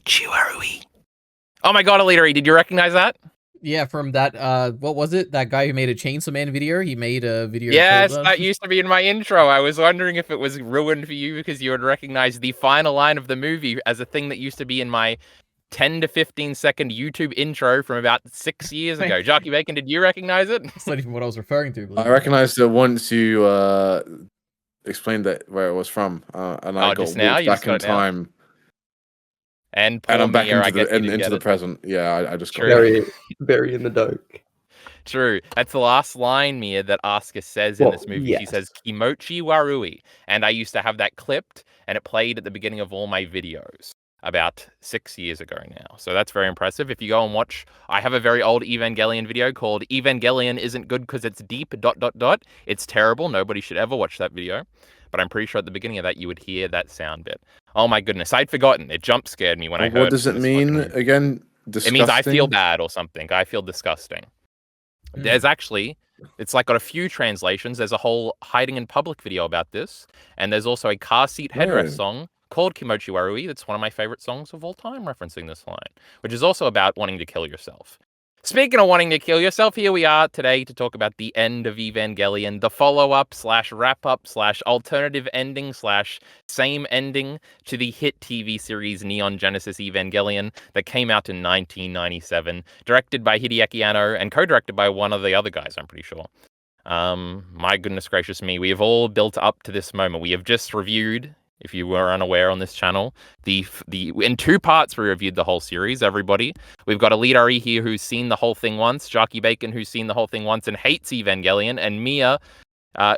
Kimochi. Oh my god, EliteAri, did you recognize that? Yeah, from that, what was it? That guy who made a Chainsaw Man video? He made a video. Yes, that used to be in my intro. I was wondering if it was ruined for you because you would recognize the final line of the movie as a thing that used to be in my 10 to 15 second YouTube intro from about 6 years ago. Jockey Bacon, did you recognize it? That's not even what I was referring to. I recognized it once you explained that where it was from, and I got walked back in time. And I'm back Mia, into the present. Yeah, I just got very in the dark. True. That's the last line, Mia, that Asuka says in this movie. Yes. She says, Kimochi Warui. And I used to have that clipped, and it played at the beginning of all my videos about 6 years ago now. So that's very impressive. If you go and watch, I have a very old Evangelion video called Evangelion Isn't Good Because It's Deep, ... It's terrible. Nobody should ever watch that video. But I'm pretty sure at the beginning of that, you would hear that sound bit. Oh my goodness, I'd forgotten. It jump scared me when I heard it. What does it mean again? Disgusting? It means I feel bad or something. I feel disgusting. There's actually, it's like got a few translations. There's a whole hiding in public video about this. And there's also a car seat headrest song called Kimochi Warui. That's one of my favorite songs of all time referencing this line, which is also about wanting to kill yourself. Speaking of wanting to kill yourself, here we are today to talk about the end of Evangelion, the follow-up / wrap-up / alternative ending / same ending to the hit TV series Neon Genesis Evangelion that came out in 1997, directed by Hideaki Anno and co-directed by one of the other guys, I'm pretty sure. My goodness gracious me, we have all built up to this moment. We have just reviewed, if you were unaware on this channel, in 2 parts we reviewed the whole series, everybody. We've got EliteAri here who's seen the whole thing once, Jockey Bacon who's seen the whole thing once and hates Evangelion, and Mia,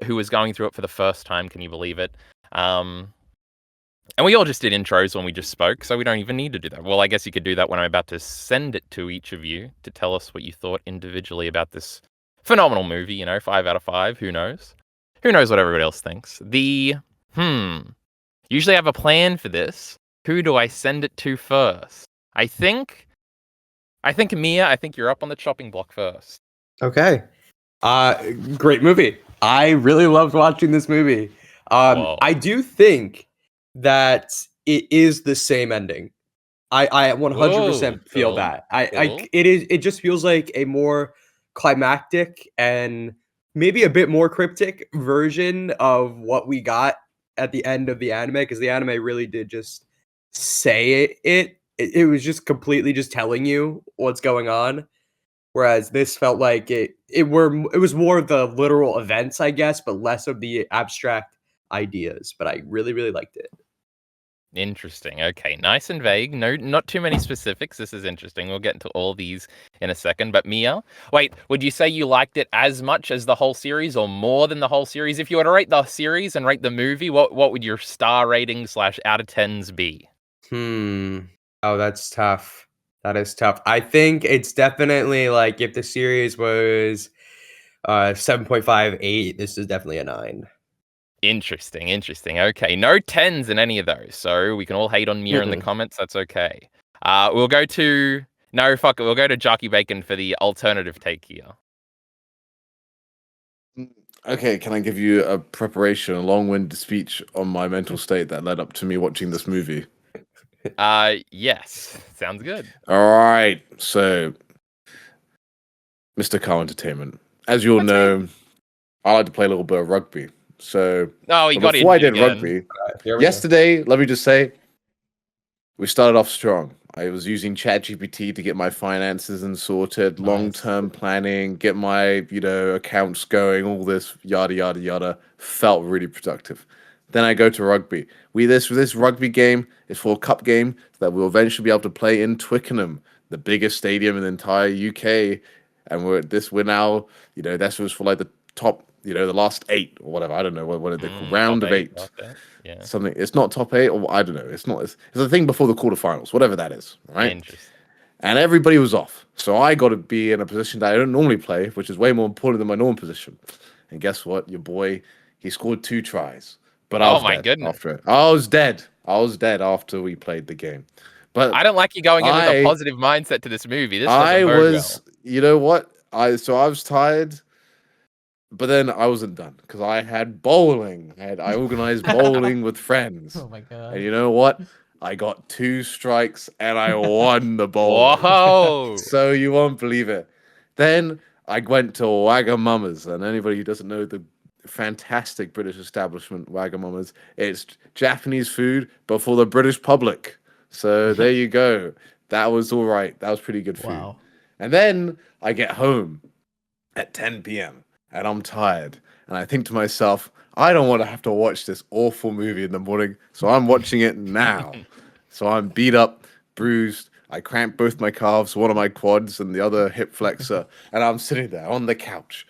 who is going through it for the first time, can you believe it? And we all just did intros when we just spoke, so we don't even need to do that. Well, I guess you could do that when I'm about to send it to each of you to tell us what you thought individually about this phenomenal movie, 5 out of 5, who knows? Who knows what everybody else thinks? Usually I have a plan for this. Who do I send it to first? I think Mia, I think you're up on the chopping block first. Okay. Great movie. I really loved watching this movie. I do think that it is the same ending. I 100% feel that. It just feels like a more climactic and maybe a bit more cryptic version of what we got at the end of the anime, because the anime really did just say it was just completely just telling you what's going on, whereas this felt like it was more of the literal events, I guess, but less of the abstract ideas. But I really liked it. Interesting. Okay, nice and vague. No, not too many specifics. This is interesting. We'll get into all these in a second. But Mia, wait, would you say you liked it as much as the whole series or more than the whole series? If you were to rate the series and rate the movie, what would your star rating / out of 10s be? Oh, that's tough. That is tough. I think it's definitely like if the series was 7.58, this is definitely a 9. Interesting. Okay, no 10s in any of those, so we can all hate on Mia in the comments. That's okay. We'll go to We'll go to Jockey Bacon for the alternative take here. Okay, can I give you a preparation, a long-winded speech on my mental state that led up to me watching this movie? Yes, sounds good. All right, so Mr. Car Entertainment, as you all know, I like to play a little bit of rugby. So before I did rugby, yesterday, let me just say, we started off strong. I was using ChatGPT to get my finances and sorted, long-term planning, get my accounts going, all this yada yada yada. Felt really productive. Then I go to rugby. This rugby game is for a cup game that we'll eventually be able to play in Twickenham, the biggest stadium in the entire UK. And we're now, this was for like the top. The last 8 or whatever. I don't know what they call round of 8. Yeah. Something. It's not top 8 or I don't know. It's not. It's a thing before the quarterfinals, whatever that is. Right. Interesting. And everybody was off, so I got to be in a position that I don't normally play, which is way more important than my normal position. And guess what? Your boy, he scored 2 tries, but I was dead after it. I was dead. After we played the game. But I don't like you going in with a positive mindset to this movie. This you know what? I was tired. But then I wasn't done because I had bowling. I organized bowling with friends. Oh my god! And you know what? I got 2 strikes and I won the bowl. Whoa! So you won't believe it. Then I went to Wagamama's, and anybody who doesn't know the fantastic British establishment Wagamama's, it's Japanese food but for the British public. So there you go. That was all right. That was pretty good food. Wow. And then I get home at 10 p.m. and I'm tired, and I think to myself, I don't want to have to watch this awful movie in the morning, so I'm watching it now. So I'm beat up, bruised. I cramped both my calves, one of my quads and the other hip flexor, and I'm sitting there on the couch,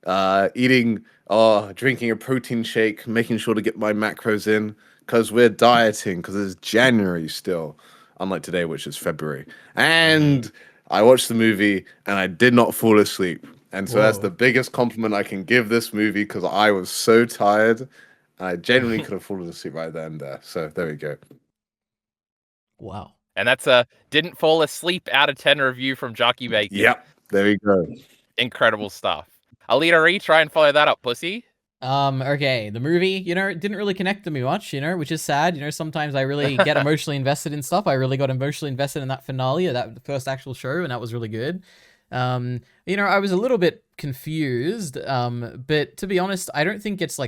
drinking a protein shake, making sure to get my macros in, because we're dieting, because it's January still, unlike today, which is February. And I watched the movie, and I did not fall asleep. And so that's the biggest compliment I can give this movie, because I was so tired, and I genuinely could have fallen asleep right then and there. So there we go. Wow. And that's a didn't fall asleep out of 10 review from Jockey Bacon. Yep, there we go. Incredible stuff. EliteAri, try and follow that up, pussy. Okay, the movie, it didn't really connect to me much, which is sad. Sometimes I really get emotionally invested in stuff. I really got emotionally invested in that finale of that first actual show, and that was really good. I was a little bit confused, but to be honest, I don't think it's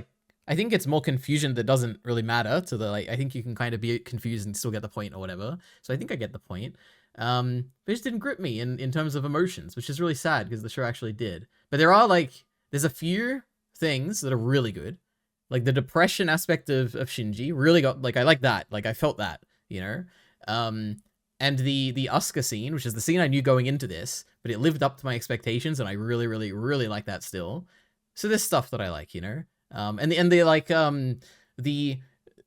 I think it's more confusion that doesn't really matter to the, I think you can kind of be confused and still get the point or whatever. So I think I get the point. But it just didn't grip me in terms of emotions, which is really sad because the show actually did. But there are there's a few things that are really good. Like the depression aspect of Shinji really got, I like that. I felt that, and the Asuka scene, which is the scene I knew going into this, but it lived up to my expectations, and I really, really, really like that still. So there's stuff that I like, and the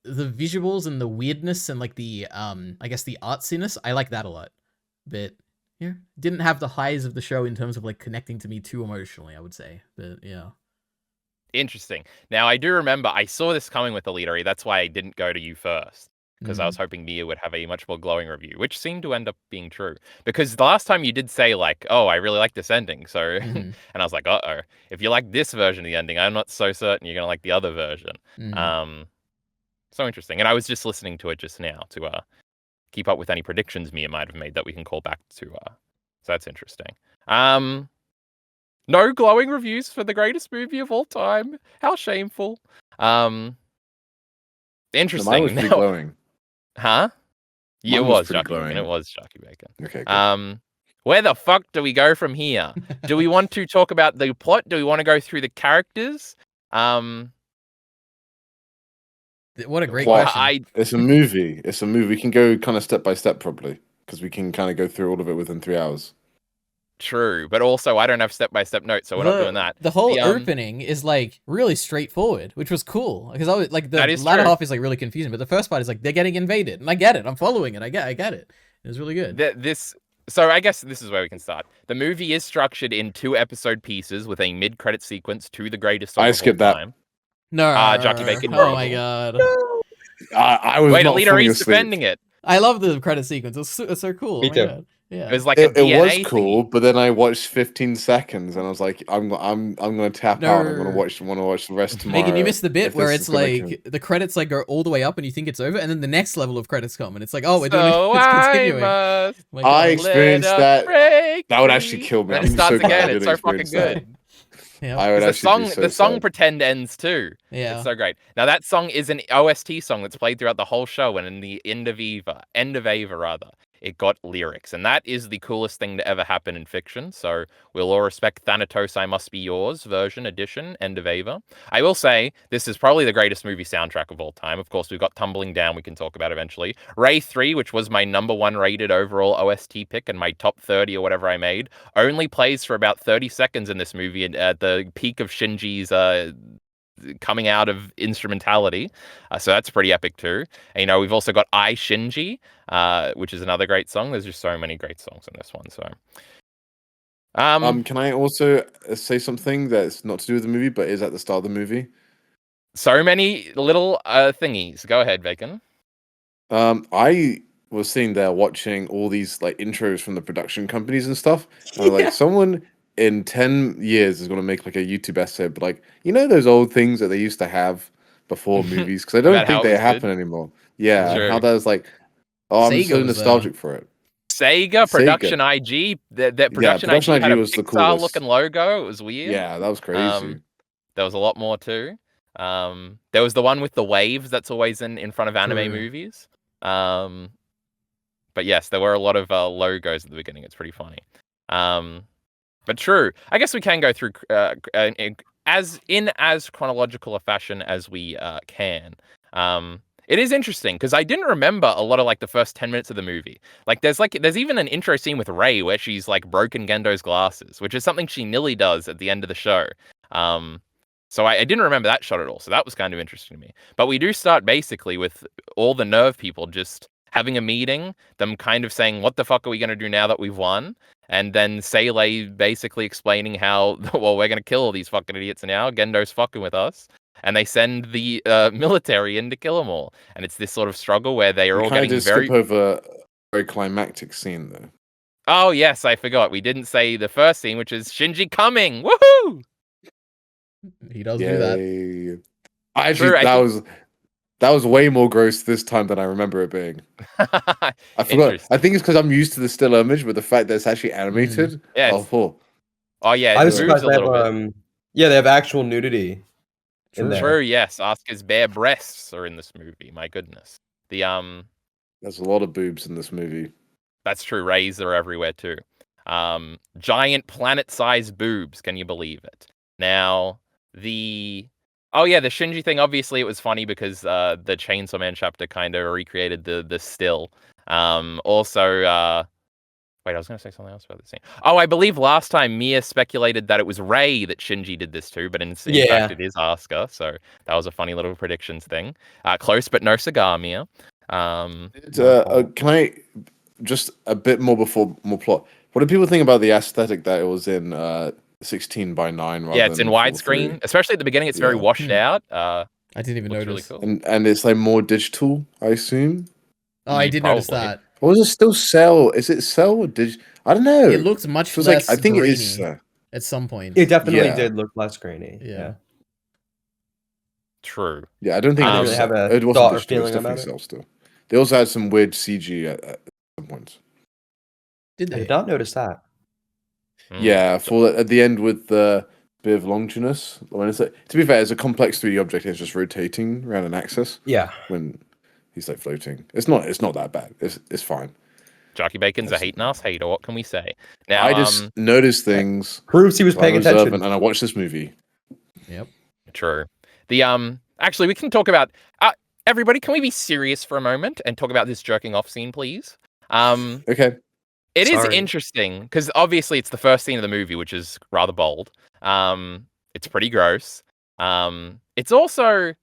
visuals and the weirdness and the I guess the artsiness, I like that a lot. But yeah, didn't have the highs of the show in terms of connecting to me too emotionally, I would say. But yeah. Interesting. Now I do remember I saw this coming with EliteAri. That's why I didn't go to you first, because I was hoping Mia would have a much more glowing review, which seemed to end up being true. Because the last time you did say oh, I really like this ending. So, and I was like, uh-oh, if you like this version of the ending, I'm not so certain you're going to like the other version. So interesting. And I was just listening to it just now to keep up with any predictions Mia might have made that we can call back to. So that's interesting. No glowing reviews for the greatest movie of all time. How shameful. Interesting. Mine was pretty glowing. Huh? Yeah, it was Jockey Bacon. It was Jockey Bacon. Okay. Good. Where the fuck do we go from here? Do we want to talk about the plot? Do we want to go through the characters? What a great question. It's a movie. It's a movie. We can go kind of step by step probably, because we can kind of go through all of it within 3 hours. True, but also I don't have step-by-step notes, so we're not doing that. The whole opening is really straightforward, which was cool, because I was the latter half is really confusing, but the first part is they're getting invaded, and I get it. I'm following it. I get it. It was really good. So I guess this is where we can start. The movie is structured in 2 episode pieces with a mid-credit sequence to the greatest song of all time. No, Jockey Bacon. Oh my god. No. I was not EliteAri's defending it. I love the credit sequence. It's so cool. Me too. Yeah. It was it was cool, but then I watched 15 seconds and I was like, I'm gonna tap out. I'm gonna watch the rest tomorrow. Megan, you missed the bit where it's the credits go all the way up and you think it's over, and then the next level of credits come and it's we're doing it's continuing. I experienced that. That would actually kill me. And it starts again. It's so fucking good. Yeah. The song pretend ends too. Yeah. It's so great. Now that song is an OST song that's played throughout the whole show, and in the end of Ava, it got lyrics, and that is the coolest thing to ever happen in fiction. So we'll all respect Thanatos I Must Be Yours edition, End of Ava. I will say this is probably the greatest movie soundtrack of all time. Of course, we've got Tumbling Down we can talk about eventually. Ray 3, which was my #1 rated overall OST pick and my top 30 or whatever I made, only plays for about 30 seconds in this movie at the peak of Shinji's coming out of instrumentality, so that's pretty epic too. And, we've also got I Shinji, which is another great song. There's just so many great songs in this one. So, can I also say something that's not to do with the movie, but is at the start of the movie? So many little thingies. Go ahead, Bacon. I was sitting there watching all these intros from the production companies and stuff, and someone in 10 years is going to make a YouTube essay, but those old things that they used to have before movies, because I don't think they happen anymore. Yeah, sure. How there's Oh, I'm Sega so was nostalgic for it. Sega, Production IG, that Production IG had a was the Pixar-looking logo. It was weird. Yeah, that was crazy. There was a lot more too. There was the one with the waves that's always in front of anime movies. But yes, there were a lot of logos at the beginning. It's pretty funny. But true. I guess we can go through as chronological a fashion as we can. It is interesting because I didn't remember a lot of like the first 10 minutes of the movie. Like there's even an intro scene with Rei where she's like broken Gendo's glasses, which is something she nearly does at the end of the show. So I didn't remember that shot at all. So that was kind of interesting to me. But we do start basically with all the Nerve people just having a meeting, them kind of saying, what the fuck are we going to do now that we've won? And then Seele basically explaining how, well, we're going to kill all these fucking idiots now. Gendo's fucking with us. And they send the military in to kill them all. And it's this sort of struggle where they are all getting skip over a very climactic scene, though. Oh, yes, I forgot. We didn't say the first scene, which is Shinji coming. Woohoo! He does do that. Actually, that was way more gross this time than I remember it being. I forgot. I think it's because I'm used to the still image, but the fact that it's actually animated. Yeah. Oh yeah. I was surprised they have, they have actual nudity. True. Yes. Asuka's bare breasts are in this movie. My goodness. There's a lot of boobs in this movie. That's true. Rays are everywhere too. Giant planet-sized boobs. Can you believe it? Now the Shinji thing. Obviously, it was funny because the Chainsaw Man chapter kind of recreated the still. Also. Wait, I was going to say something else about this scene. Oh, I believe last time Mia speculated that it was Rei that Shinji did this to, but in fact it is Asuka. So that was a funny little predictions thing. Close, but no cigar, Mia. Can I just a bit more before more plot? What do people think about the aesthetic that it was in 16:9? Yeah, it's in widescreen, especially at the beginning. It's very washed out. I didn't even notice. Really cool. And it's like more digital, I assume. Oh, I did notice that. Or was it still Cell? Is it Cell or digital? I don't know. It looks much less. I think grainy it is at some point. It definitely did look less grainy. Yeah. True. Yeah, I don't think I really have a thought or feeling about it. Still. They also had some weird CG at some points. Did they? I did not notice that. Yeah, at the end with the bit of Longinus. When it's to be fair, it's a complex 3D object. It's just rotating around an axis. Yeah. When he's like floating, it's not that bad. It's fine. Jockey Bacon's a hating ass hater. What can we say? Now I just noticed things. Proves he was paying attention, and I watched this movie. Yep. True. The actually, we can talk about everybody. Can we be serious for a moment and talk about this jerking off scene, please? Okay. It is interesting because obviously it's the first scene of the movie, which is rather bold. It's pretty gross. It's also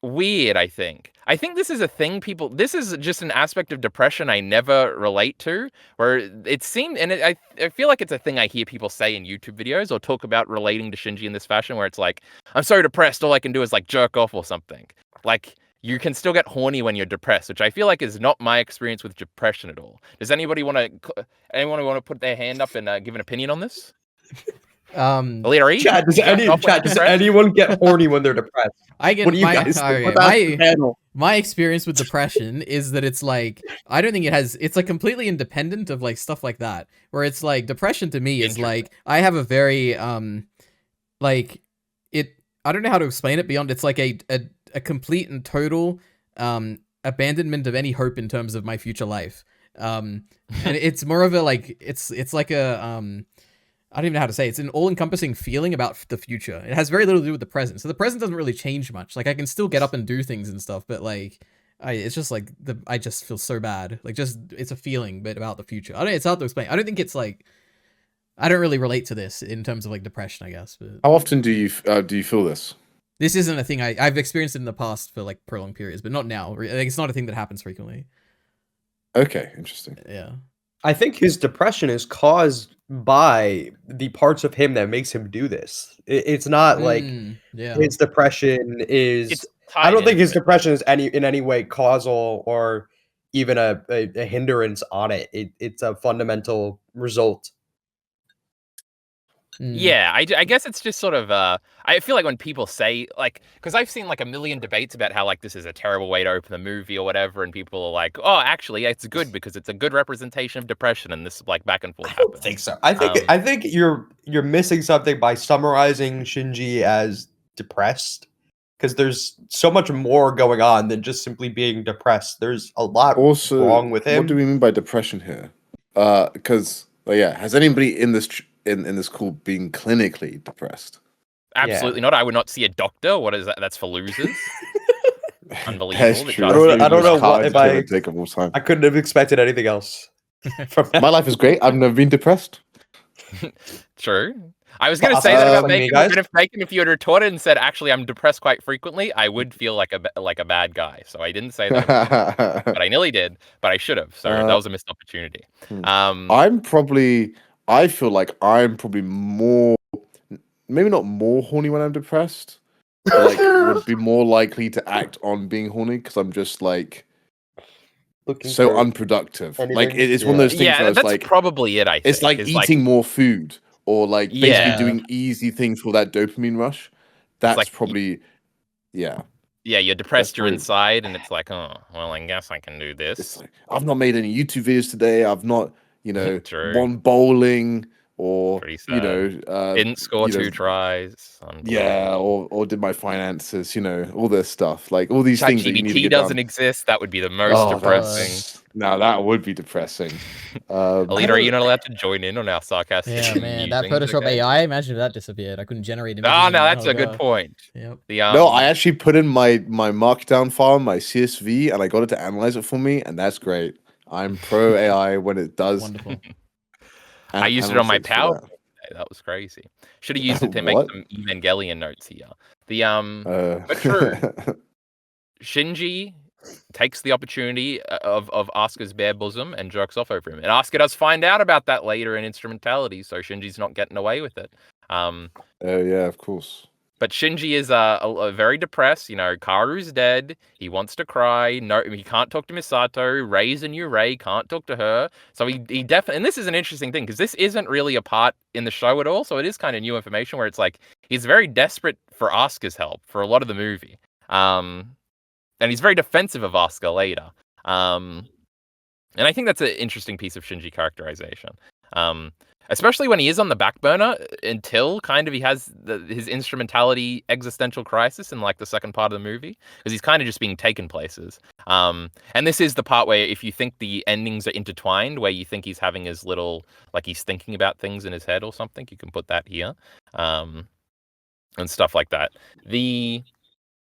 weird, I think. I think this is a thing this is just an aspect of depression I never relate to, where it seemed, and I feel like it's a thing I hear people say in YouTube videos or talk about relating to Shinji in this fashion, where it's like, I'm so depressed, all I can do is like jerk off or something. Like, you can still get horny when you're depressed, which I feel like is not my experience with depression at all. Does anyone want to put their hand up and give an opinion on this? EliteAri? Chat, does anyone get horny when they're depressed? I get my experience with depression is that it's like, I don't think it's like completely independent of like stuff like that, where it's like depression to me is like, I have a very like it, I don't know how to explain it beyond, it's like a complete and total abandonment of any hope in terms of my future life. And it's more of a like, it's like a I don't even know how to say it. It's an all-encompassing feeling about the future. It has very little to do with the present. So the present doesn't really change much. Like, I can still get up and do things and stuff, but like, it's just like I just feel so bad. Like, just it's a feeling, but about the future. I don't. It's hard to explain. I don't think it's like, I don't really relate to this in terms of like depression, I guess. But how often do you feel this? This isn't a thing I've experienced it in the past for like prolonged periods, but not now. Like, it's not a thing that happens frequently. Okay, interesting. Yeah. I think his depression is caused by the parts of him that makes him do this. It's not like his depression is. I don't think his depression is in any way causal or even a hindrance on it. It's a fundamental result. Yeah, I guess it's just sort of, I feel like when people say, like, because I've seen, like, a million debates about how, like, this is a terrible way to open the movie or whatever, and people are like, oh, actually, it's good because it's a good representation of depression, and this, like, back and forth I don't happens. think so. I think you're missing something by summarizing Shinji as depressed, because there's so much more going on than just simply being depressed. There's a lot wrong with him. What do we mean by depression here? Because has anybody in this in this call been clinically depressed? Absolutely not. I would not see a doctor. What is that? That's for losers. Unbelievable. That's true. I don't know what if I take up all time. I couldn't have expected anything else. My life is great. I've never been depressed. True. I was going to say that about Bacon. If you had retorted and said, "Actually, I'm depressed quite frequently," I would feel like a bad guy. So I didn't say that, but I nearly did. But I should have. So that was a missed opportunity. I feel like I'm probably more, maybe not more horny when I'm depressed, but like would be more likely to act on being horny because I'm just like so unproductive. Like it's one of those things. Yeah, that's like, probably it. I think it's like eating more food or like basically doing easy things for that dopamine rush. That's like, probably Yeah, you're depressed, you're inside, and it's like, oh, well, I guess I can do this. Like, I've not made any YouTube videos today. I've not, gone bowling or, didn't score 2 tries. Yeah, or did my finances, all this stuff. Like all these things that you need to get doesn't exist. That would be the most depressing. No, that would be depressing. Alita, are you not allowed to join in on our sarcastic? Yeah, man, that Photoshop AI. Imagine if that disappeared. I couldn't generate images. Oh, no, that's a good point. Yep. No, I actually put in my markdown file, my CSV, and I got it to analyze it for me, and that's great. I'm pro AI when it does. Wonderful. I used it on my PowerPoint. That was crazy. Should have used it to make some Evangelion notes here. But true. Shinji takes the opportunity of Asuka's bare bosom and jerks off over him. And Asuka does find out about that later in Instrumentality, so Shinji's not getting away with it. Oh yeah, of course. But Shinji is very depressed. Kaoru's dead. He wants to cry. No, he can't talk to Misato. Rei's a new Rei. Can't talk to her. So he definitely. And this is an interesting thing because this isn't really a part in the show at all. So it is kind of new information where it's like he's very desperate for Asuka's help for a lot of the movie. And he's very defensive of Asuka later. And I think that's an interesting piece of Shinji characterization. Especially when he is on the back burner until kind of he has his Instrumentality existential crisis in like the second part of the movie, because he's kind of just being taken places. And this is the part where if you think the endings are intertwined, where you think he's having his little, like he's thinking about things in his head or something, you can put that here, and stuff like that.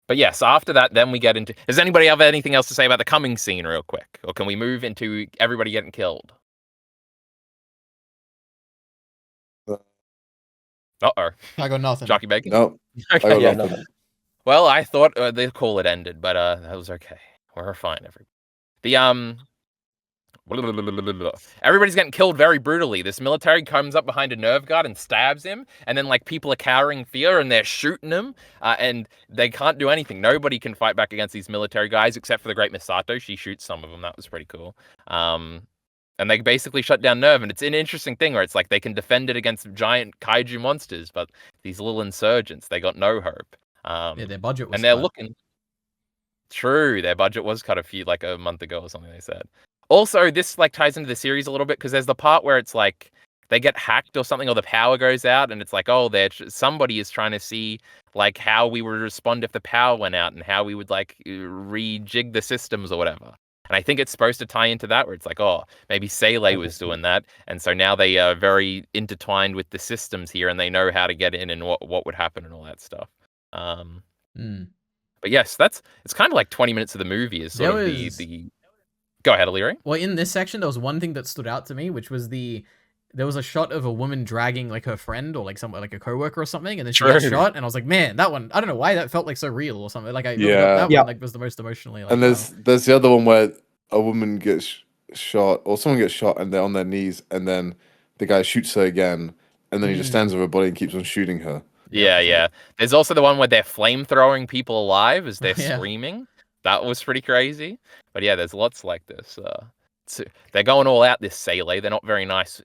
But yes, after that, then we get into. Does anybody have anything else to say about the coming scene, real quick, or can we move into everybody getting killed? Uh-oh. I got nothing. Jockey Bacon? No. Okay. I got nothing. Well, I thought the call had ended, but that was okay. We're fine, everybody. Everybody's getting killed very brutally. This military comes up behind a nerve guard and stabs him, and then like people are cowering in fear and they're shooting him, and they can't do anything. Nobody can fight back against these military guys except for the great Misato. She shoots some of them. That was pretty cool. And they basically shut down Nerve, and it's an interesting thing where it's like they can defend it against giant kaiju monsters, but these little insurgents, they got no hope. Their budget was and they're looking. True, their budget was cut like a month ago or something. They said. Also, this like ties into the series a little bit because there's the part where it's like they get hacked or something, or the power goes out, and it's like, oh, somebody is trying to see like how we would respond if the power went out and how we would like rejig the systems or whatever. And I think it's supposed to tie into that, where it's like, oh, maybe Seele was doing that, and so now they are very intertwined with the systems here, and they know how to get in and what would happen and all that stuff. But yes, it's kind of like 20 minutes of the movie is sort of the. Go ahead, Illyri. Well, in this section, there was one thing that stood out to me, which was there was a shot of a woman dragging like her friend or like someone like a coworker or something, and then she got shot, and I was like, man, that one, I don't know why that felt like so real or something. Like that one like was the most emotionally. Like, and there's the other one where a woman gets shot or someone gets shot and they're on their knees, and then the guy shoots her again, and then he just stands over her body and keeps on shooting her. Yeah. There's also the one where they're flamethrowing people alive as they're screaming. That was pretty crazy. But yeah, there's lots like this. They're going all out, this Seele. They're not very nice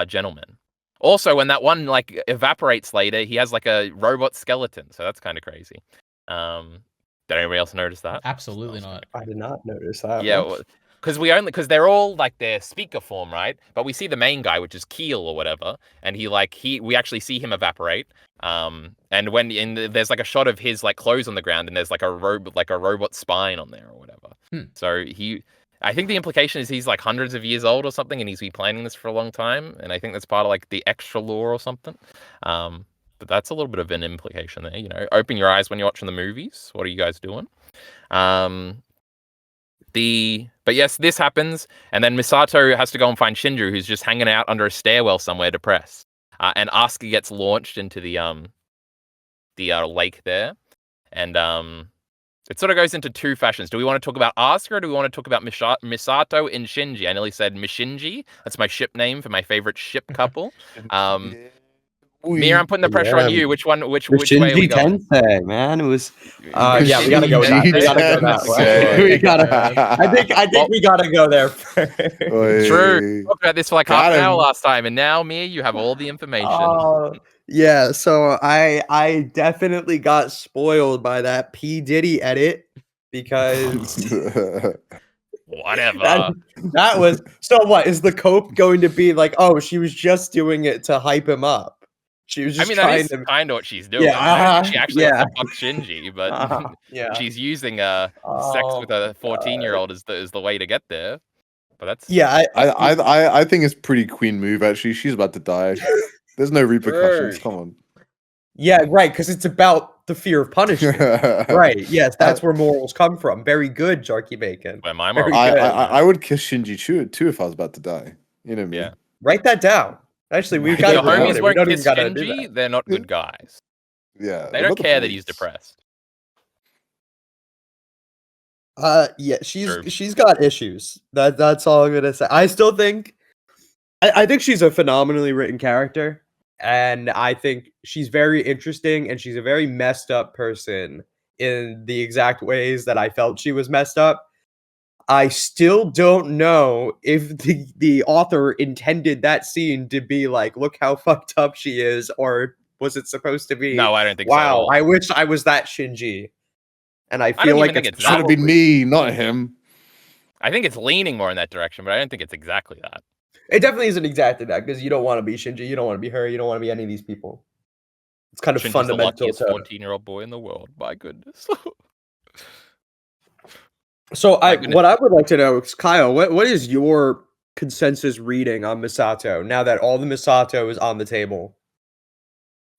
gentlemen. Also, when that one like evaporates later, he has like a robot skeleton. So that's kind of crazy. Did anybody else notice that? Absolutely not. I did not notice that. Yeah, because they're all like their speaker form, right? But we see the main guy, which is Keel or whatever, and we actually see him evaporate. And when there's like a shot of his like clothes on the ground, and there's like a robot spine on there or whatever. So I think the implication is he's like hundreds of years old or something, and he's been planning this for a long time. And I think that's part of like the extra lore or something. But that's a little bit of an implication there. You know, open your eyes when you're watching the movies. What are you guys doing? But yes, this happens, and then Misato has to go and find Shinju, who's just hanging out under a stairwell somewhere, depressed. And Asuka gets launched into the lake there, and it sort of goes into two fashions. Do we want to talk about Asuka, or do we want to talk about Misato and Shinji? I nearly said Mishinji. That's my ship name for my favorite ship couple. Mira, I'm putting the pressure on you. Which way are we going? Tensei, man. It was yeah, we gotta go with that. We gotta go that way. I think we gotta go there first. True. We talked about this for like half an hour last time, and now Mia, you have all the information. Yeah, so I definitely got spoiled by that P. Diddy edit because whatever. That was so. What is the cope going to be like? Oh, she was just doing it to hype him up. She was just that is kind of what she's doing. Yeah, she actually wants to fuck Shinji, but she's using sex with a 14-year-old as the way to get there. But that's I think it's pretty queen move. Actually, she's about to die. There's no repercussions. Come on. Yeah, right. Because it's about the fear of punishment. Right. Yes, that's where morals come from. Very good, Jarky Bacon. Where my morals? I would kiss Shinji too if I was about to die. You know me. Yeah. Write that down. Actually, we've got the homies won't kiss Shinji. They're not good guys. Yeah, they don't care that he's depressed. Yeah, she's got issues. That's all I'm gonna say. I still think, I think she's a phenomenally written character, and I think she's very interesting, and she's a very messed up person in the exact ways that I felt she was messed up. I still don't know if the author intended that scene to be like, look how fucked up she is, or was it supposed to be? No, I don't think so. Wow, I wish I was that Shinji. And I feel like it should have been me, not him. I think it's leaning more in that direction, but I don't think it's exactly that. It definitely isn't exactly that, because you don't want to be Shinji, you don't want to be her, you don't want to be any of these people. It's kind of Shinji's fundamental. The luckiest 14-year-old boy in the world. My goodness. So what I would like to know is, Kyle, what is your consensus reading on Misato now that all the Misato is on the table?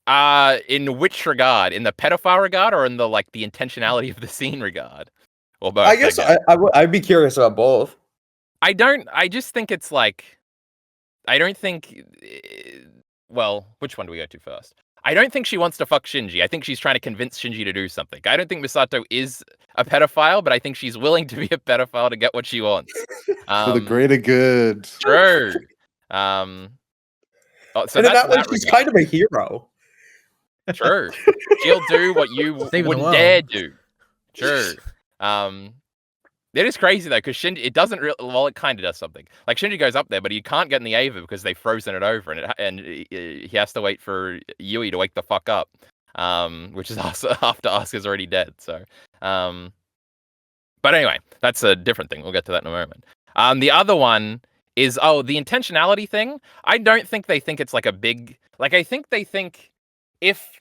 In which regard? In the pedophile regard, or in the the intentionality of the scene regard? Or both? I guess I'd be curious about both. I just think it's like, I don't think. Well, which one do we go to first? I don't think she wants to fuck Shinji. I think she's trying to convince Shinji to do something. I don't think Misato is a pedophile, but I think she's willing to be a pedophile to get what she wants. For the greater good. True. So and in that way, she's kind of a hero. True. She'll do what you wouldn't dare do. True. It is crazy though, because Shinji, it doesn't really. Well, it kind of does something. Like Shinji goes up there, but he can't get in the Ava because they've frozen it over, and he has to wait for Yui to wake the fuck up, which is also after Asuka's already dead. So, but anyway, that's a different thing. We'll get to that in a moment. The other one is the intentionality thing. I don't think they think it's like a big. Like I think they think if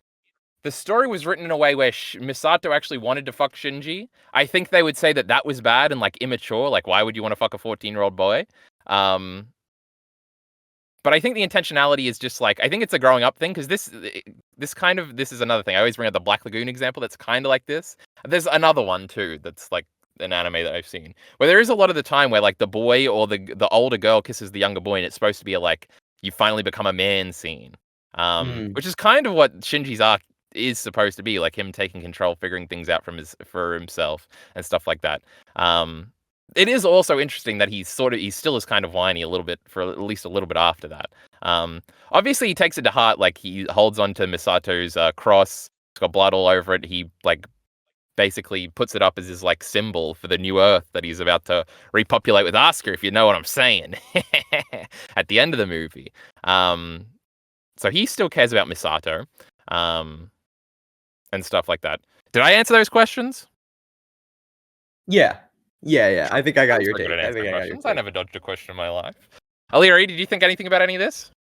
the story was written in a way where Misato actually wanted to fuck Shinji, I think they would say that was bad and like immature. Like, why would you want to fuck a 14-year-old boy? But I think the intentionality is just like, I think it's a growing up thing, because this is another thing. I always bring up the Black Lagoon example that's kind of like this. There's another one too that's like an anime that I've seen where there is a lot of the time where like the boy or the older girl kisses the younger boy, and it's supposed to be a like, you finally become a man scene, which is kind of what Shinji's arc is supposed to be, like him taking control, figuring things out for himself and stuff like that. It is also interesting that he still is kind of whiny a little bit for at least a little bit after that. Obviously he takes it to heart, like he holds on to Misato's cross. It's got blood all over it. He like basically puts it up as his like symbol for the new Earth that he's about to repopulate with Asuka, if you know what I'm saying, at the end of the movie. So he still cares about Misato, and stuff like that. Did I answer those questions? Yeah. I think I got your take. I never dodged a question in my life. EliteAri, did you think anything about any of this?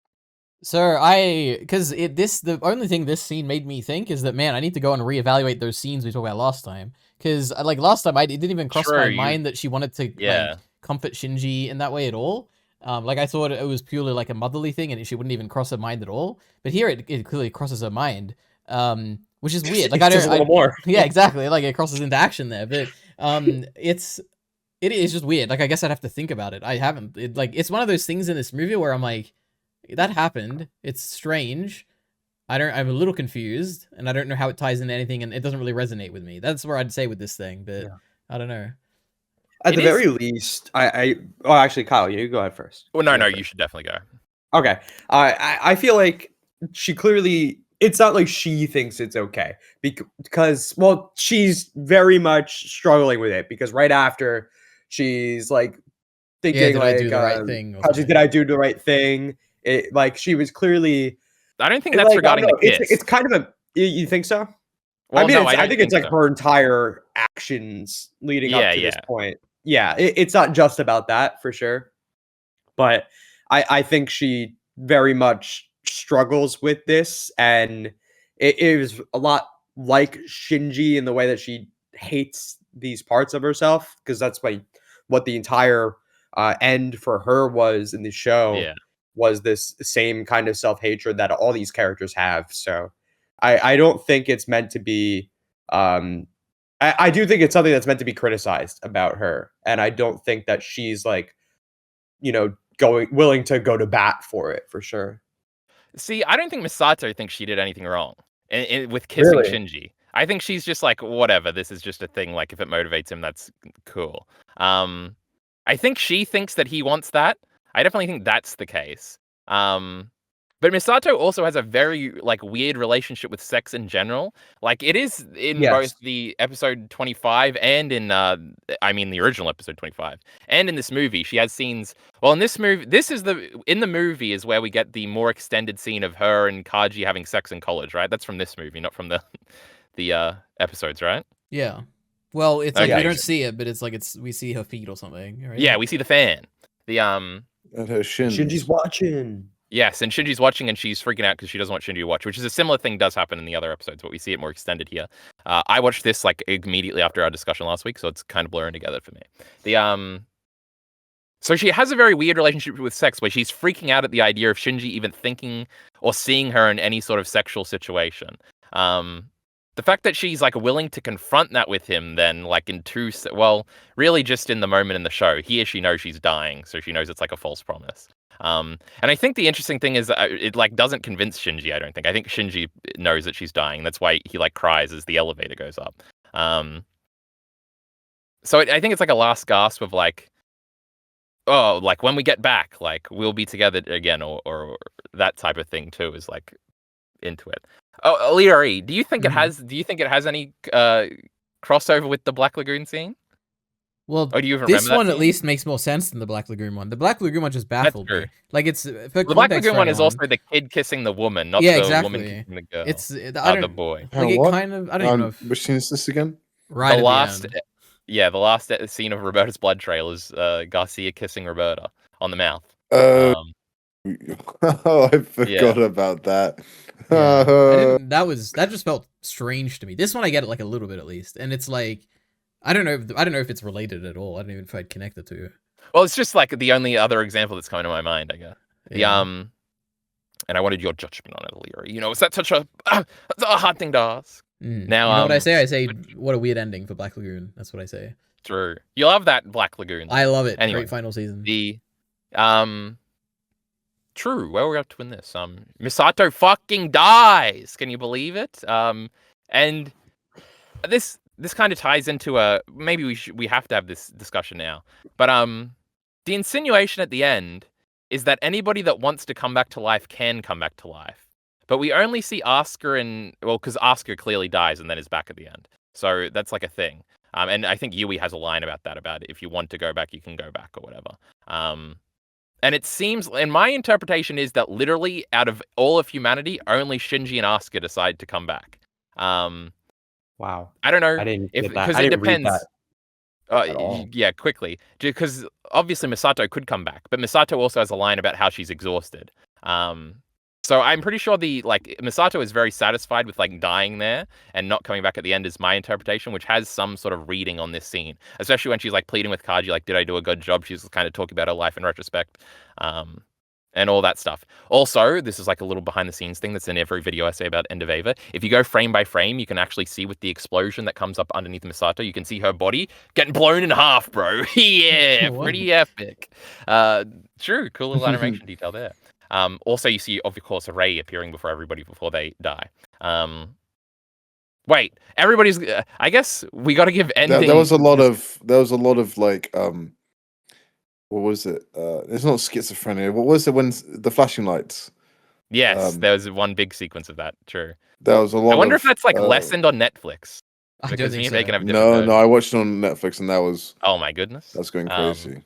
Sir, the only thing this scene made me think is that, man, I need to go and reevaluate those scenes we talked about last time. Because, like, last time, it didn't even cross my mind that she wanted to, like, comfort Shinji in that way at all. Like, I thought it was purely, like, a motherly thing, and she wouldn't even cross her mind at all. But here, it clearly crosses her mind, which is weird. Like, a little more. Yeah, exactly. Like, it crosses into action there. But, it is just weird. Like, I guess I'd have to think about it. I haven't. It's one of those things in this movie where I'm like, that happened. It's strange. I'm a little confused, and I don't know how it ties into anything, and it doesn't really resonate with me. That's where I'd say with this thing, but I don't know. At the very least, actually, Kyle, you go ahead first. Well, no, you should definitely go. Okay. I feel like she clearly, it's not like she thinks it's okay because, well, she's very much struggling with it because right after she's like thinking, did I do the right thing? Did I do the right thing? It, like, she was clearly. I don't think that's regarding the kiss. It's kind of a. You think so? Well, I think it's like her entire actions leading up to this point. Yeah, it's not just about that for sure, but I think she very much struggles with this, and it is a lot like Shinji in the way that she hates these parts of herself, because that's what the entire end for her was in the show. Yeah. Was this same kind of self-hatred that all these characters have. So I don't think it's meant to be I do think it's something that's meant to be criticized about her, and I don't think that she's like, willing to go to bat for it for sure. See, I don't think Misato thinks she did anything wrong with kissing Shinji. I think she's just like, whatever, this is just a thing. Like, if it motivates him, that's cool. I think she thinks that he wants that. I definitely think that's the case. But Misato also has a very, like, weird relationship with sex in general. Like, it is in both the episode 25 and in, the original episode 25. And in this movie, she has scenes. Well, in this movie, in the movie is where we get the more extended scene of her and Kaji having sex in college, right? That's from this movie, not from the episodes, right? Yeah. Well, it's like we don't see it, but it's like we see her feet or something, right? Yeah, we see the fan. And her shin. Shinji's watching. Yes, and Shinji's watching, and she's freaking out because she doesn't want Shinji to watch, which is a similar thing does happen in the other episodes, but we see it more extended here. I watched this like immediately after our discussion last week, so it's kind of blurring together for me. So she has a very weird relationship with sex, where she's freaking out at the idea of Shinji even thinking or seeing her in any sort of sexual situation. The fact that she's like willing to confront that with him, then like really just in the moment in the show, he or she knows she's dying, so she knows it's like a false promise. And I think the interesting thing is that it like doesn't convince Shinji. I don't think. I think Shinji knows that she's dying. That's why he like cries as the elevator goes up. So I think it's like a last gasp of like, oh, like when we get back, like we'll be together again, or that type of thing too is like into it. Oh, EliteAri, do you think it has any crossover with the Black Lagoon scene? Well, do you this one at least makes more sense than the Black Lagoon one. The Black Lagoon one just baffled me. Like, it's the Black Lagoon one is also the kid kissing the woman, not the woman kissing the girl. It's the boy. Like, it kind of, I don't even know. Which scene is this again? Right. The last scene of Roberta's blood trail is Garcia kissing Roberta on the mouth. Oh, I forgot about that. Yeah. That just felt strange to me. This one I get it like a little bit at least, and it's like, I don't know if it's related at all. I don't even know if I'd connect the two. Well, it's just like the only other example that's coming to my mind, I guess. Yeah. And I wanted your judgment on it, EliteAri. Is that such a hard thing to ask? Now, you know what I say? I say, what a weird ending for Black Lagoon. That's what I say. True. You love that Black Lagoon. I love it. Anyway, great final season. True. Where are we up to in this? Misato fucking dies. Can you believe it? And this kind of ties into maybe we have to have this discussion now. But the insinuation at the end is that anybody that wants to come back to life can come back to life. But we only see Asuka because Asuka clearly dies and then is back at the end. So that's like a thing. And I think Yui has a line about that, about if you want to go back, you can go back or whatever. And it seems, and my interpretation is that literally out of all of humanity, only Shinji and Asuka decide to come back. Wow. I don't know. I didn't get that. Because I it didn't read depends. that at all. Yeah, quickly. Because obviously Misato could come back, but Misato also has a line about how she's exhausted. So I'm pretty sure Misato is very satisfied with like dying there and not coming back at the end is my interpretation, which has some sort of reading on this scene, especially when she's like pleading with Kaji, like, did I do a good job? She's kind of talking about her life in retrospect, and all that stuff. Also, this is like a little behind the scenes thing that's in every video I say about End of Eva. If you go frame by frame, you can actually see with the explosion that comes up underneath Misato, you can see her body getting blown in half, bro. Yeah, pretty epic. True, cool little animation detail there. Also, you see, of course, Rei appearing before everybody before they die. Wait, everybody's. I guess we got to give ending. There was a lot of like. What was it? It's not schizophrenia. What was it when the flashing lights? Yes, there was one big sequence of that. True. There was a lot. I wonder if that's like lessened on Netflix. I don't think so. They can have no, I watched it on Netflix and that was. Oh my goodness. That's going crazy.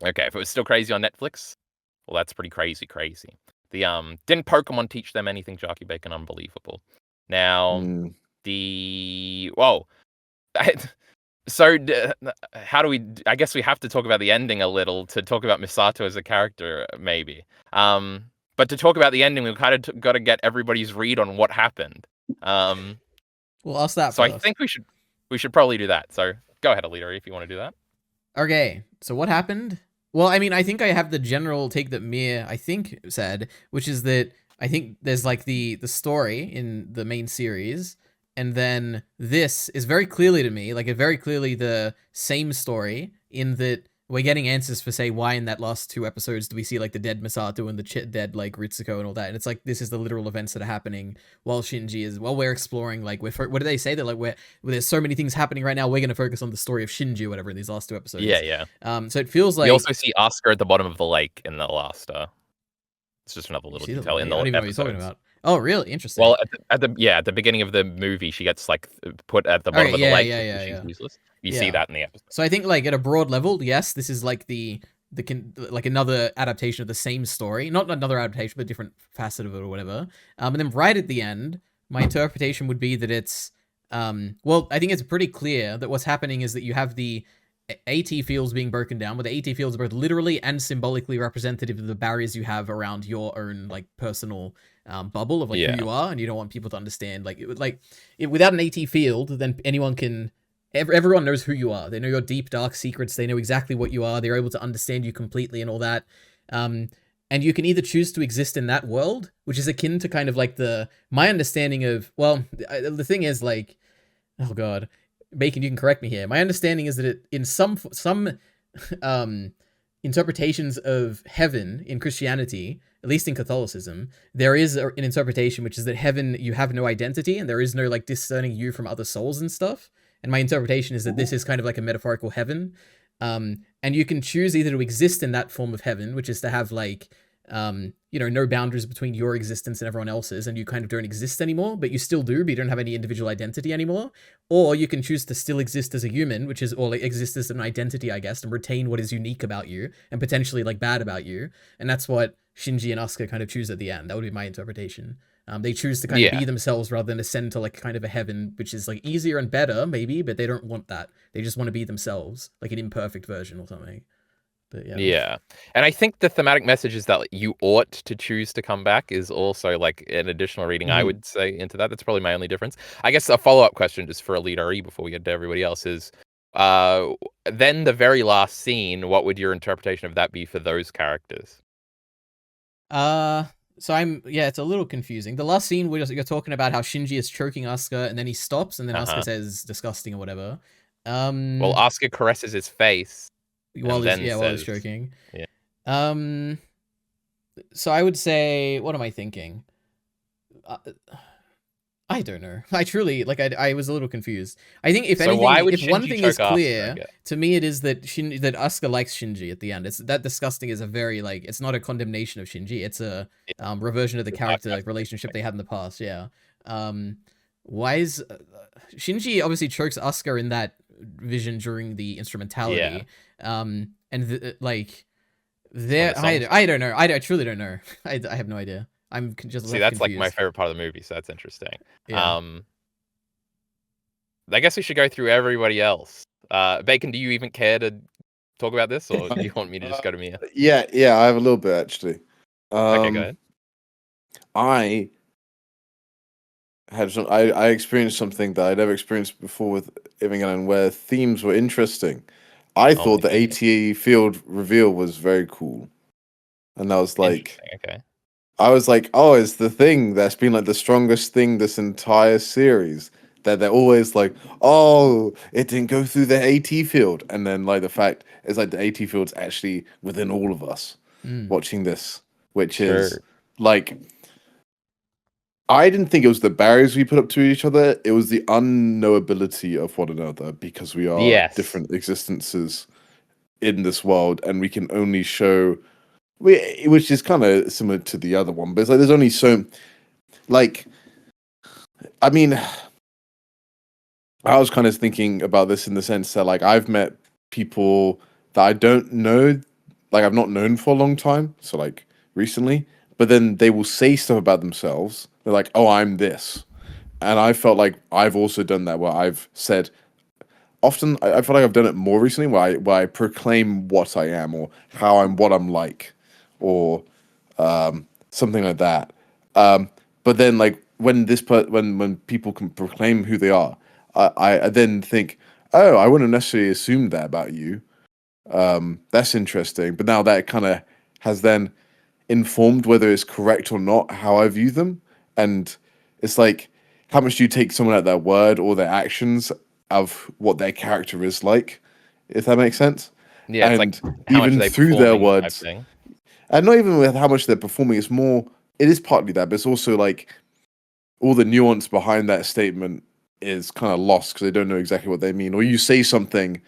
Okay, if it was still crazy on Netflix, well, that's pretty crazy. The didn't Pokemon teach them anything, Jockey Bacon? Unbelievable. Now so how do we? I guess we have to talk about the ending a little to talk about Misato as a character, maybe. But to talk about the ending, we've kind of got to get everybody's read on what happened. We'll ask that. So first. I think we should probably do that. So go ahead, EliteAri, if you want to do that. Okay. So what happened? Well, I mean, I think I have the general take that Mir, I think, said, which is that I think there's like the story in the main series, and then this is very clearly to me, like very clearly the same story in that we're getting answers for, say, why in that last 2 episodes do we see like the dead Misato and the dead like Ritsuko and all that, and it's like this is the literal events that are happening while we're exploring, like what do they say that like where there's so many things happening right now, we're gonna focus on the story of Shinji or whatever in these last 2 episodes. Yeah. So it feels like we also see Asuka at the bottom of the lake in the last. It's just another little detail in the I don't even know what you're talking about. Oh, really? Interesting. Well, at the beginning of the movie, she gets like put at the bottom of the lake. She's useless. You see that in the episode. So I think like at a broad level, yes, this is like like another adaptation of the same story, not another adaptation, but a different facet of it or whatever. And then right at the end, my interpretation would be that it's well, I think it's pretty clear that what's happening is that you have the AT fields being broken down, where the AT fields are both literally and symbolically representative of the barriers you have around your own like personal bubble of like who you are, and you don't want people to understand without an AT field, then anyone can. Everyone knows who you are. They know your deep, dark secrets. They know exactly what you are. They're able to understand you completely and all that. And you can either choose to exist in that world, which is akin to kind of like my understanding of, well, the thing is like, oh God, Bacon, you can correct me here. My understanding is that in some interpretations of heaven in Christianity, at least in Catholicism, there is an interpretation, which is that heaven, you have no identity and there is no like discerning you from other souls and stuff. And my interpretation is that this is kind of like a metaphorical heaven. And you can choose either to exist in that form of heaven, which is to have like, no boundaries between your existence and everyone else's, and you kind of don't exist anymore, but you still do, but you don't have any individual identity anymore. Or you can choose to still exist as a human, which is, or like exist as an identity, I guess, and retain what is unique about you and potentially like bad about you. And that's what Shinji and Asuka kind of choose at the end. That would be my interpretation. They choose to kind of be themselves rather than ascend to like kind of a heaven, which is like easier and better maybe, but they don't want that. They just want to be themselves, like an imperfect version or something. But yeah. And I think the thematic message is that you ought to choose to come back is also like an additional reading I would say into that. That's probably my only difference. I guess a follow-up question just for EliteAri before we get to everybody else is then the very last scene, what would your interpretation of that be for those characters? So it's a little confusing. The last scene where you're talking about how Shinji is choking Asuka and then he stops and then Asuka says disgusting or whatever. Well, Asuka caresses his face. While he's choking. Yeah. So I would say, what am I thinking? I don't know. I truly I was a little confused. I think if anything, if one thing is clear to me, it is that that Asuka likes Shinji at the end. It's that disgusting is a very it's not a condemnation of Shinji. It's a reversion of the character relationship they had in the past. Yeah. Why is Shinji obviously chokes Asuka in that vision during the instrumentality? And I don't know. I truly don't know. I have no idea. I'm just see. That's confused. Like my favorite part of the movie, so that's interesting. Yeah. I guess we should go through everybody else. Bacon, do you even care to talk about this, or do you want me to just go to Mia? Yeah, I have a little bit actually. Okay, go ahead. I experienced something that I'd never experienced before with Evangelion, where themes were interesting. I thought the ATE field reveal was very cool, and I was like, okay. I was like, oh, it's the thing that's been like the strongest thing this entire series. That they're always like, oh, it didn't go through the AT field, and then like the fact is like the AT field's actually within all of us watching this, which is like, I didn't think it was the barriers we put up to each other. It was the unknowability of one another because we are different existences in this world, and we can only show, which is kind of similar to the other one, but it's like there's only so, like, I mean, I was kind of thinking about this in the sense that like I've met people that I don't know, like I've not known for a long time, so like recently, but then they will say stuff about themselves. They're like, "Oh, I'm this," and I felt like I've also done that where I've said. Often, I feel like I've done it more recently, where I proclaim what I am or how what I'm like, or something like that. But then, like when when people can proclaim who they are, I then think, oh, I wouldn't necessarily assume that about you. That's interesting. But now that kind of has then informed whether it's correct or not how I view them, and it's like, how much do you take someone at their word or their actions of what their character is like, if that makes sense? Yeah, and it's like how even much through their words, and not even with how much they're performing, it's more. It is partly that, but it's also like all the nuance behind that statement is kind of lost because they don't know exactly what they mean. Or you say something,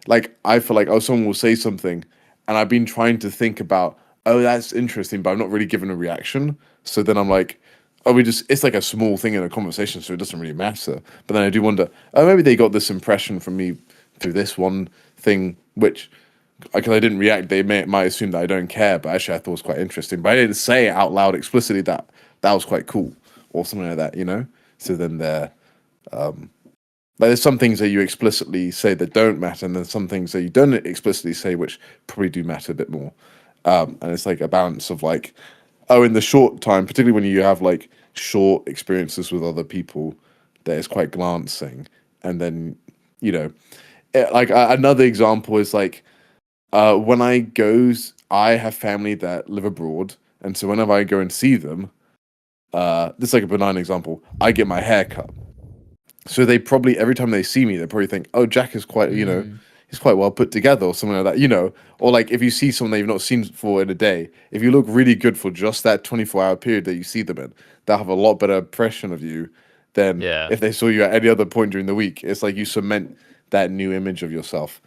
like I feel like, oh, someone will say something, and I've been trying to think about, oh, that's interesting, but I'm not really given a reaction. So then I'm like, oh, it's like a small thing in a conversation, so it doesn't really matter. But then I do wonder, oh, maybe they got this impression from me through this one thing, which, because I didn't react, they might assume that I don't care, but actually I thought it was quite interesting. But I didn't say it out loud explicitly that was quite cool, or something like that, you know? So then there's some things that you explicitly say that don't matter, and there's some things that you don't explicitly say which probably do matter a bit more. And it's like a balance of like, oh, in the short time, particularly when you have like short experiences with other people, that is quite glancing. And then, you know, like another example is like, when I have family that live abroad. And so whenever I go and see them, this is like a benign example, I get my hair cut. So they probably, every time they see me, they probably think, oh, Jack is quite, you know, he's quite well put together or something like that, you know. Or like if you see someone that you've not seen for in a day, if you look really good for just that 24-hour period that you see them in, they'll have a lot better impression of you than if they saw you at any other point during the week. It's like you cement that new image of yourself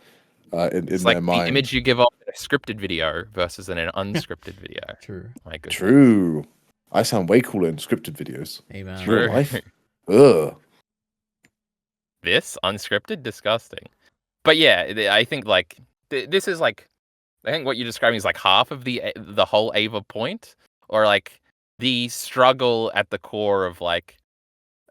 in their mind. The image you give off in a scripted video versus in an unscripted video. True. My goodness. True. I sound way cooler in scripted videos. Amen. Real life. Ugh. This unscripted, disgusting. But yeah, I think like this is like, I think what you're describing is like half of the whole Ava point, or like the struggle at the core of like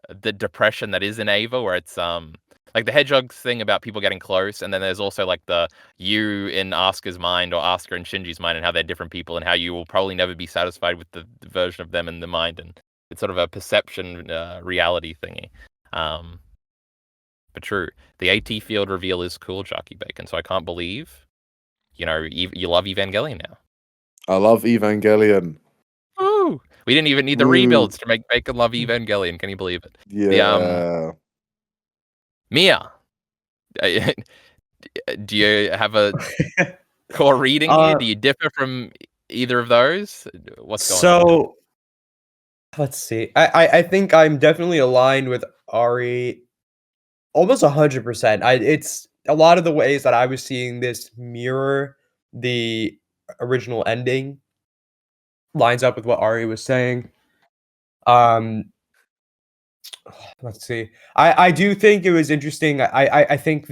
the depression that is in Ava, where it's like the hedgehog thing about people getting close, and then there's also like the you in Asuka's mind or Asuka in Shinji's mind, and how they're different people, and how you will probably never be satisfied with the version of them in the mind, and it's sort of a perception reality thingy. But true, the AT field reveal is cool, Jockey Bacon. So I can't believe, you know, you love Evangelion now. I love Evangelion. Ooh, we didn't even need the rebuilds to make Bacon love Evangelion. Can you believe it? Yeah. Mia, do you have a core reading here? Do you differ from either of those? What's going on? So, let's see. I think I'm definitely aligned with Ari almost 100%. It's a lot of the ways that I was seeing this mirror the original ending lines up with what Ari was saying. Let's see. I do think it was interesting. I think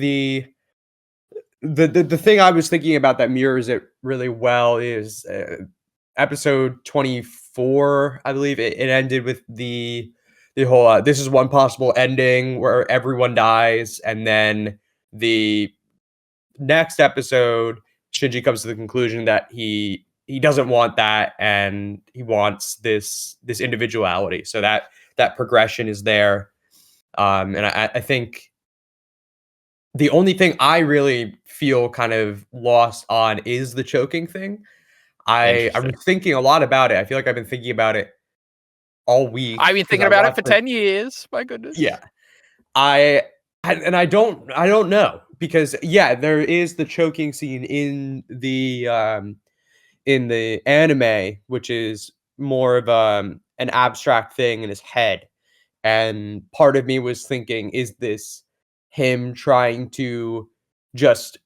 the thing I was thinking about that mirrors it really well is episode 24, I believe. It ended with the whole this is one possible ending where everyone dies, and then the next episode, Shinji comes to the conclusion that he doesn't want that, and he wants this individuality. So that progression is there, and I think the only thing I really feel kind of lost on is the choking thing. I was thinking a lot about it. I feel like I've been thinking about it all week. I've been thinking about it for 10 years. My goodness. Yeah. I don't know, because there is the choking scene in the anime, which is more of an abstract thing in his head. And part of me was thinking, is this him trying to just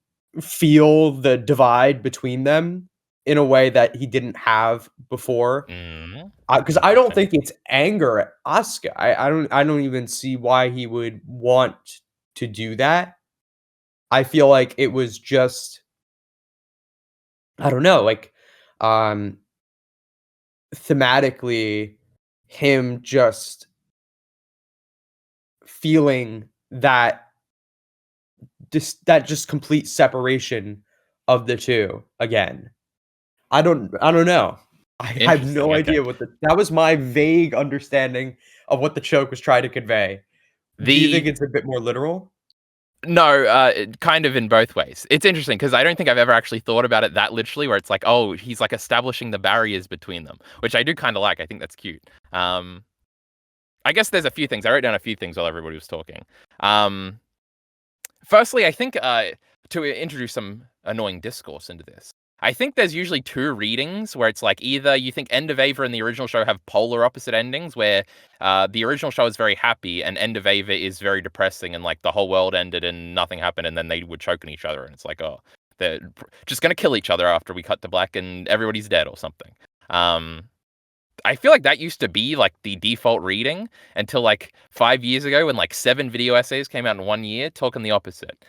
feel the divide between them in a way that he didn't have before? Because I don't think it's anger at Asuka. I don't even see why he would want to do that. I feel like it was just, I don't know, like thematically him just feeling that just complete separation of the two again. I don't know. I have no idea what that was my vague understanding of what the choke was trying to convey. Do you think it's a bit more literal? No, kind of in both ways. It's interesting because I don't think I've ever actually thought about it that literally, where it's like, oh, he's like establishing the barriers between them, which I do kind of like. I think that's cute. I guess there's a few things. I wrote down a few things while everybody was talking. Firstly, I think to introduce some annoying discourse into this, I think there's usually two readings where it's like either you think End of Ava and the original show have polar opposite endings, where the original show is very happy and End of Ava is very depressing, and like the whole world ended and nothing happened, and then they would choke on each other, and it's like, oh, they're just gonna kill each other after we cut to black and everybody's dead or something. I feel like that used to be like the default reading until like 5 years ago, when like 7 video essays came out in 1 year talking the opposite.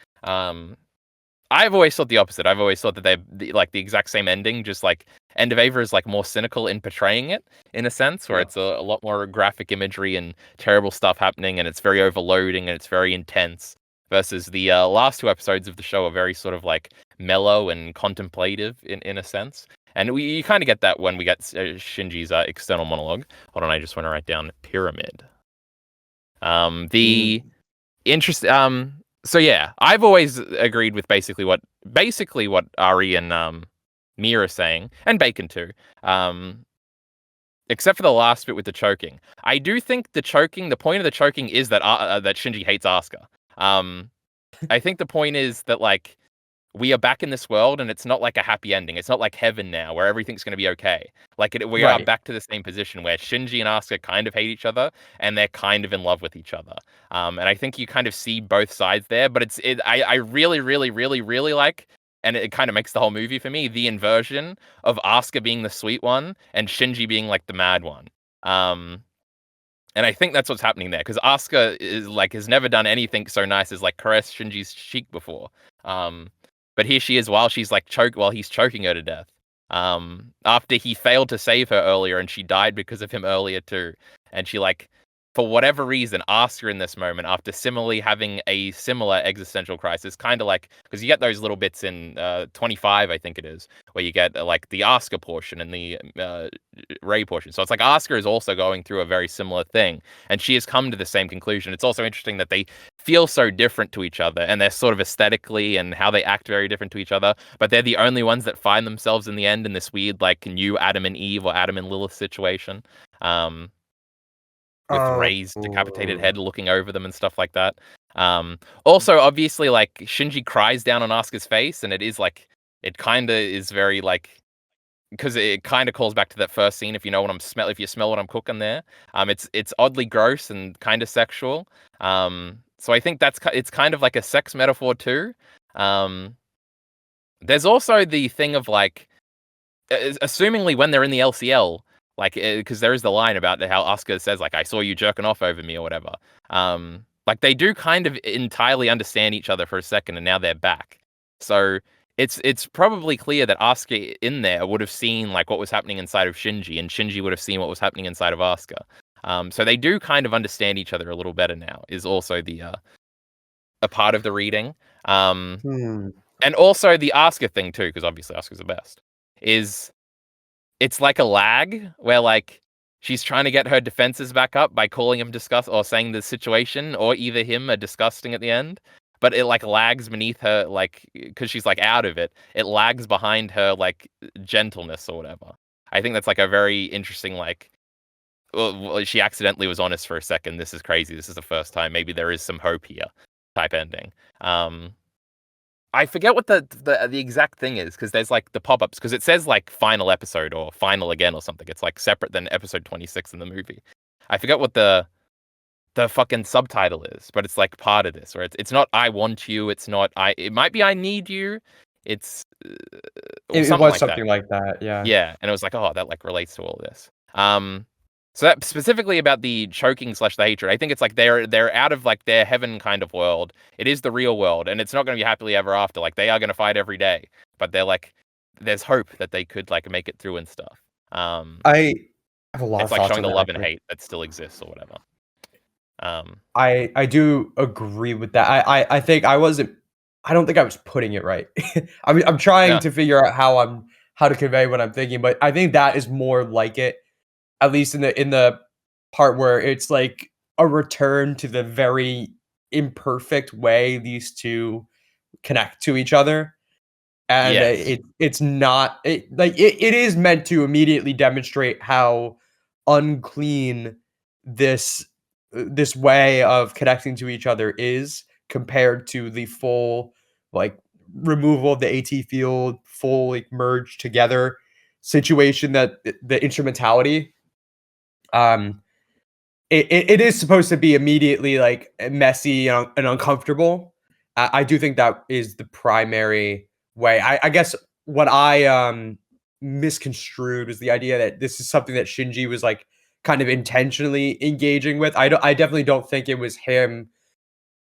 I've always thought the opposite. I've always thought that they're like the exact same ending, just like End of Ava is like more cynical in portraying it, in a sense, where it's a lot more graphic imagery and terrible stuff happening, and it's very overloading and it's very intense. Versus the last 2 episodes of the show are very sort of like mellow and contemplative in a sense. And you kind of get that when we get Shinji's external monologue. Hold on, I just want to write down pyramid. So yeah, I've always agreed with basically what Ari and Mia are saying, and Bacon too. Except for the last bit with the choking. I do think the point of the choking is that that Shinji hates Asuka. I think the point is that like we are back in this world, and it's not like a happy ending. It's not like heaven now, where everything's going to be okay. Like we are back to the same position where Shinji and Asuka kind of hate each other, and they're kind of in love with each other. And I think you kind of see both sides there. But I really, really, really, really like, and it kind of makes the whole movie for me, the inversion of Asuka being the sweet one and Shinji being like the mad one. And I think that's what's happening there, because Asuka is like has never done anything so nice as like caress Shinji's cheek before. But here she is while he's choking her to death. After he failed to save her earlier, and she died because of him earlier too. And she like, for whatever reason, asks her in this moment, after similarly having a similar existential crisis, kind of like, because you get those little bits in 25, I think it is, where you get like the Asuka portion and the Rei portion. So it's like Asuka is also going through a very similar thing, and she has come to the same conclusion. It's also interesting that they feel so different to each other, and they're sort of aesthetically and how they act very different to each other, but they're the only ones that find themselves in the end in this weird like new Adam and Eve or Adam and Lilith situation. With Rei's decapitated head looking over them and stuff like that. Also, obviously, like Shinji cries down on Asuka's face, and it is like, it kind of is very like, because it kind of calls back to that first scene. If you know what if you smell what I'm cooking there, it's oddly gross and kind of sexual. So I think it's kind of like a sex metaphor too. There's also the thing of like, assumingly when they're in the LCL. Like, because there is the line about how Asuka says, like, I saw you jerking off over me or whatever. Like, they do kind of entirely understand each other for a second, and now they're back. So it's probably clear that Asuka in there would have seen like what was happening inside of Shinji, and Shinji would have seen what was happening inside of Asuka. So they do kind of understand each other a little better now. Is also a part of the reading. And also the Asuka thing too, because obviously Asuka's the best. It's like a lag where like she's trying to get her defenses back up by calling him disgust or saying the situation or either him are disgusting at the end. But it like lags beneath her, like, because she's like out of it. It lags behind her like gentleness or whatever. I think that's like a very interesting like. Well, she accidentally was honest for a second. This is crazy. This is the first time. Maybe there is some hope here. Type ending. I forget what the exact thing is because there's like the pop-ups because it says like final episode or final again or something. It's like separate than episode 26 in the movie. I forget what the fucking subtitle is, but it's like part of this where it's not I want you. It's not it might be I need you. It's it was like something like that. Yeah. Yeah. And it was like, oh, that like relates to all this. So that specifically about the choking / the hatred, I think it's like they're out of like their heaven kind of world. It is the real world, and it's not going to be happily ever after. Like they are going to fight every day, but they're like, there's hope that they could like make it through and stuff. I have a lot. It's of like showing the love actually. and hate that still exists or whatever. I do agree with that. I think I wasn't. I don't think I was putting it right. I'm trying to figure out how to convey what I'm thinking, but I think that is more like it. At least in the part where it's like a return to the very imperfect way these two connect to each other, and it's not it is meant to immediately demonstrate how unclean this way of connecting to each other is compared to the full like removal of the AT field, full like merge together situation that the instrumentality. It is supposed to be immediately like messy and uncomfortable. I do think that is the primary way. I guess what I misconstrued was the idea that this is something that Shinji was like kind of intentionally engaging with. I definitely don't think it was him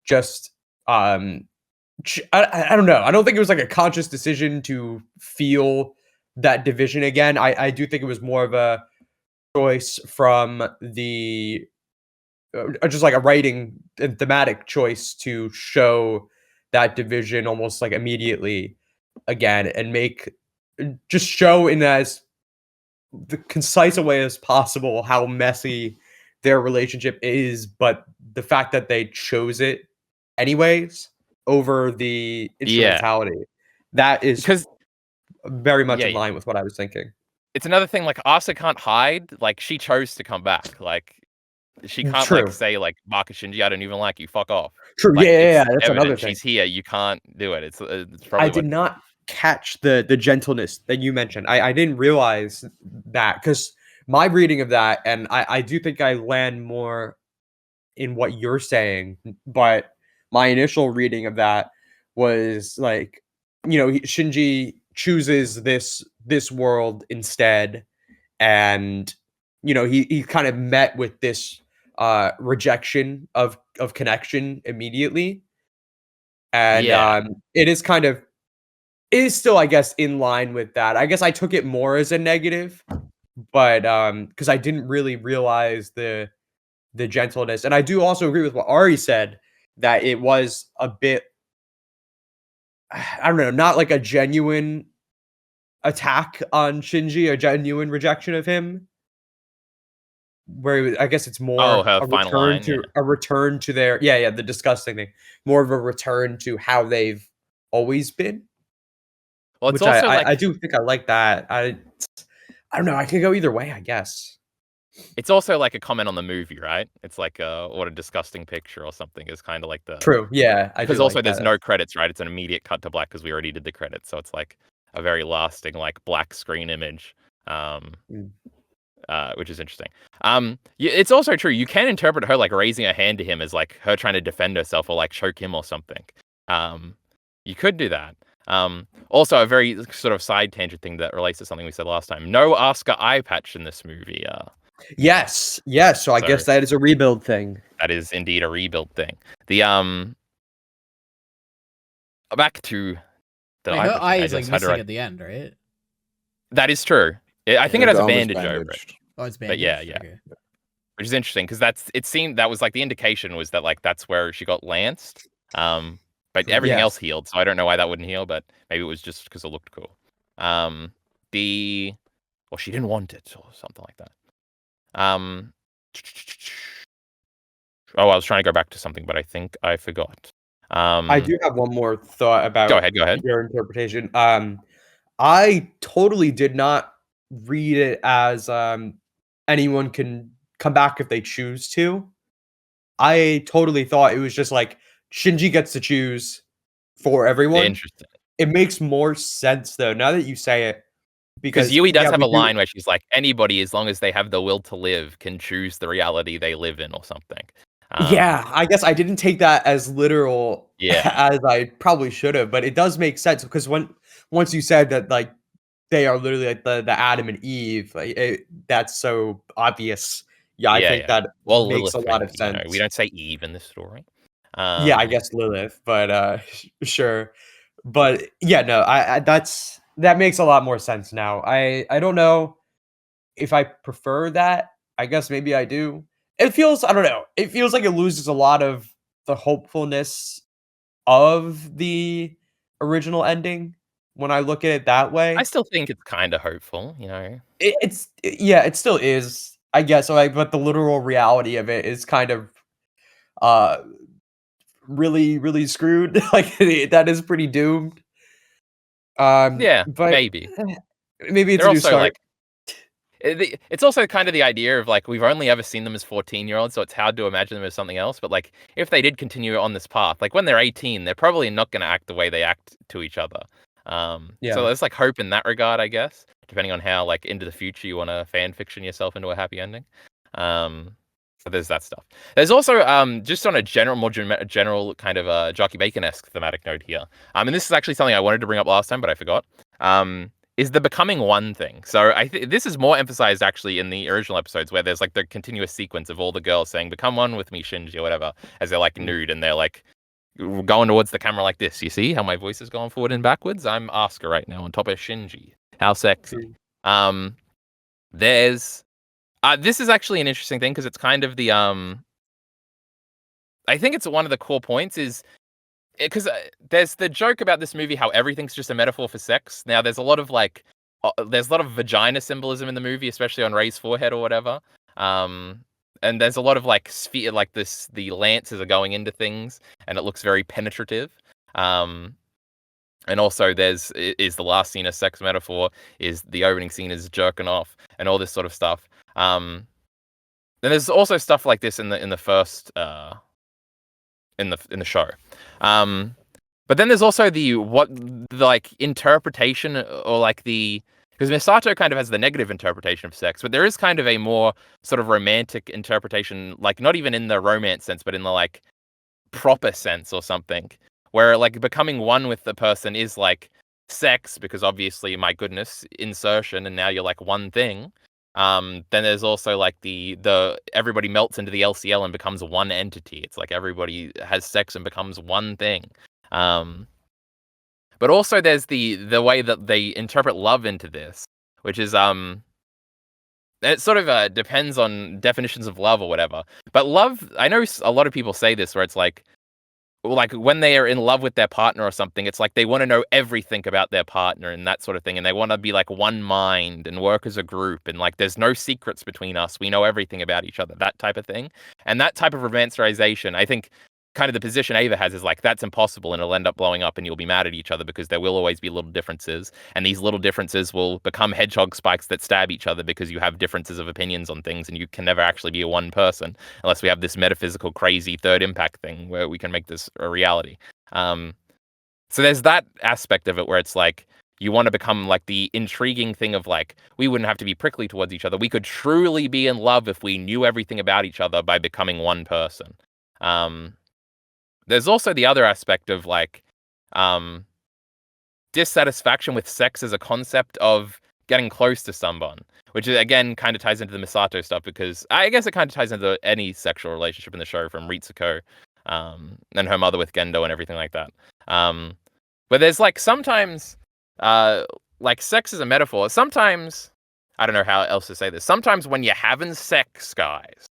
just I don't know. I don't think it was like a conscious decision to feel that division again. I do think it was more of a choice from the just like a writing and thematic choice to show that division almost like immediately again and just show in as the concise a way as possible how messy their relationship is, but the fact that they chose it anyways over the instrumentality, that is because very much in line with what I was thinking. It's another thing, like, Asa can't hide. Like, she chose to come back. Like, she can't, like, say, like, Maka Shinji, I don't even like you. Fuck off. True. Like, yeah, that's another thing. She's here. You can't do it. It's probably I did not catch the gentleness that you mentioned. I didn't realize that because my reading of that, and I do think I land more in what you're saying, but my initial reading of that was like, Shinji chooses this world instead, and he kind of met with this rejection of connection immediately, and it is still, I guess, in line with that. I guess I took it more as a negative, but because I didn't really realize the gentleness, and I do also agree with what Ari said that it was a bit, I don't know, not like a genuine attack on Shinji, a genuine rejection of him. Where I guess it's more a return to their the disgusting thing, more of a return to how they've always been. Well, it's also I do think I like that. I don't know. I could go either way, I guess. It's also like a comment on the movie, right? It's like what a disgusting picture or something is kind of like the true. Yeah, because also there's no credits, right? It's an immediate cut to black because we already did the credits, so it's like a very lasting like black screen image, which is interesting. It's also true. You can interpret her like raising her hand to him as like her trying to defend herself or like choke him or something. You could do that. Also, a very sort of side tangent thing that relates to something we said last time. No Asuka eye patch in this movie. Yes. So I guess that is a rebuild thing. That is indeed a rebuild thing. The back to Wait, her eye is like missing at the end, right? That is true. I think it has a bandage over it. Oh, it's bandaged. But yeah. Okay. Which is interesting because it seemed that was like the indication was that like that's where she got lanced. But everything else healed, so I don't know why that wouldn't heal, but maybe it was just because it looked cool. She didn't want it or something like that. I was trying to go back to something, but I think I forgot. I do have one more thought about go ahead. Your interpretation. I totally did not read it as anyone can come back if they choose to. I totally thought it was just like Shinji gets to choose for everyone. Interesting. It makes more sense though, now that you say it. Because Yui does have a line where she's like, anybody, as long as they have the will to live, can choose the reality they live in or something. Yeah, I guess I didn't take that as literal as I probably should have, but it does make sense because once you said that, like, they are literally like the Adam and Eve, like, that's so obvious. Yeah, I think that makes a lot of sense. We don't say Eve in this story. Yeah, I guess Lilith, but sure. But yeah, no, that makes a lot more sense now. I don't know if I prefer that. I guess maybe I do. I don't know. It feels like it loses a lot of the hopefulness of the original ending when I look at it that way. I still think it's kind of hopeful, you know. It still is, I guess. But the literal reality of it is kind of really, really screwed. Like that is pretty doomed. Yeah, but maybe it's a new start. It's also kind of the idea of like we've only ever seen them as 14-year-olds, so it's hard to imagine them as something else. But like if they did continue on this path, like when they're 18, they're probably not going to act the way they act to each other. So there's like hope in that regard, I guess, depending on how like into the future you want to fan fiction yourself into a happy ending. So there's that stuff. There's also just on a more general kind of Jockey Bacon-esque thematic note here. And this is actually something I wanted to bring up last time, but I forgot. Is the becoming one thing. So this is more emphasized actually in the original episodes where there's like the continuous sequence of all the girls saying, become one with me, Shinji, or whatever, as they're like nude and they're like going towards the camera like this. You see how my voice is going forward and backwards? I'm Asuka right now on top of Shinji. How sexy. There's this is actually an interesting thing because it's kind of the I think it's one of the core points is because there's the joke about this movie how everything's just a metaphor for sex. Now there's a lot of like there's a lot of vagina symbolism in the movie, especially on Rey's forehead or whatever. And there's a lot of like the lances are going into things and it looks very penetrative. And also is the last scene a sex metaphor, is the opening scene is jerking off and all this sort of stuff. Then there's also stuff like this in the first in the show. But then there's also the interpretation or like because Misato kind of has the negative interpretation of sex, but there is kind of a more sort of romantic interpretation, like not even in the romance sense, but in the like proper sense or something, where like becoming one with the person is like sex, because obviously, my goodness, insertion, and now you're like one thing. Then there's also like the everybody melts into the LCL and becomes one entity. It's like everybody has sex and becomes one thing. But also there's the way that they interpret love into this, which is it sort of depends on definitions of love or whatever. But love, I know a lot of people say this where it's like when they are in love with their partner or something, it's like they want to know everything about their partner and that sort of thing. And they want to be like one mind and work as a group. And like, there's no secrets between us. We know everything about each other, that type of thing. And that type of romanticization, I think kind of the position Ava has is like, that's impossible and it'll end up blowing up and you'll be mad at each other because there will always be little differences. And these little differences will become hedgehog spikes that stab each other because you have differences of opinions on things and you can never actually be a one person unless we have this metaphysical, crazy third impact thing where we can make this a reality. So there's that aspect of it where it's like, you want to become like the intriguing thing of like, we wouldn't have to be prickly towards each other. We could truly be in love if we knew everything about each other by becoming one person. There's also the other aspect of like dissatisfaction with sex as a concept of getting close to someone, which again kind of ties into the Misato stuff, because I guess it kind of ties into any sexual relationship in the show, from Ritsuko and her mother with Gendo and everything like that. But there's like sometimes, like sex is a metaphor. Sometimes, I don't know how else to say this. Sometimes when you're having sex, guys,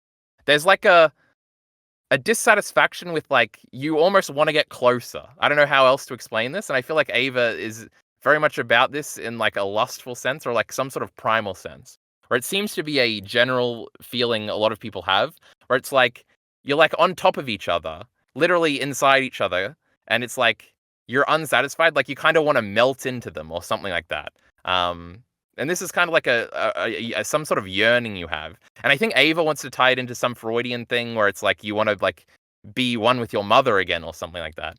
there's like a dissatisfaction with like you almost want to get closer. I don't know how else to explain this, and I feel like Ava is very much about this in like a lustful sense or like some sort of primal sense, where it seems to be a general feeling a lot of people have, where it's like you're like on top of each other, literally inside each other, and it's like you're unsatisfied, like you kind of want to melt into them or something like that. And this is kind of like a some sort of yearning you have. And I think Ava wants to tie it into some Freudian thing where it's like you want to like be one with your mother again or something like that.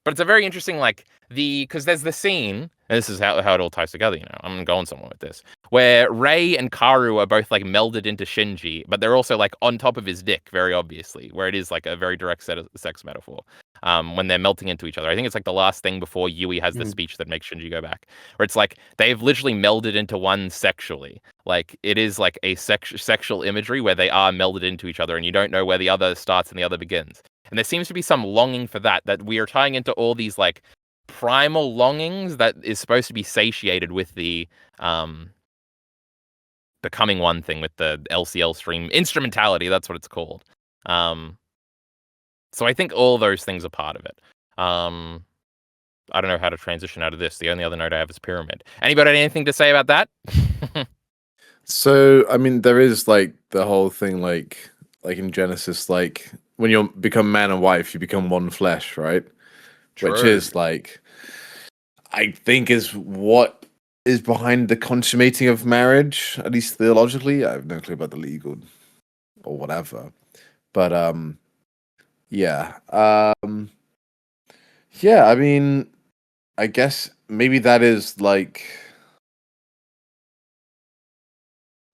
But it's a very interesting, like, because there's the scene, and this is how it all ties together, you know, I'm going somewhere with this, where Rei and Karu are both, like, melded into Shinji, but they're also, like, on top of his dick, very obviously, where it is, like, a very direct sex metaphor, when they're melting into each other. I think it's, like, the last thing before Yui has the speech that makes Shinji go back, where it's, like, they've literally melded into one sexually. Like, it is, like, a sexual imagery where they are melded into each other, and you don't know where the other starts and the other begins. And there seems to be some longing for that we are tying into all these like primal longings that is supposed to be satiated with the becoming one thing with the LCL stream instrumentality. That's what it's called. So I think all those things are part of it. I don't know how to transition out of this. The only other note I have is pyramid. Anybody have anything to say about that? So, I mean, there is like the whole thing, like in Genesis, like when you become man and wife, you become one flesh, right? True. Which is like, I think is what is behind the consummating of marriage, at least theologically. I have no clue about the legal or whatever. But yeah. Yeah, I mean, I guess maybe that is like,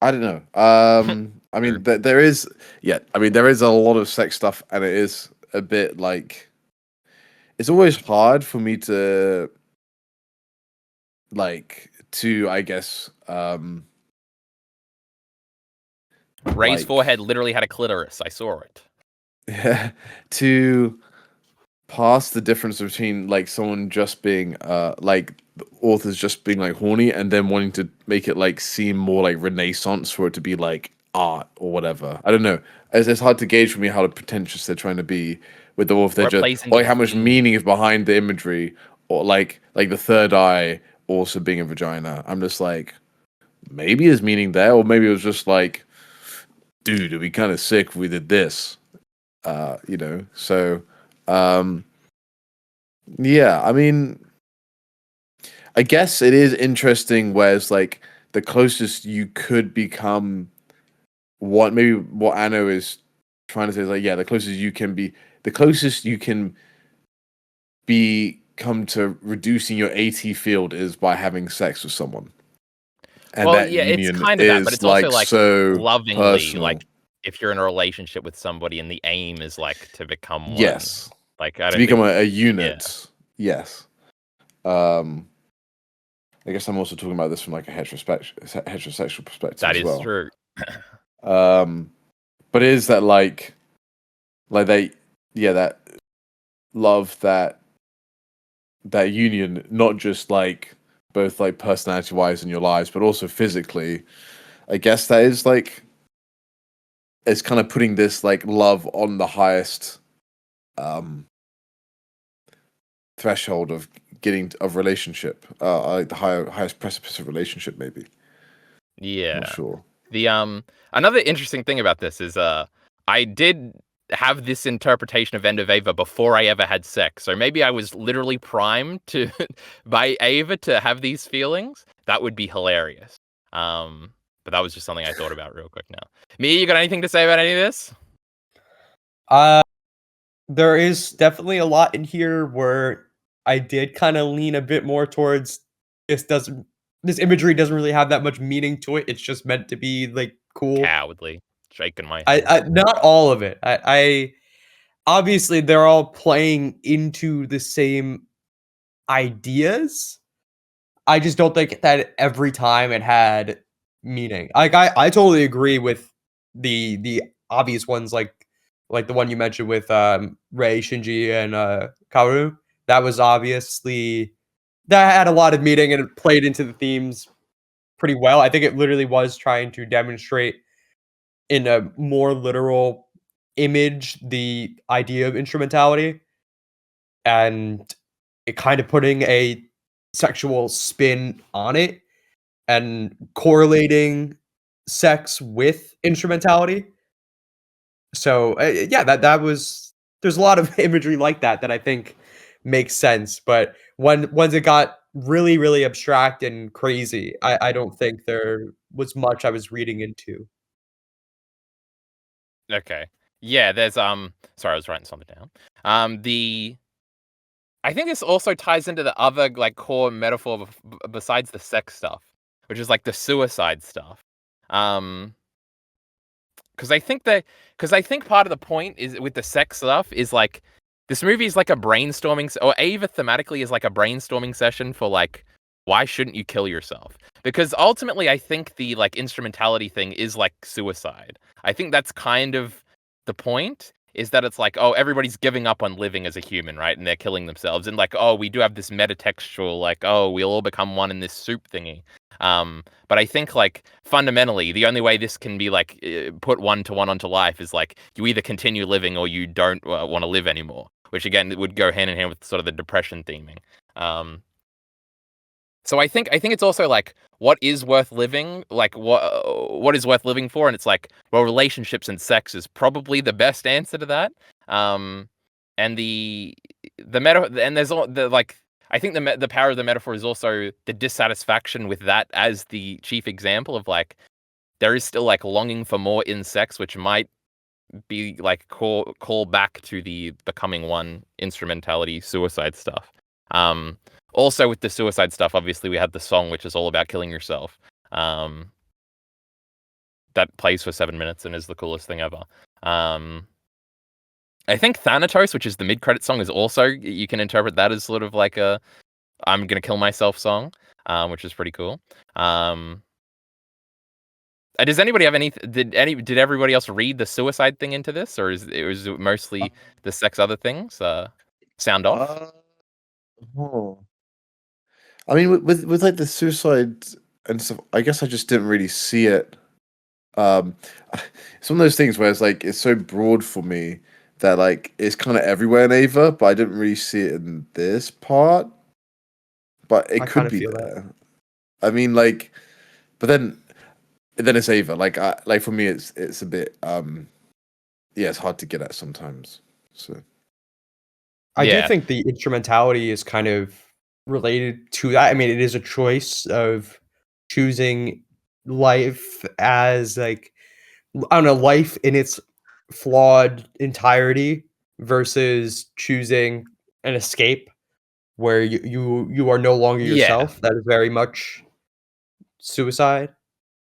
I don't know. I mean, there is, yeah. I mean, there is a lot of sex stuff, and it is a bit like, it's always hard for me to, I guess, Ray's forehead literally had a clitoris. I saw it. Yeah, to pass the difference between like someone just being, like the authors just being like horny, and then wanting to make it like seem more like Renaissance for it to be like art or whatever. I don't know. It's hard to gauge for me how pretentious they're trying to be with the author. They're just like how much meaning is behind the imagery, or like the third eye also being a vagina. I'm just like, maybe there's meaning there, or maybe it was just like, dude, it'd be kind of sick if we did this. You know, so yeah, I mean, I guess it is interesting where it's like the closest you could become what Anno is trying to say is like, yeah, the closest you can become to reducing your AT field is by having sex with someone. And well, yeah, it's kind of that, but it's also like so lovingly, personal. Like if you're in a relationship with somebody and the aim is like to become one. Yes. Like to become a unit. Yeah. Yes. I guess I'm also talking about this from like a heterosexual perspective. That as well. Is true. But it is that like they, yeah, that love, that union, not just like both like personality wise in your lives, but also physically. I guess that is like, it's kind of putting this like love on the highest threshold of relationship, like the highest precipice of relationship, maybe. Yeah, I'm not sure. The another interesting thing about this is I did have this interpretation of End of Ava before I ever had sex, so maybe I was literally primed to by Ava to have these feelings. That would be hilarious. But that was just something I thought about real quick now. Mia, you got anything to say about any of this? There is definitely a lot in here where I did kind of lean a bit more towards this imagery doesn't really have that much meaning to it. It's just meant to be like cool. Cowardly. Shaking my head. I not all of it. I obviously they're all playing into the same ideas. I just don't think that every time it had meaning. Like I totally agree with the obvious ones, like the one you mentioned with Rei, Shinji, and Kaoru. that was obviously that had a lot of meaning and it played into the themes pretty well. I think it literally was trying to demonstrate in a more literal image the idea of instrumentality, and it kind of putting a sexual spin on it and correlating sex with instrumentality. So yeah, that was, there's a lot of imagery like that I think makes sense. But once it got really, really abstract and crazy, I don't think there was much I was reading into. Okay. Yeah, there's sorry, I was writing something down. I think this also ties into the other like core metaphor besides the sex stuff, which is like the suicide stuff. Because I think part of the point is with the sex stuff is like this movie is like a brainstorming, or Ava thematically is like a brainstorming session for like, why shouldn't you kill yourself? Because ultimately, I think the like instrumentality thing is like suicide. I think that's kind of the point, is that it's like, oh, everybody's giving up on living as a human, right? And they're killing themselves. And like, oh, we do have this metatextual, like, oh, we'll all become one in this soup thingy. But I think like fundamentally, the only way this can be like put one to one onto life is like you either continue living or you don't want to live anymore, which again would go hand in hand with sort of the depression theming. So I think it's also like what is worth living, like what is worth living for, and it's like, well, relationships and sex is probably the best answer to that. And the meta, and there's all the like. I think the power of the metaphor is also the dissatisfaction with that as the chief example of like there is still like longing for more in sex, which might be like call back to the becoming one instrumentality suicide stuff. Also with the suicide stuff, obviously we have the song which is all about killing yourself. That plays for 7 minutes and is the coolest thing ever. I think Thanatos, which is the mid-credit song, is also, you can interpret that as sort of like a I'm gonna kill myself song, which is pretty cool. Does anybody have did everybody else read the suicide thing into this, or is it mostly the sex other things? Sound off? I mean, with like the suicide and stuff, I guess I just didn't really see it. It's one of those things where it's like it's so broad for me that like it's kind of everywhere in Ava, but I didn't really see it in this part. But it could be there. I mean, like, but then it's Ava. Like, for me, it's a bit yeah, it's hard to get at sometimes. So I do think the instrumentality is kind of related to that. I mean, it is a choice of choosing life as like, I don't know, life in its flawed entirety versus choosing an escape where you are no longer yourself. That is very much suicide.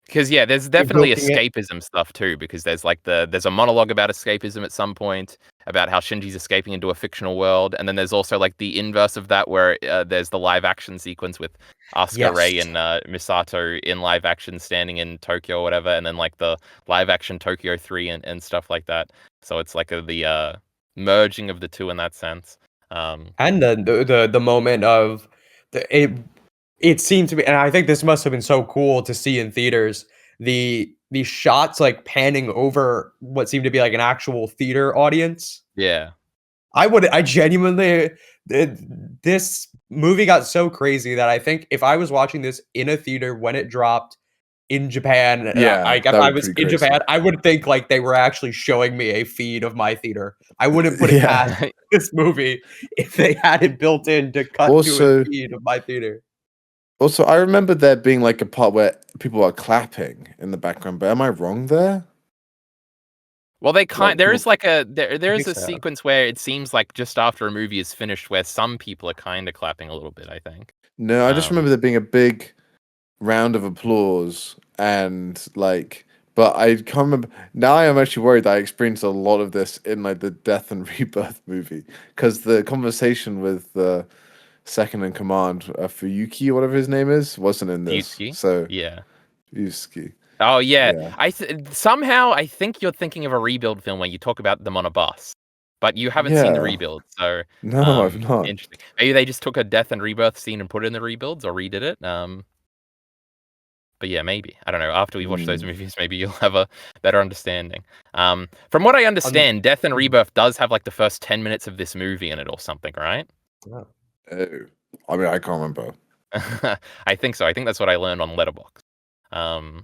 Because there's definitely escapism stuff too, because there's like there's a monologue about escapism at some point about how Shinji's escaping into a fictional world, and then there's also like the inverse of that where there's the live action sequence with Asuka, Rei, and Misato in live action standing in Tokyo or whatever, and then like the live action Tokyo 3 and stuff like that. So it's like the merging of the two in that sense. And the moment of it seemed to be, and I think this must have been so cool to see in theaters, the shots like panning over what seemed to be like an actual theater audience. Yeah. I genuinely, this movie got so crazy that I think if I was watching this in a theater when it dropped in Japan, if I was in Japan, I would think like they were actually showing me a feed of my theater. I wouldn't put it past this movie if they had it built in to cut to a feed of my theater. Also, I remember there being like a part where people are clapping in the background, but am I wrong there? Well, there is like there is a sequence where it seems like just after a movie is finished where some people are kind of clapping a little bit, I think. No, I just remember there being a big round of applause and like, but I can't remember. Now I am actually worried that I experienced a lot of this in like the Death and Rebirth movie, because the conversation with the second in command, Fuyuki or whatever his name is, wasn't in this. Yusuke? So yeah, Yusuke. Oh yeah, somehow I think you're thinking of a Rebuild film where you talk about them on a bus, but you haven't seen the rebuild, so no, I've not. Interesting. Maybe they just took a death and rebirth scene and put it in the rebuilds or redid it. But yeah, maybe. I don't know. After we watch those movies, maybe you'll have a better understanding. From what I understand, Death and Rebirth does have like the first 10 minutes of this movie in it or something, right? Oh. I mean, I can't remember. I think so. I think that's what I learned on Letterboxd.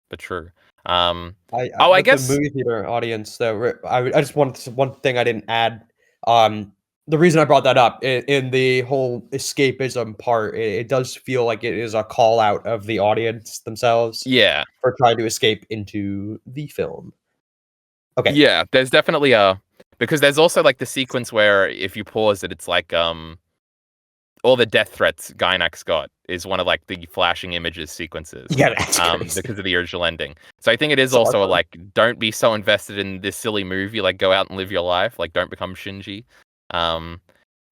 But true. I guess the movie theater audience, though. I just wanted one thing I didn't add. The reason I brought that up in the whole escapism part, it does feel like it is a call out of the audience themselves. Yeah, for trying to escape into the film. Okay. Yeah, there's definitely because there's also like the sequence where if you pause it, it's like all the death threats Gynax got is one of like the flashing images sequences. Yeah, that's crazy. Because of the original ending. So I think it is also like, don't be so invested in this silly movie. Like, go out and live your life. Like, don't become Shinji.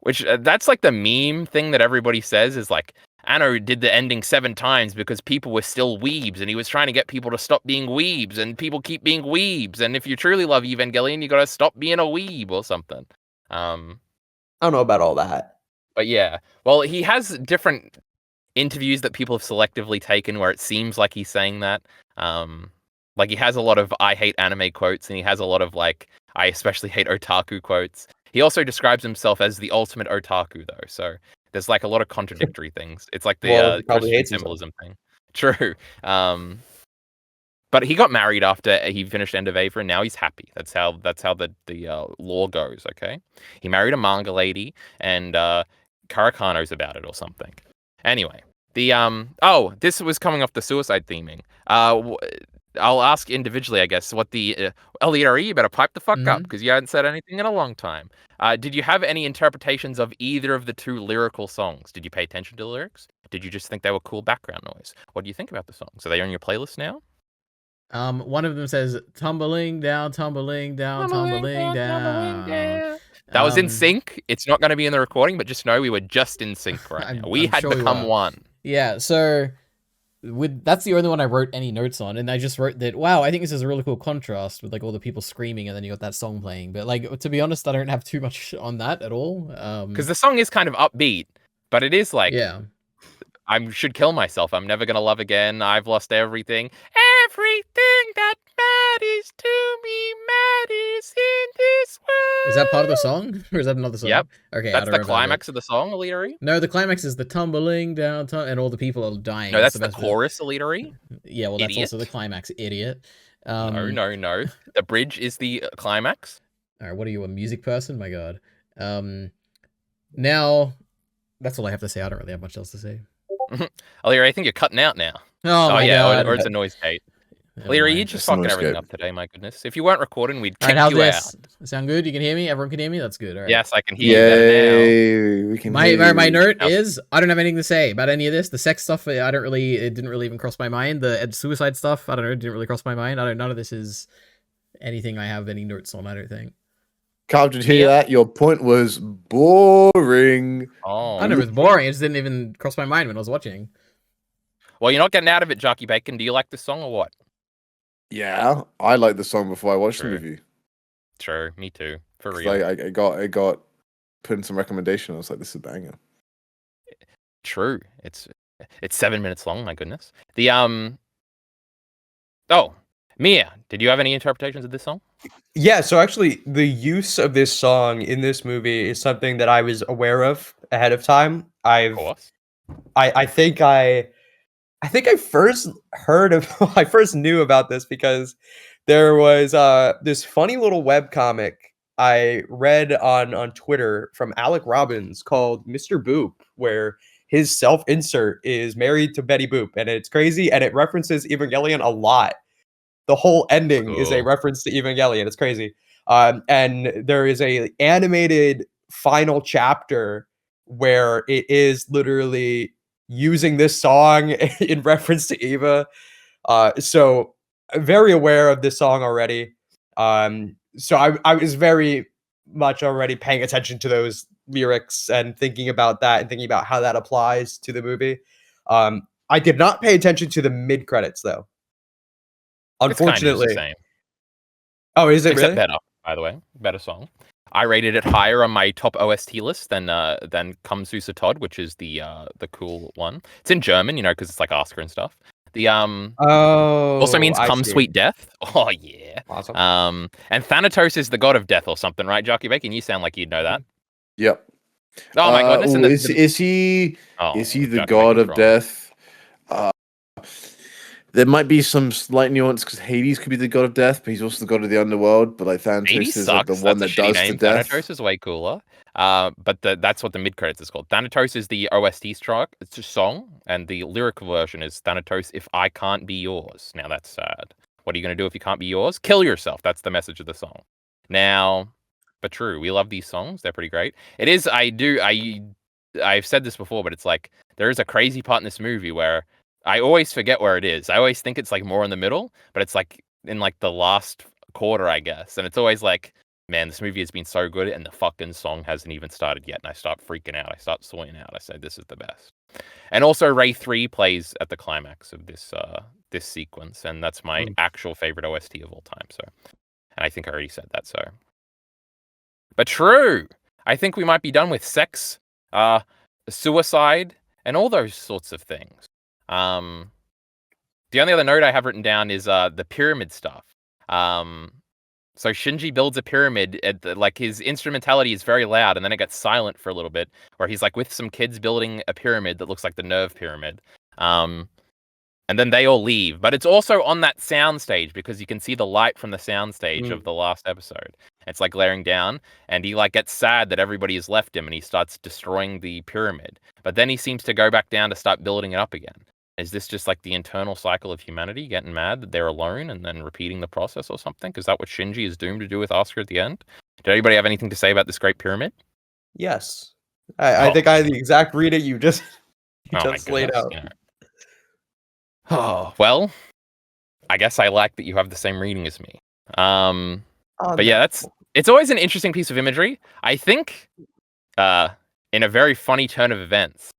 Which that's like the meme thing that everybody says is like, Anno did the ending 7 times because people were still weebs, and he was trying to get people to stop being weebs, and people keep being weebs. And if you truly love Evangelion, you gotta stop being a weeb or something. I don't know about all that. But yeah, well, he has different interviews that people have selectively taken where it seems like he's saying that. Like he has a lot of I hate anime quotes, and he has a lot of like I especially hate otaku quotes. He also describes himself as the ultimate otaku, though. So there's like a lot of contradictory things. It's like the Christian symbolism thing. True. But he got married after he finished End of Ava, and now he's happy. That's how the law goes. Okay, he married a manga lady, and Karakano's about it or something. Anyway, this was coming off the suicide theming. I'll ask individually, I guess, what the EliteAri, you better pipe the fuck up because you hadn't said anything in a long time. Did you have any interpretations of either of the 2 lyrical songs? Did you pay attention to the lyrics? Did you just think they were cool background noise? What do you think about the songs? Are they on your playlist now? One of them says tumbling down, tumbling down, tumbling down. That was in sync. It's not going to be in the recording, but just know we were just in sync right now. We had sure become one. Yeah, so that's the only one I wrote any notes on, and I just wrote that, wow, I think this is a really cool contrast with like all the people screaming and then you got that song playing. But like, to be honest, I don't have too much on that at all. Because the song is kind of upbeat, but it is like, yeah, I should kill myself. I'm never going to love again. I've lost everything. Everything that matters to me matters in this world. Is that part of the song? Or is that another song? Yep. Okay, that's the climax of the song, EliteAri? No, the climax is the tumbling down, and all the people are dying. No, that's the chorus, EliteAri? Yeah, well, that's also the climax, idiot. No. The bridge is the climax. All right, what are you, a music person? My God. Now, that's all I have to say. I don't really have much else to say. EliteAri, I think you're cutting out now. Oh my God. Or it's a noise gate. EliteAri, you're just fucking everything up today, my goodness. If you weren't recording, we'd kick you out. Sound good? You can hear me? Everyone can hear me? That's good. All right. Yes, I can hear you now. We can my note is, I don't have anything to say about any of this. The sex stuff, it didn't really even cross my mind. The suicide stuff, I don't know, it didn't really cross my mind. None of this is anything I have any notes on, I don't think. Carl, did you hear that? Your point was boring. Oh. I know it was boring. It just didn't even cross my mind when I was watching. Well, you're not getting out of it, Jockey Bacon. Do you like the song or what? Yeah, I liked the song before I watched the movie. True, me too. For real. I got put in some recommendation. I was like, this is a banger. True. It's 7 minutes long, my goodness. The Mia, did you have any interpretations of this song? Yeah, so actually the use of this song in this movie is something that I was aware of ahead of time. I think I first I first knew about this because there was this funny little webcomic I read on Twitter from Alec Robbins called Mr. Boop, where his self-insert is married to Betty Boop, and it's crazy, and it references Evangelion a lot. The whole ending is a reference to Evangelion. It's crazy. And there is a animated final chapter where it is literally using this song in reference to Eva. So I'm very aware of this song already. So I was very much already paying attention to those lyrics and thinking about that and thinking about how that applies to the movie. I did not pay attention to the mid-credits, though. Unfortunately. It's kind of the same. Oh, is it Except really? better. by the way. Better song. I rated it higher on my top OST list than Komm Süßer Tod, which is the cool one. It's in German, because it's like Oscar and stuff. The also means Come Sweet Death. Oh yeah. Awesome. And Thanatos is the god of death or something, right, Jockey Bacon? You sound like you'd know that. Yep. Oh my goodness! Is he the god of death? There might be some slight nuance because Hades could be the god of death, but he's also the god of the underworld. But like Thanatos is like the one that does the death. Thanatos is way cooler. But that's what the mid credits is called. Thanatos is the OST track. It's a song, and the lyrical version is Thanatos, if I can't be yours. Now that's sad. What are you gonna do if you can't be yours? Kill yourself. That's the message of the song. Now, but true, we love these songs. They're pretty great. It is. I've said this before, but it's like there is a crazy part in this movie where I always forget where it is. I always think it's like more in the middle, but it's like in like the last quarter, I guess. And it's always like, man, this movie has been so good and the fucking song hasn't even started yet. And I start freaking out. I start sorting out. I say, this is the best. And also Ray 3 plays at the climax of this sequence. And that's my actual favorite OST of all time. So, and I think I already said that. So, but true. I think we might be done with sex, suicide, and all those sorts of things. The only other note I have written down is the pyramid stuff. So Shinji builds a pyramid, like his instrumentality is very loud, and then it gets silent for a little bit, where he's like with some kids building a pyramid that looks like the Nerve pyramid. And then they all leave, but it's also on that soundstage because you can see the light from the soundstage of the last episode. It's like glaring down, and he like gets sad that everybody has left him, and he starts destroying the pyramid. But then he seems to go back down to start building it up again. Is this just like the internal cycle of humanity getting mad that they're alone and then repeating the process or something? Is that what Shinji is doomed to do with Asuka at the end? Did anybody have anything to say about this great pyramid? Yes. I think I had the exact reading you just laid out. Yeah. Oh, well, I guess I like that you have the same reading as me. But yeah, it's always an interesting piece of imagery. I think in a very funny turn of events,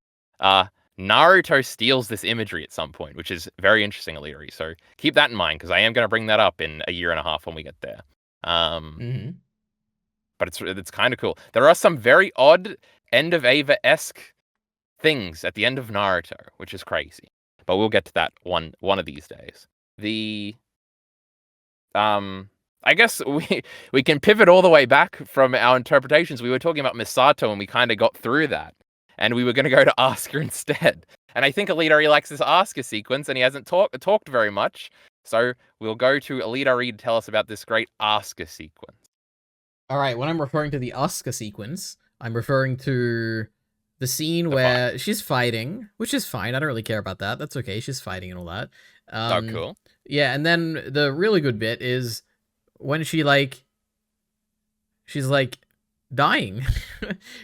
Naruto steals this imagery at some point, which is very interesting, EliteAri. So keep that in mind, because I am going to bring that up in a year and a half when we get there. But it's kind of cool. There are some very odd End of Eva-esque things at the end of Naruto, which is crazy. But we'll get to that one of these days. I guess we can pivot all the way back from our interpretations. We were talking about Misato, and we kind of got through that. And we were going to go to Asuka instead. And I think EliteAri likes this Asuka sequence, and he hasn't talked very much. So we'll go to EliteAri to tell us about this great Asuka sequence. All right, when I'm referring to the Asuka sequence, I'm referring to the scene where she's fighting, which is fine. I don't really care about that. That's okay. She's fighting and all that. Cool. Yeah, and then the really good bit is when she's like dying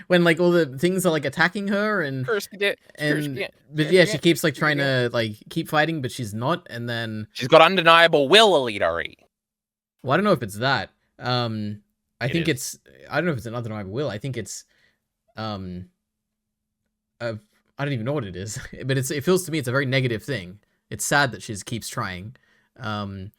when like all the things are like attacking her but yeah, she keeps like trying to like keep fighting, but she's not, and then she's got undeniable will, EliteAri. Well, I don't know if it's that. I think it's I don't know if it's an undeniable will. I think it's I don't even know what it is, but it feels to me it's a very negative thing. It's sad that she keeps trying, and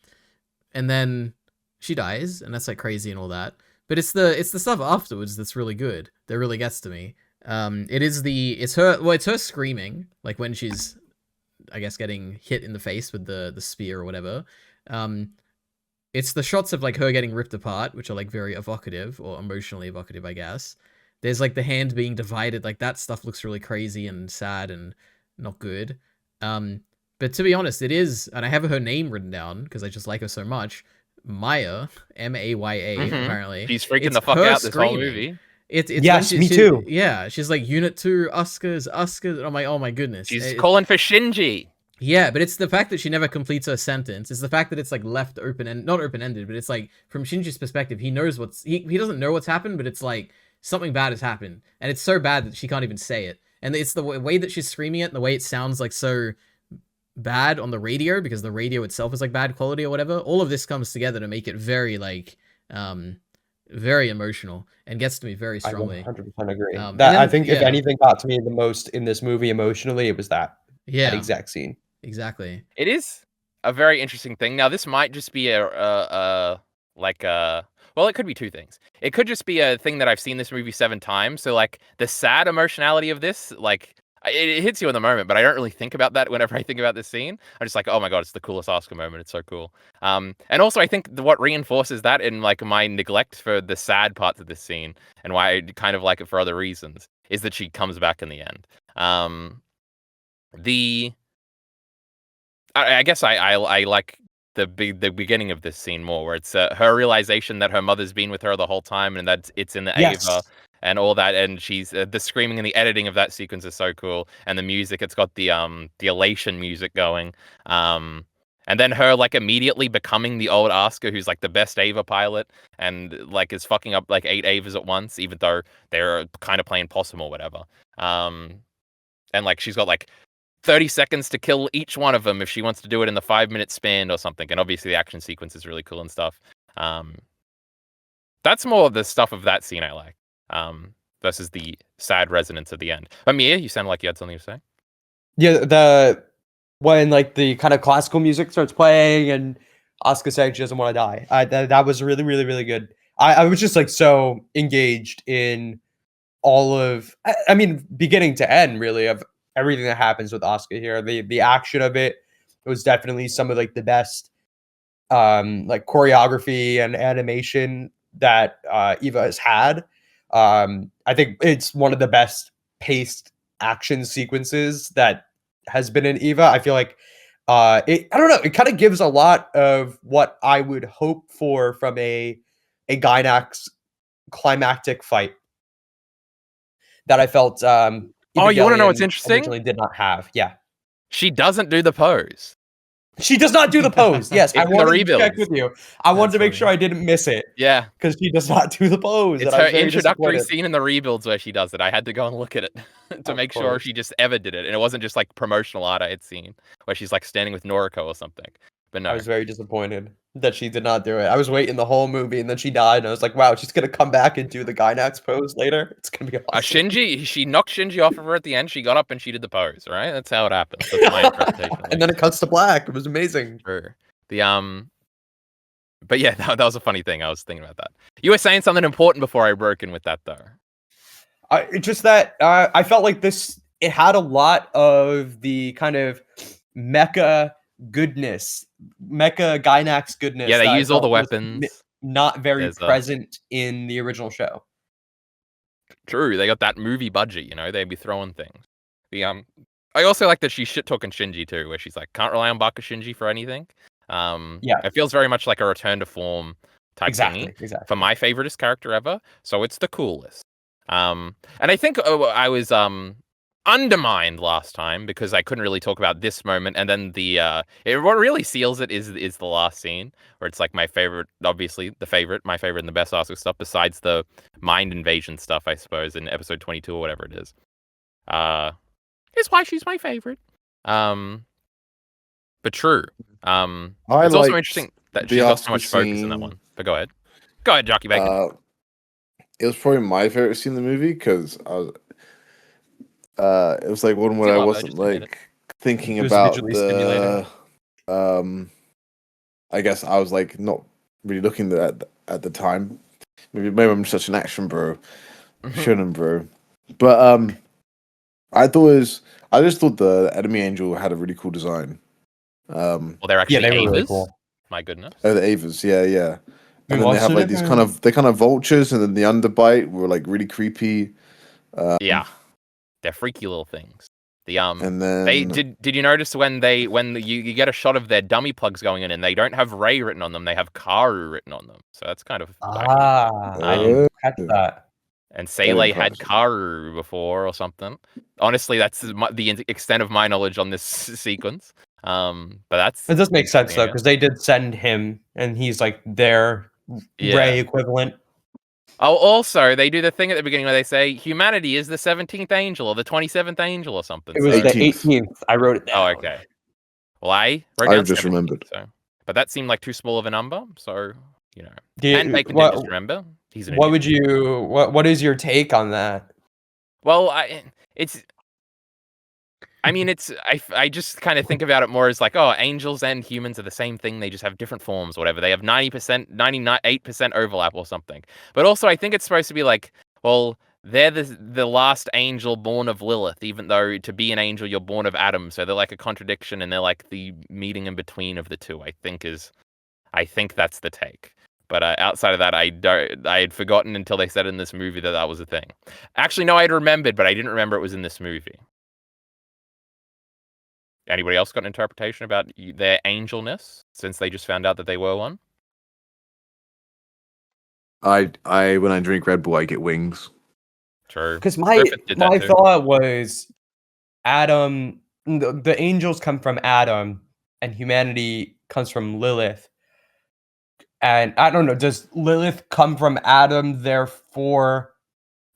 then she dies, and that's like crazy and all that. But it's the stuff afterwards that's really good. That really gets to me. It's her screaming, like when she's, I guess, getting hit in the face with the spear or whatever. It's the shots of like her getting ripped apart, which are like very evocative or emotionally evocative, I guess. There's like the hand being divided, like that stuff looks really crazy and sad and not good. But to be honest, it is, and I have her name written down because I just like her so much. Maya, Maya, apparently. She's freaking the fuck out this whole movie. It's yes, me too. Yeah, she's like Unit 2, Asuka's. I'm like, oh my goodness. She's calling for Shinji. Yeah, but it's the fact that she never completes her sentence. It's the fact that it's like left not open-ended, but it's like from Shinji's perspective, he knows he doesn't know what's happened, but it's like something bad has happened, and it's so bad that she can't even say it. And it's the way that she's screaming it, and the way it sounds like so bad on the radio, because the radio itself is like bad quality or whatever. All of this comes together to make it very like very emotional and gets to me very strongly. I 100% agree. I think if anything got to me the most in this movie emotionally, it was that exact scene. Exactly. It is a very interesting thing. Now, this might just be a like well, it could be two things. It could just be a thing that I've seen this movie 7 times. So like the sad emotionality of this, like it hits you in the moment, but I don't really think about that whenever I think about this scene. I'm just like, oh my god, it's the coolest Oscar moment. It's so cool. And also I think what reinforces that in like my neglect for the sad parts of this scene and why I kind of like it for other reasons is that she comes back in the end. I guess I like the beginning of this scene more, where it's her realization that her mother's been with her the whole time, and that it's in the Ava and all that, and she's the screaming and the editing of that sequence is so cool, and the music, it's got the elation music going, and then her like immediately becoming the old Asuka, who's like the best Ava pilot, and like is fucking up like 8 Avas at once, even though they're kind of playing possum or whatever, and like she's got like 30 seconds to kill each one of them if she wants to do it in the 5-minute span or something. And obviously the action sequence is really cool and stuff. That's more of the stuff of that scene I like, versus the sad resonance at the end. But Mia, you sound like you had something to say. Yeah, when like the kind of classical music starts playing and Asuka saying she doesn't want to die. That was really, really, really good. I was just like so engaged in all of, I mean, beginning to end really of everything that happens with Asuka here. The action of it was definitely some of like the best like choreography and animation that Eva has had. I think it's one of the best paced action sequences that has been in Eva. I feel like I don't know, it kind of gives a lot of what I would hope for from a Gainax climactic fight that I felt oh, you want to know what's interesting? Originally did not have. Yeah. She doesn't do the pose. She does not do the pose. Yes, I wanted to check with you. I wanted to make funny. sure I didn't miss it. Yeah. Because she does not do the pose. It's her introductory scene in the rebuilds where she does it. I had to go and look at it to make sure she just ever did it. And it wasn't just like promotional art I had seen where she's like standing with Noriko or something. But no. I was very disappointed that she did not do it. I was waiting the whole movie and then she died and I was like, wow, she's going to come back and do the Gainax pose later. It's going to be awesome. Shinji, she knocked Shinji off of her at the end. She got up and she did the pose, right? That's how it happened. That's my interpretation. And then it cuts to black. It was amazing. Sure. But yeah, that was a funny thing. I was thinking about that. You were saying something important before I broke in with that though. Just that I felt like it had a lot of the kind of mecha goodness, mecha Gainax goodness. Yeah, they use all the weapons. Not very present in the original show. True, they got that movie budget, you know, they'd be throwing things. I also like that she's shit talking Shinji too, where she's like, can't rely on Baka Shinji for anything. Yeah, it feels very much like a return to form type thingy. Exactly. For my favoriteest character ever, so it's the coolest. And I think I was undermined last time because I couldn't really talk about this moment, and then what really seals it is the last scene where it's like my favorite, obviously my favorite and the best Asuka stuff besides the mind invasion stuff, I suppose, in episode 22 or whatever it is. Is why she's my favorite. But true. It's also interesting that she got so much focus in that one. But go ahead, Jockey Bacon. It was probably my favorite scene in the movie because it was like one where I wasn't like thinking about the I guess I was like not really looking at the time. Maybe I'm such an action bro, shonen bro. But I just thought the enemy angel had a really cool design. Well, they're actually they Avas. were really cool. My goodness. Oh, the Avas, yeah. And then they have like these kind of vultures, and then the underbite were like really creepy. Yeah, they're freaky little things. And then they did you notice when you get a shot of their dummy plugs going in, and they don't have Rei written on them, they have Karu written on them. So that's kind of catch that. And Seele had Karu before or something. Honestly, that's the extent of my knowledge on this sequence. But it does make sense though, because they did send him, and he's like their Rei equivalent. Oh, also, they do the thing at the beginning where they say humanity is the 17th angel or the 27th angel or something. It was the 18th. I wrote it down. Oh, okay. Well, I wrote down just remembered. So. But that seemed like too small of a number, so, you know. And Bacon did just remember. He's an what is your take on that? Well, I mean, I just kind of think about it more as like, oh, angels and humans are the same thing. They just have different forms or whatever. They have 90%, 98% overlap or something. But also, I think it's supposed to be like, well, they're the last angel born of Lilith, even though to be an angel, you're born of Adam. So they're like a contradiction, and they're like the meeting in between of the two, I think that's the take. But outside of that, I had forgotten until they said in this movie that was a thing. Actually, no, I'd remembered, but I didn't remember it was in this movie. Anybody else got an interpretation about their angelness since they just found out that they were one? I when I drink Red Bull, I get wings. True. Because my thought was Adam, the angels come from Adam, and humanity comes from Lilith. And I don't know, does Lilith come from Adam, therefore...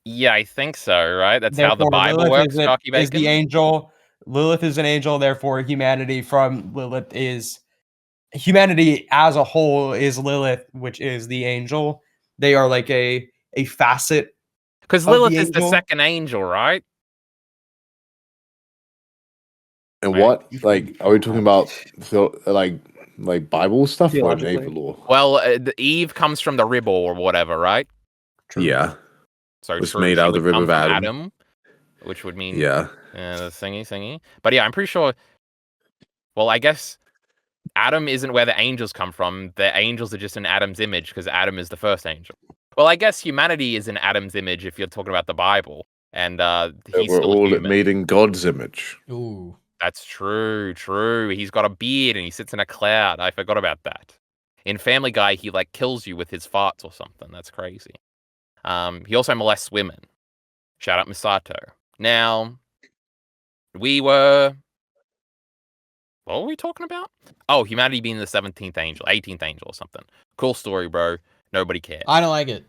Yeah, I think so, right? That's how the Bible works, Jockey Bacon. Is the angel... Lilith is an angel, therefore humanity from Lilith is... Humanity as a whole is Lilith, which is the angel. They are like a facet. Because Lilith is the second angel, right? And what? Like, are we talking about like Bible stuff or naval law? Well, the Eve comes from the rib or whatever, right? True. Yeah. So it's made out of the rib of Adam. Which would mean the thingy. But yeah, I'm pretty sure. Well, I guess Adam isn't where the angels come from. The angels are just in Adam's image because Adam is the first angel. Well, I guess humanity is in Adam's image if you're talking about the Bible, and he's we're all made in God's image. Ooh. That's true. He's got a beard and he sits in a cloud. I forgot about that. In Family Guy, he like kills you with his farts or something. That's crazy. He also molests women. Shout out Misato. Now, what were we talking about? Oh, humanity being the 17th angel, 18th angel or something. Cool story, bro. Nobody cares. I don't like it.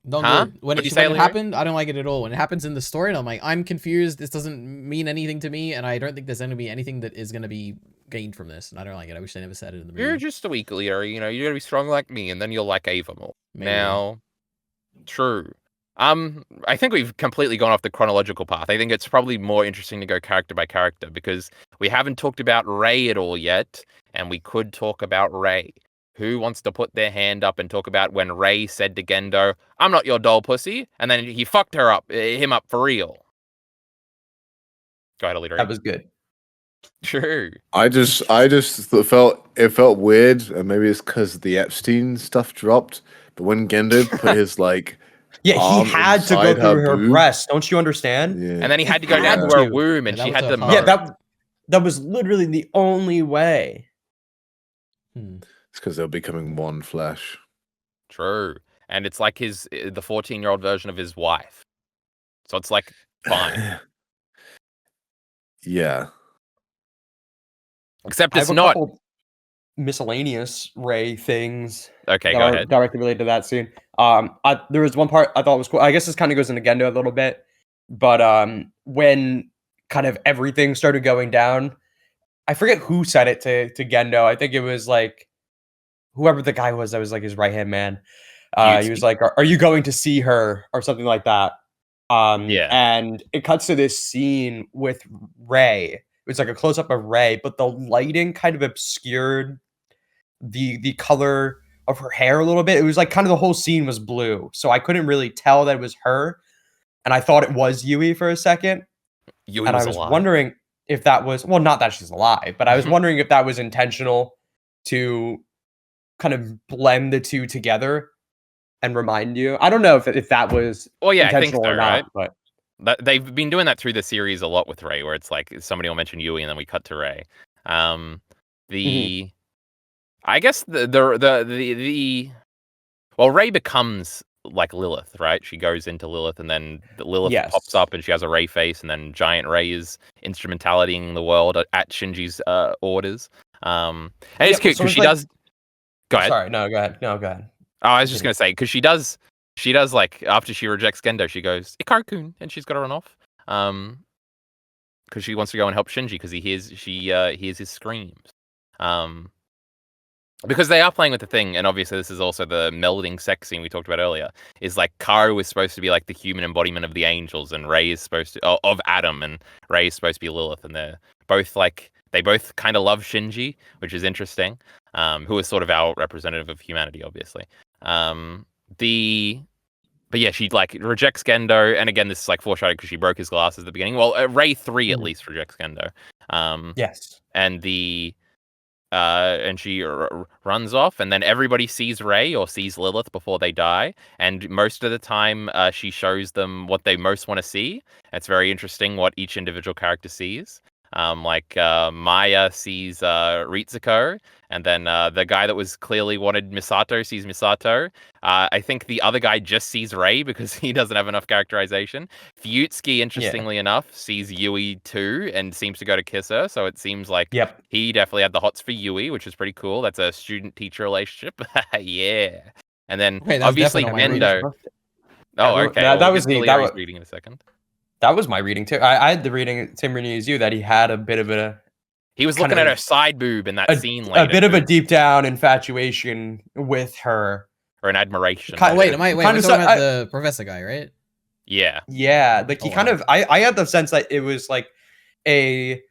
When it happened, I don't like it at all. When it happens in the story, and I'm like, I'm confused. This doesn't mean anything to me, and I don't think there's going to be anything that is going to be gained from this, and I don't like it. I wish they never said it in the movie. You're just a weak leader, you know. You're going to be strong like me, and then you'll like Ava more. Maybe. Now, true. I think we've completely gone off the chronological path. I think it's probably more interesting to go character by character because we haven't talked about Rey at all yet, and we could talk about Rey. Who wants to put their hand up and talk about when Rey said to Gendo, "I'm not your doll pussy," and then he fucked him up for real? Go ahead, EliteAri. That was good. True. I just felt weird, and maybe it's because the Epstein stuff dropped. But when Gendo put his he had to go through her breast. Don't you understand? Yeah. And then he had to go down to her womb, and she had to. Yeah, that was literally the only way. It's because they're becoming one flesh. True. And it's like the 14-year-old version of his wife. So it's like fine. Yeah. Except it's not miscellaneous Rey things. Okay, go ahead. Directly related to that scene. There was one part I thought was cool. I guess this kind of goes into Gendo a little bit, but when kind of everything started going down, I forget who said it to Gendo. I think it was like whoever the guy was that was like his right-hand man. He was like, are you going to see her or something like that? Yeah. And it cuts to this scene with Rey. It was like a close-up of Rey, but the lighting kind of obscured the color of her hair a little bit. It was like kind of the whole scene was blue. So I couldn't really tell that it was her. And I thought it was Yui for a second. Yui and was I was alive. Wondering if that was, well, not that she's alive, but I was wondering if that was intentional to kind of blend the two together and remind you. I don't know if that was intentional or not, right? But they've been doing that through the series a lot with Rey, where it's like somebody will mention Yui and then we cut to Rey. I guess Rey becomes like Lilith, right? She goes into Lilith, and then Lilith pops up, and she has a Rey face, and then Giant Rey is instrumentalitying the world at Shinji's orders. And it's cute because she does. Go ahead. Sorry, no, go ahead. No, go ahead. Oh, I was just gonna say because she does like after she rejects Gendo, she goes Ikaru-kun, and she's got to run off. Because she wants to go and help Shinji because he hears his screams. because they are playing with the thing, and obviously this is also the melding sex scene we talked about earlier, is like Karu is supposed to be like the human embodiment of the angels, and Rey is supposed to of Adam, and Rey is supposed to be Lilith, and they're both like they both kind of love Shinji, which is interesting. Who is sort of our representative of humanity, obviously. But yeah, she like rejects Gendo, and again, this is like foreshadowing because she broke his glasses at the beginning. Well, Rey 3 at least rejects Gendo. Yes, and she runs off, and then everybody sees Rey or sees Lilith before they die, and most of the time she shows them what they most want to see. It's very interesting what each individual character sees. Maya sees Ritsuko, and then the guy that was clearly wanted Misato sees Misato. I think the other guy just sees Rey because he doesn't have enough characterization. Fuyutsuki, interestingly enough, sees Yui too and seems to go to kiss her, so it seems like he definitely had the hots for Yui, which is pretty cool. That's a student-teacher relationship. Yeah. And then obviously Gendo. Oh, okay. That was reading in a second. That was my reading too. I had the reading, same reading as you, that he had a bit of a... He was looking at her side boob in that scene later. A bit of a deep down infatuation with her. Or an admiration. We're talking about the professor guy, right? Yeah. Yeah. Like he kind of... I had the sense that it was like a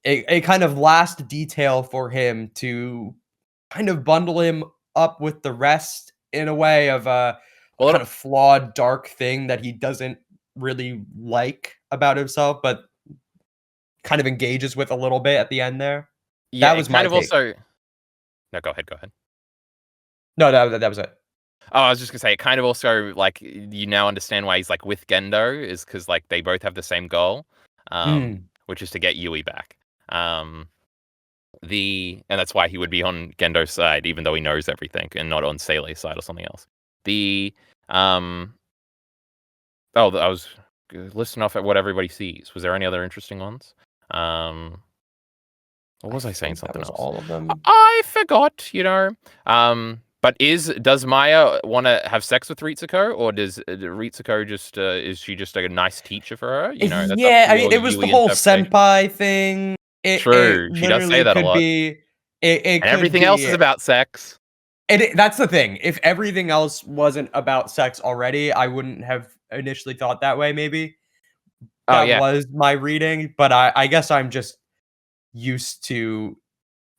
kind of last detail for him to kind of bundle him up with the rest in a way of a kind of flawed, dark thing that he doesn't really like about himself, but kind of engages with a little bit at the end there. Yeah, that was my take. Also. No, go ahead. No, that was it. Oh, I was just gonna say, it kind of also like you now understand why he's like with Gendo is because like they both have the same goal, which is to get Yui back. And that's why he would be on Gendo's side, even though he knows everything, and not on Seilei's side or something else. I was listing off at what everybody sees. Was there any other interesting ones? What was I saying? Something else. All of them. I forgot. But does Maya want to have sex with Ritsuko, or does Ritsuko just is she just a nice teacher for her? That's I mean, it was the whole senpai thing. True, she does say that a lot. And everything else is about sex. That's the thing. If everything else wasn't about sex already, I wouldn't have initially thought that way. Maybe that was my reading, but I guess I'm just used to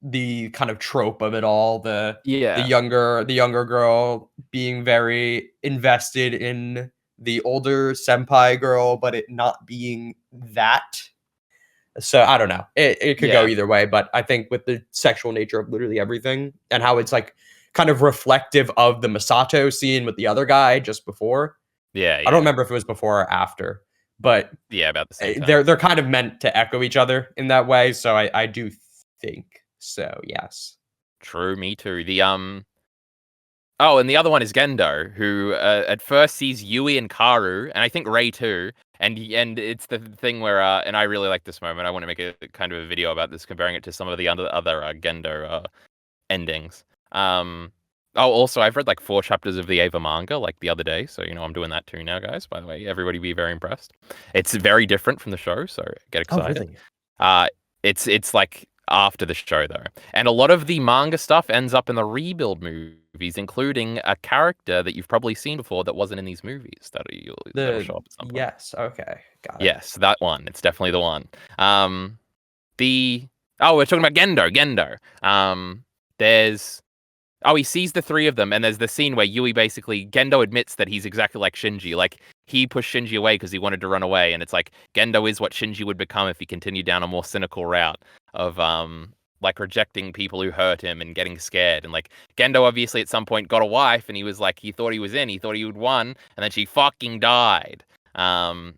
the kind of trope of it all. The younger girl being very invested in the older senpai girl, but it not being that. So I don't know. It could go either way, but I think with the sexual nature of literally everything and how it's like kind of reflective of the Misato scene with the other guy just before. I don't remember if it was before or after, but about the same time. They're kind of meant to echo each other in that way. So I do think so. Yes. True. Me too. And the other one is Gendo, who at first sees Yui and Karu, and I think Rey too. And it's the thing where, and I really like this moment. I want to make a kind of a video about this, comparing it to some of the other Gendo endings. Also, I've read like 4 chapters of the Eva manga like the other day, so I'm doing that too now, guys. By the way, everybody be very impressed. It's very different from the show, so get excited. Oh, really? It's like after the show though, and a lot of the manga stuff ends up in the rebuild movies, including a character that you've probably seen before that wasn't in these movies that'll show up at some point. Yes, okay, got it. Yes, that one. It's definitely the one. We're talking about Gendo. He sees the 3 of them, and there's the scene where Gendo admits that he's exactly like Shinji. Like, he pushed Shinji away because he wanted to run away, and it's like, Gendo is what Shinji would become if he continued down a more cynical route of, like, rejecting people who hurt him and getting scared. And, like, Gendo obviously at some point got a wife, and he was like, he thought he would won, and then she fucking died,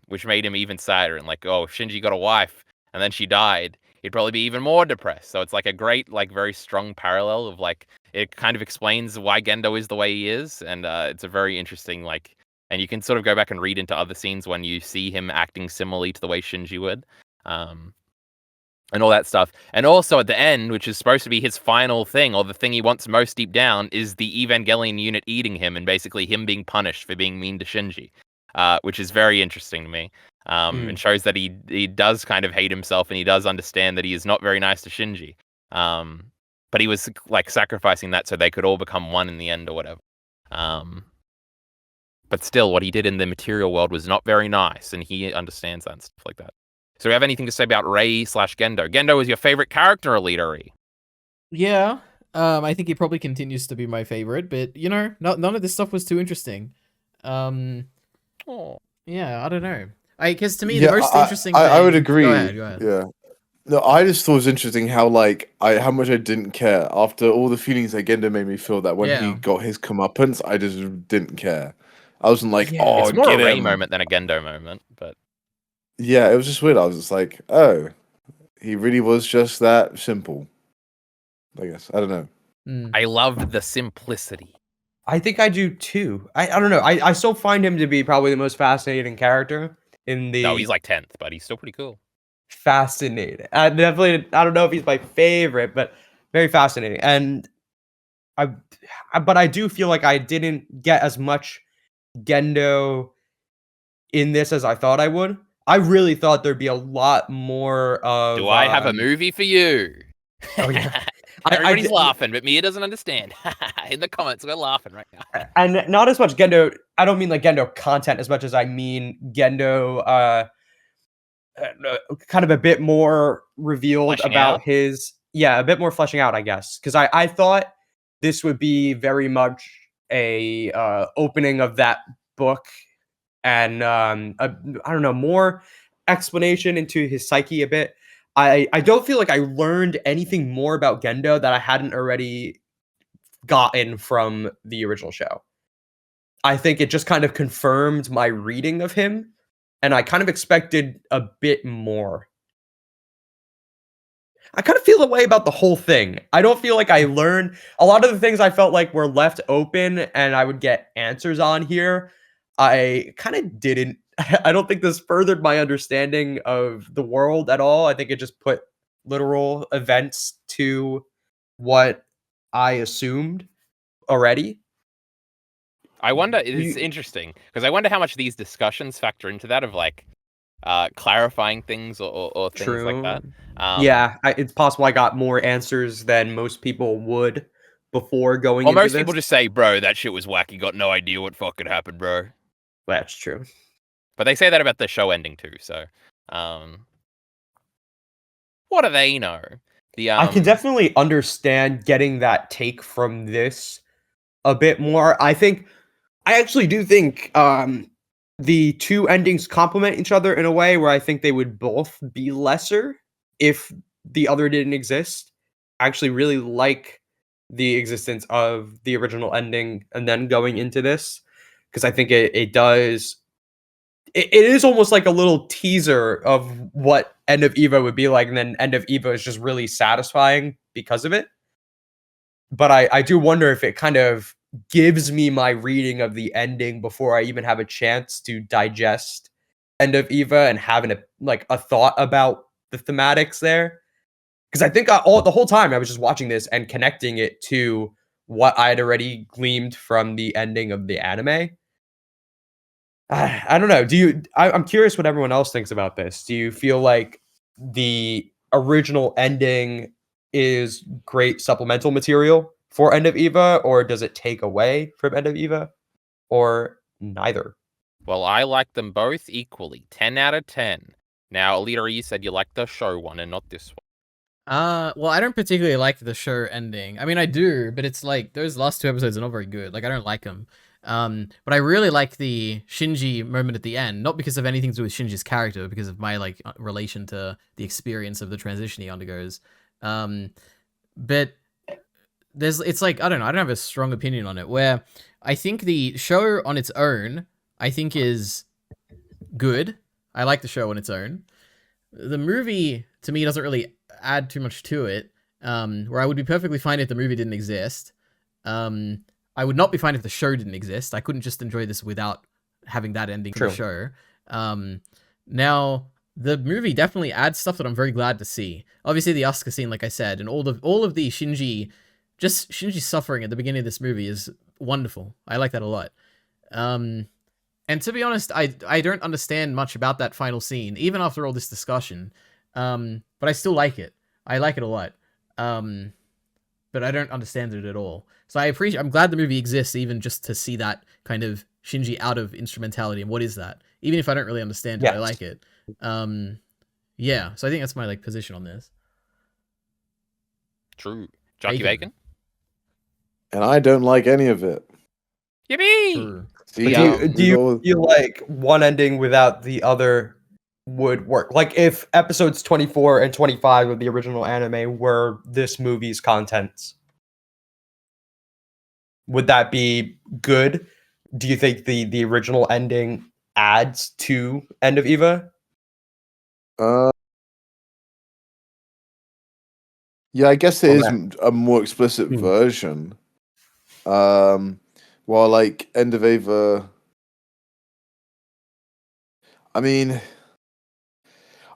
which made him even sadder. And, like, if Shinji got a wife, and then she died, he'd probably be even more depressed. So it's like a great, like, very strong parallel of like, it kind of explains why Gendo is the way he is. And it's a very interesting, like, and you can sort of go back and read into other scenes when you see him acting similarly to the way Shinji would. And all that stuff. And also at the end, which is supposed to be his final thing, or the thing he wants most deep down, is the Evangelion unit eating him and basically him being punished for being mean to Shinji, which is very interesting to me. And shows that he does kind of hate himself, and he does understand that he is not very nice to Shinji. but he was like sacrificing that so they could all become one in the end or whatever. But still, what he did in the material world was not very nice, and he understands that and stuff like that. So, do you have anything to say about Rei/Gendo? Gendo is your favorite character, EliteAri? Yeah. I think he probably continues to be my favorite, but you know, none of this stuff was too interesting. Yeah, I don't know. Because to me, the most interesting thing... I would agree. Go ahead. Yeah. No, I just thought it was interesting how how much I didn't care after all the feelings that Gendo made me feel, that when he got his comeuppance, I just didn't care. I wasn't like, oh, it's more a Rei moment than a Gendo moment, but yeah, it was just weird. I was just like, oh, he really was just that simple. I guess I don't know. I loved the simplicity. I think I do too. I don't know. I still find him to be probably the most fascinating character in the. No, he's like 10th, but he's still pretty cool. Fascinating. Definitely, I don't know if he's my favorite, but very fascinating. And but I do feel like I didn't get as much Gendo in this as I thought I would. I really thought there'd be a lot more of. Do I have a movie for you? Oh yeah. Everybody's laughing, but Mia doesn't understand. In the comments, we're laughing right now. And not as much Gendo. I don't mean like Gendo content as much as I mean Gendo. Kind of a bit more revealed fleshing about out. his, a bit more fleshing out, I guess, because I thought this would be very much a opening of that book, and I don't know, more explanation into his psyche a bit. I don't feel like I learned anything more about Gendo that I hadn't already gotten from the original show. I think it just kind of confirmed my reading of him, and I kind of expected a bit more. I kind of feel the way about the whole thing. I don't feel like I learned a lot of the things I felt like were left open and I would get answers on here. I kind of didn't. I don't think this furthered my understanding of the world at all. I think it just put literal events to what I assumed already. I wonder, it's interesting, because I wonder how much these discussions factor into that of like clarifying things or things like that. It's possible I got more answers than most people would before going into this. Most people just say, bro, that shit was wacky, got no idea what fucking happened, bro. That's true. But they say that about the show ending too, so what do they know? I can definitely understand getting that take from this a bit more. I actually do think the two endings complement each other in a way where I think they would both be lesser if the other didn't exist. I actually really like the existence of the original ending and then going into this, because I think it does. It is almost like a little teaser of what End of Eva would be like, and then End of Eva is just really satisfying because of it. But I do wonder if it kind of gives me my reading of the ending before I even have a chance to digest End of Eva and having a thought about the thematics there. Because I think the whole time I was just watching this and connecting it to what I had already gleaned from the ending of the anime. I don't know. I'm curious what everyone else thinks about this. Do you feel like the original ending is great supplemental material for End of Eva, or does it take away from End of Eva, or neither? Well, I like them both equally. 10 out of 10. Now, EliteAri, you said you like the show one and not this one. Well, I don't particularly like the show ending. I mean, I do, but it's like those last two episodes are not very good. Like, I don't like them. But I really like the Shinji moment at the end, not because of anything to do with Shinji's character, but because of my relation to the experience of the transition he undergoes. But it's like, I don't know, I don't have a strong opinion on it, where I think the show on its own, I think is good. I like the show on its own. The movie, to me, doesn't really add too much to it, where I would be perfectly fine if the movie didn't exist. I would not be fine if the show didn't exist. I couldn't just enjoy this without having that ending to the show. Now, the movie definitely adds stuff that I'm very glad to see. Obviously, the Asuka scene, like I said, and all of the Shinji suffering at the beginning of this movie is wonderful. I like that a lot. And to be honest, I don't understand much about that final scene, even after all this discussion. But I still like it. I like it a lot. But but I don't understand it at all. So I'm glad the movie exists, even just to see that kind of Shinji out of instrumentality and what is that. Even if I don't really understand it, I like it. Yeah. So I think that's my position on this. True. Jockey Bacon. And I don't like any of it. Yippee! See, do you feel like one ending without the other would work? Like if episodes 24 and 25 of the original anime were this movie's contents, would that be good? Do you think the original ending adds to End of Eva? Yeah, I guess it is a more explicit version. While like End of Eva, I mean,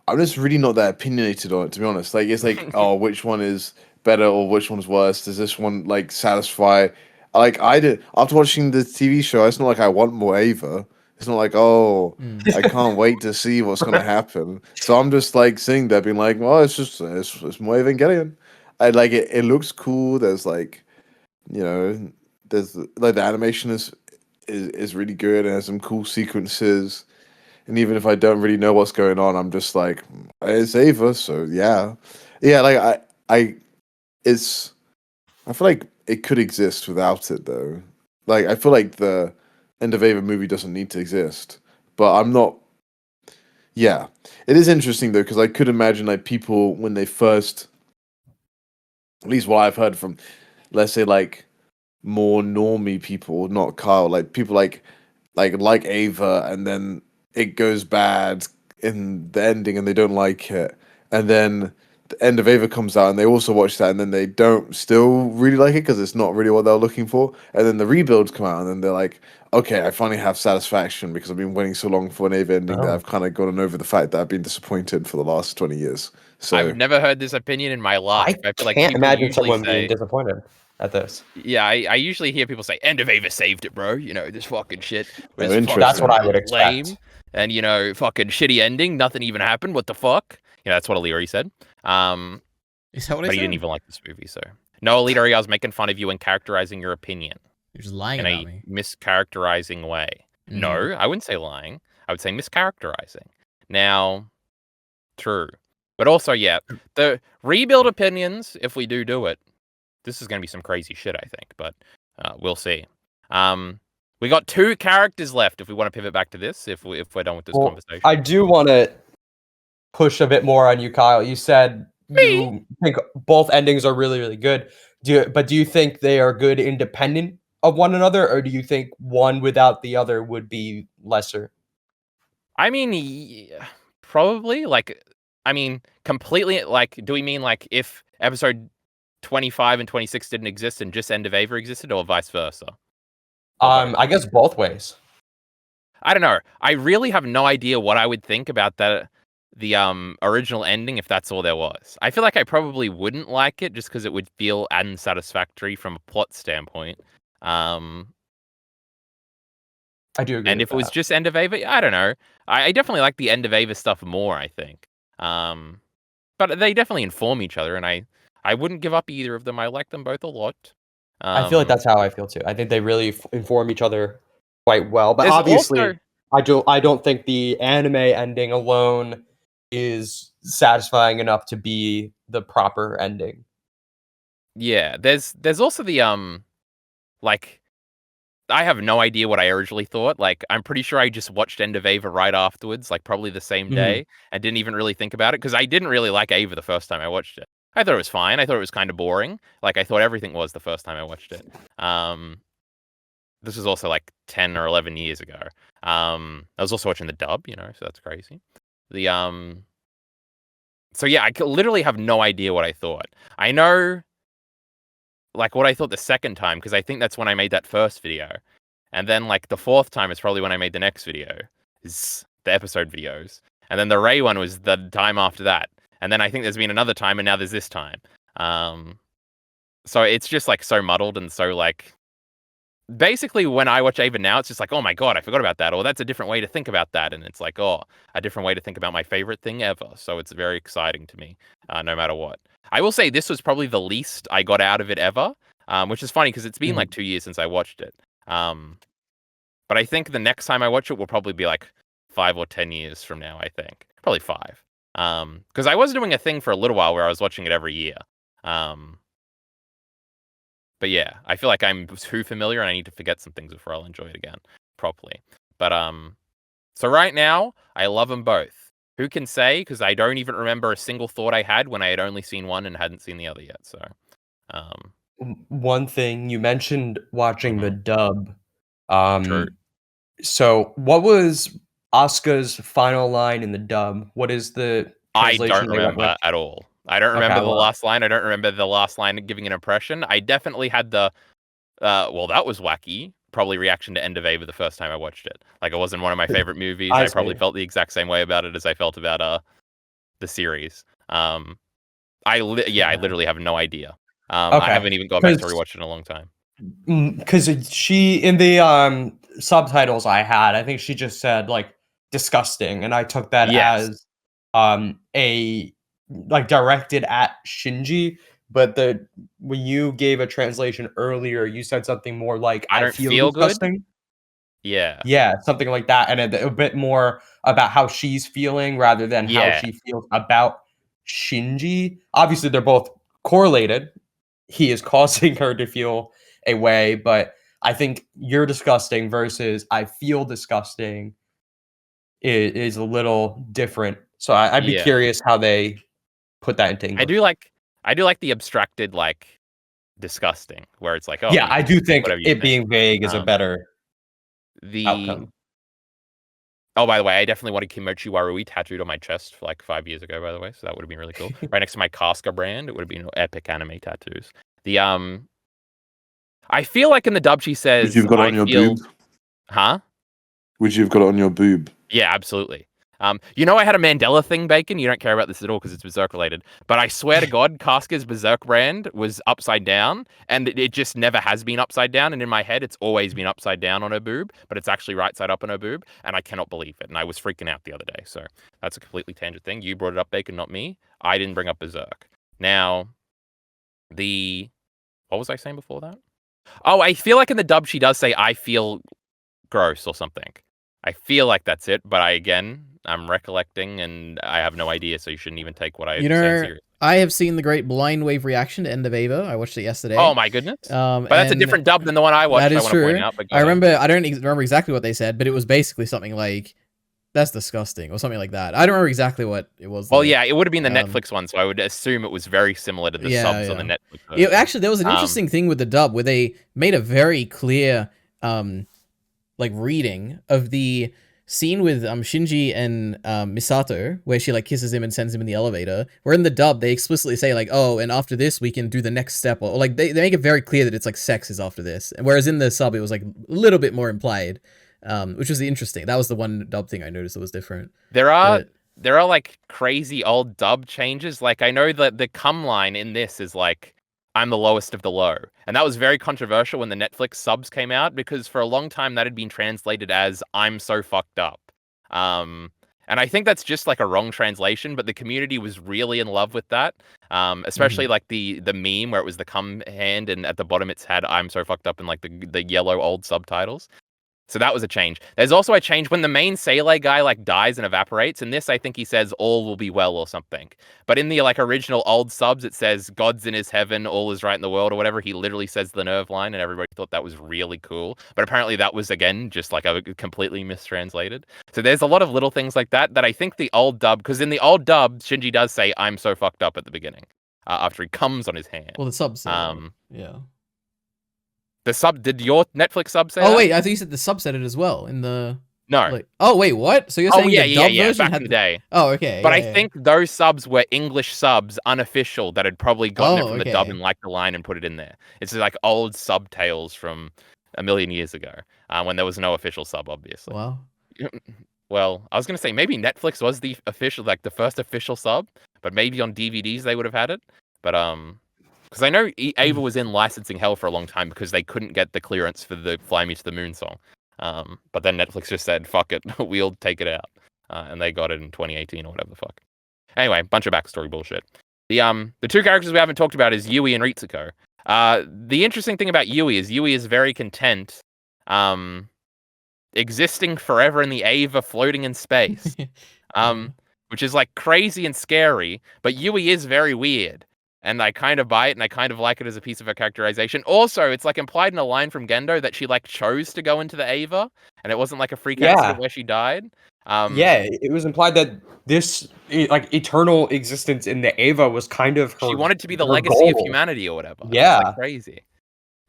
I'm just really not that opinionated on it, to be honest. Like, it's like, oh, which one is better or which one's worse? Does this one like satisfy? Like, I did after watching the TV show. It's not like I want more Ava. It's not like, oh, I can't wait to see what's gonna happen. So I'm just like sitting there, being like, well, it's more Evangelion. I like it. It looks cool. There's like, there's like the animation is really good and has some cool sequences. And even if I don't really know what's going on, I'm just like, it's Ava, so yeah. Like I feel like it could exist without it though. Like I feel like the End of Ava movie doesn't need to exist, but I'm not. Yeah, it is interesting though because I could imagine like people when they first, at least what I've heard from, let's say like more normie people, not Kyle, like people like Ava, and then it goes bad in the ending and they don't like it, and then the End of Ava comes out and they also watch that and then they don't still really like it because it's not really what they're looking for, and then the rebuilds come out and then they're like, okay, I finally have satisfaction because I've been waiting so long for an Ava ending that I've kind of gotten over the fact that I've been disappointed for the last 20 years. So I've never heard this opinion in my life. I feel like can't imagine someone being disappointed at this. Yeah, I usually hear people say, End of Ava saved it, bro. This fucking shit was that's what I would expect. Lame. And, fucking shitty ending. Nothing even happened. What the fuck? That's what EliteAri said. Is that what I said? But he didn't even like this movie, so. No, EliteAri, I was making fun of you and characterizing your opinion. You're just lying about me. Mischaracterizing way. Mm-hmm. No, I wouldn't say lying. I would say mischaracterizing. Now, true. But also, yeah, the rebuild opinions, if we do it, this is going to be some crazy shit, I think, but we'll see. We got 2 characters left if we want to pivot back to this, if we're done with this conversation. I do want to push a bit more on you, Kyle. You said you think both endings are really, really good. Do you think they are good independent of one another, or do you think one without the other would be lesser? I mean, probably. Completely. Do we mean if episode 25 and 26 didn't exist and just End of Ava existed, or vice versa? I guess both ways. I don't know. I really have no idea what I would think about the original ending if that's all there was. I feel like I probably wouldn't like it just because it would feel unsatisfactory from a plot standpoint. I do agree. And if it was just End of Ava, I don't know. I definitely like the End of Ava stuff more, I think. But they definitely inform each other, and I wouldn't give up either of them. I like them both a lot. I feel like that's how I feel too. I think they really inform each other quite well. But obviously, I don't think the anime ending alone is satisfying enough to be the proper ending. Yeah, there's also the I have no idea what I originally thought. I'm pretty sure I just watched End of Ava right afterwards, probably the same day, and didn't even really think about it because I didn't really like Ava the first time I watched it. I thought it was fine. I thought it was kind of boring. I thought everything was the first time I watched it. This was also 10 or 11 years ago. I was also watching the dub, so that's crazy. So yeah, I literally have no idea what I thought. I know what I thought the second time, because I think that's when I made that first video. And then the 4th time is probably when I made the next video, is the episode videos. And then the Ray one was the time after that. And then I think there's been another time, and now there's this time. So it's just so muddled and so basically when I watch Ava now, it's just like, oh my god, I forgot about that, or that's a different way to think about that, and it's like, oh, a different way to think about my favorite thing ever. So it's very exciting to me, no matter what. I will say this was probably the least I got out of it ever, which is funny because it's been like 2 years since I watched it. But I think the next time I watch it will probably be like 5 or 10 years from now. I think probably 5, because I was doing a thing for a little while where I was watching it every year. But yeah, I feel like I'm too familiar and I need to forget some things before I'll enjoy it again properly. But so right now, I love them both. Who can say? Because I don't even remember a single thought I had when I had only seen one and hadn't seen the other yet. So, one thing you mentioned watching the dub. True. So what was Asuka's final line in the dub? What is the translation? I don't remember at all. I don't remember the last line. I don't remember the last line giving an impression. I definitely had the, well, that was wacky. Probably reaction to End of Ava the first time I watched it. Like, it wasn't one of my favorite movies. I probably felt the exact same way about it as I felt about the series. I literally have no idea. I haven't even gone back to rewatch it in a long time. Because she, in the subtitles I had, I think she just said like disgusting, and I took that as a like directed at Shinji. But when you gave a translation earlier, you said something more like I don't feel disgusting. Good. Yeah, something like that, and a bit more about how she's feeling rather than how she feels about Shinji. Obviously, they're both correlated. He is causing her to feel a way, but I think you're disgusting versus I feel disgusting is a little different. So I'd be curious how they put that into English. I do like the abstracted, like, disgusting, where it's like, oh yeah, I do think it being vague is a better outcome. Oh, by the way, I definitely wanted Kimochi Warui tattooed on my chest for like 5 years ago, by the way, so that would have been really cool. Right next to my Casca brand, it would have been epic anime tattoos. I feel like in the dub she says, "Would you've got it on your boob?" Huh? Would you've got it on your boob? Yeah, absolutely. You know, I had a Mandela thing, Bacon. You don't care about this at all because it's Berserk related. But I swear to God, Casca's Berserk brand was upside down, and it just never has been upside down. And in my head, it's always been upside down on her boob, but it's actually right side up on her boob, and I cannot believe it. And I was freaking out the other day. So that's a completely tangent thing. You brought it up, Bacon, not me. I didn't bring up Berserk. Now, what was I saying before that? Oh, I feel like in the dub she does say, "I feel gross" or something. I feel like that's it, but I'm recollecting and I have no idea, so you shouldn't even take what I say seriously. I have seen the great Blind Wave reaction to End of Ava. I watched it yesterday. Oh my goodness. But that's a different dub than the one I watched. That is true. I don't remember exactly what they said, but it was basically something like, "That's disgusting," or something like that. I don't remember exactly what it was. Well, yeah, it would have been the Netflix one, so I would assume it was very similar to the subs on the Netflix version. Actually, there was an interesting thing with the dub where they made a very clear like reading of the scene with Shinji and Misato, where she like kisses him and sends him in the elevator. Where in the dub they explicitly say like, "Oh, and after this we can do the next step," or like they make it very clear that it's like sex is after this. Whereas in the sub it was like a little bit more implied, which was interesting. That was the one dub thing I noticed that was different. There are like crazy old dub changes. Like I know that the cum line in this is like, "I'm the lowest of the low." And that was very controversial when the Netflix subs came out, because for a long time that had been translated as "I'm so fucked up." And I think that's just like a wrong translation, but the community was really in love with that. Especially like the meme where it was the cum hand and at the bottom it's had "I'm so fucked up" and like the yellow old subtitles. So that was a change. There's also a change when the main Sele guy like dies and evaporates. In this, I think he says "all will be well" or something. But in the like original old subs, it says "God's in his heaven, all is right in the world" or whatever. He literally says the nerve line, and everybody thought that was really cool. But apparently that was, again, just like a completely mistranslated. So there's a lot of little things like that I think the old dub, because in the old dub, Shinji does say "I'm so fucked up" at the beginning after he comes on his hand. Well, the sub said yeah. The sub, did your Netflix sub say that? Oh, wait, I thought you said the sub said it as well in the... No. Like, oh, wait, what? So you're saying the dub version back in the day. Oh, okay. But I think those subs were English subs, unofficial, that had probably gotten it from the dub and liked the line and put it in there. It's like old subtales from a million years ago, when there was no official sub, obviously. Wow. Well, I was going to say, maybe Netflix was the official, like the first official sub, but maybe on DVDs they would have had it. But Because I know Ava was in licensing hell for a long time because they couldn't get the clearance for the Fly Me to the Moon song. But then Netflix just said, fuck it, we'll take it out. And they got it in 2018 or whatever the fuck. Anyway, bunch of backstory bullshit. The two characters we haven't talked about is Yui and Ritsuko. The interesting thing about Yui is very content, existing forever in the Ava, floating in space. Which is like crazy and scary, but Yui is very weird. And I kind of buy it, and I kind of like it as a piece of her characterization. Also, it's like implied in a line from Gendo that she like chose to go into the Ava, and it wasn't like a freak accident where she died. Yeah, it was implied that this like eternal existence in the Ava was kind of her. She wanted to be the legacy of humanity or whatever. Yeah, it's like crazy.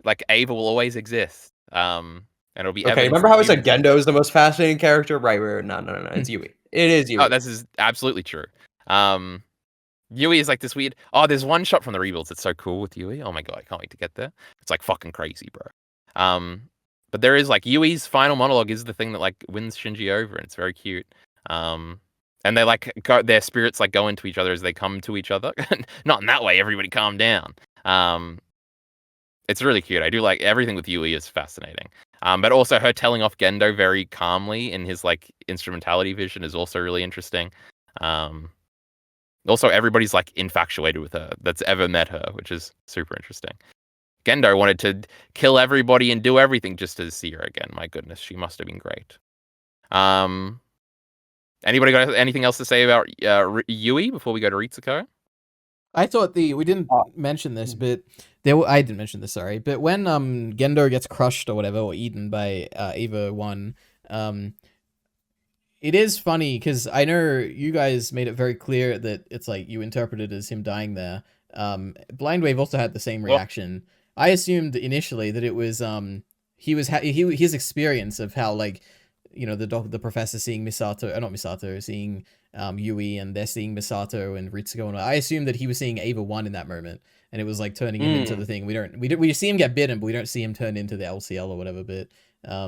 Like Ava will always exist. And it'll be okay. Remember how I said Gendo is the most fascinating character? Right? No. It's Yui. It is Yui. Oh, this is absolutely true. Yui is like this weird. Oh, there's one shot from the rebuilds that's so cool with Yui. Oh my god, I can't wait to get there. It's like fucking crazy, bro. But there is like Yui's final monologue is the thing that like wins Shinji over, and it's very cute. And they like their spirits like go into each other as they come to each other. Not in that way. Everybody calm down. It's really cute. I do like everything with Yui is fascinating. But also her telling off Gendo very calmly in his like instrumentality vision is also really interesting. Also, everybody's like infatuated with her that's ever met her, which is super interesting. Gendo wanted to kill everybody and do everything just to see her again. My goodness, she must have been great. Anybody got anything else to say about Yui before we go to Ritsuko? I thought we didn't mention this, but I didn't mention this. Sorry, but when Gendo gets crushed or whatever or eaten by Ava 1, it is funny because I know you guys made it very clear that it's like you interpreted as him dying there. Blind Wave also had the same reaction. I assumed initially that it was his experience of how like the professor seeing Misato, seeing Yui, and they're seeing Misato and Ritsuko, and I assumed that he was seeing Ava 1 in that moment, and it was like turning him into the thing. We see him get bitten, but we don't see him turn into the LCL or whatever. But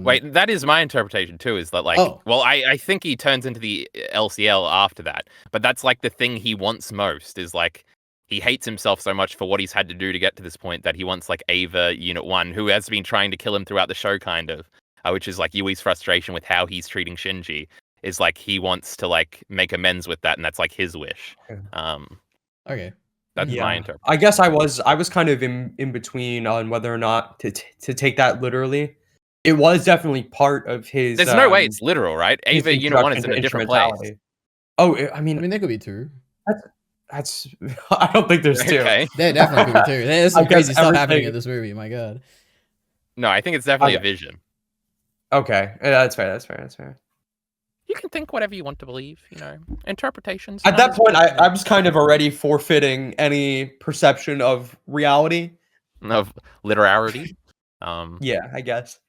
wait, that is my interpretation too. Is that like, I think he turns into the LCL after that, but that's like the thing he wants most is like he hates himself so much for what he's had to do to get to this point that he wants like Ava Unit 1, who has been trying to kill him throughout the show, kind of. Which is like Yui's frustration with how he's treating Shinji is like he wants to like make amends with that, and that's like his wish. Okay, that's my interpretation. I guess I was kind of in between on whether or not to take that literally. It was definitely part of his. There's no way it's literal, right? Ava Unit 1 is in a different place. Oh, I mean, there could be two. That's. I don't think there's two. Okay. There definitely could be two. There's some crazy stuff happening in this movie. My god. No, I think it's definitely a vision. Okay, that's fair. You can think whatever you want to believe, interpretations. At that point, I was kind of already forfeiting any perception of reality. Of literality. Yeah, I guess.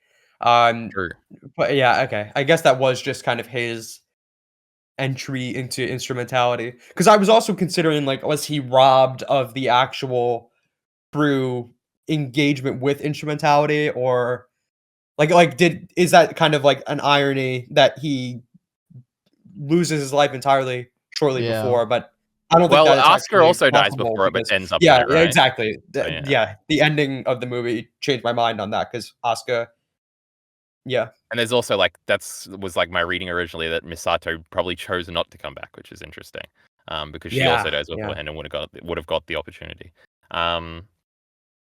Sure. But yeah, okay. I guess that was just kind of his entry into instrumentality. Because I was also considering, like, was he robbed of the actual through engagement with instrumentality, or is that kind of like an irony that he loses his life entirely shortly before? But I don't think that Oscar also dies before it, but ends up there, right? Exactly. The ending of the movie changed my mind on that because Oscar. Yeah, and there's also like was like my reading originally that Misato probably chose not to come back, which is interesting, because she also dies beforehand and would have got the opportunity.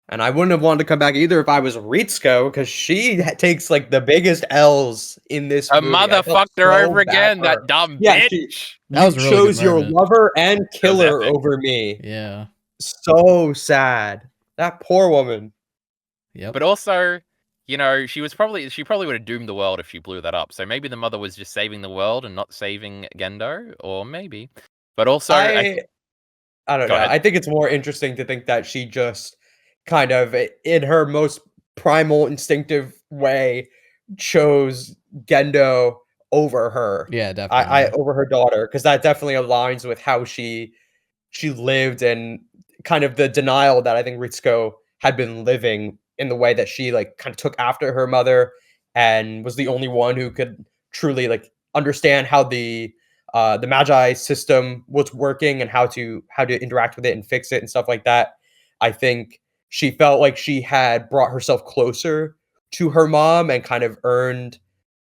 And I wouldn't have wanted to come back either if I was Ritsuko, because she takes like the biggest L's in this movie. Mother fucked her over again, that dumb bitch. That was really chose your lover and killer over me. Yeah. So sad. That poor woman. Yeah. But also, she probably would have doomed the world if she blew that up. So maybe the mother was just saving the world and not saving Gendo, or maybe. But also, I don't know. I think it's more interesting to think that she just kind of, in her most primal, instinctive way, chose Gendo over her. Yeah, definitely. Over her daughter, because that definitely aligns with how she lived, and kind of the denial that I think Ritsuko had been living, in the way that she like kind of took after her mother and was the only one who could truly like understand how the Magi system was working and how to interact with it and fix it and stuff like that. I think she felt like she had brought herself closer to her mom and kind of earned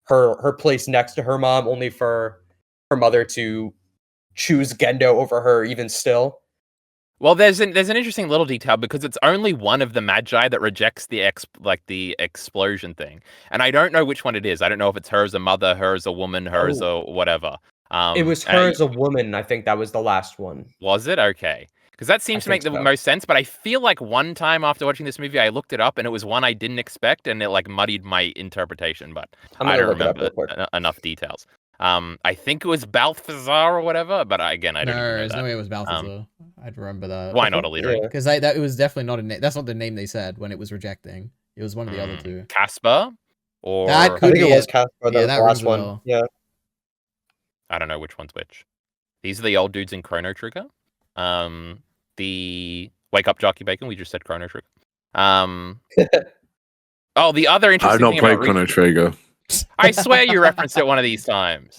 her place next to her mom, only for her mother to choose Gendo over her even still. Well, there's an interesting little detail because it's only one of the Magi that rejects the explosion thing, and I don't know which one it is. I don't know if it's her as a mother, her as a woman, her as a whatever. It was her as a woman. I think that was the last one. Was it? Okay. Because that seems to make the most sense, but I feel like one time after watching this movie, I looked it up and it was one I didn't expect, and it like muddied my interpretation, but I don't remember enough details. I think it was Balthazar or whatever, but again, I don't know. There's no way it was Balthazar. I'd remember that. Why not EliteAri? Because it was definitely not a name. That's not the name they said when it was rejecting. It was one of the other two. Casper? Or... That could I think it was Casper, that last one. Well. Yeah. I don't know which one's which. These are the old dudes in Chrono Trigger. The Wake Up Jockey Bacon, we just said Chrono Trigger. Oh, the other interesting thing I've not played Chrono Trigger. I swear you referenced it one of these times.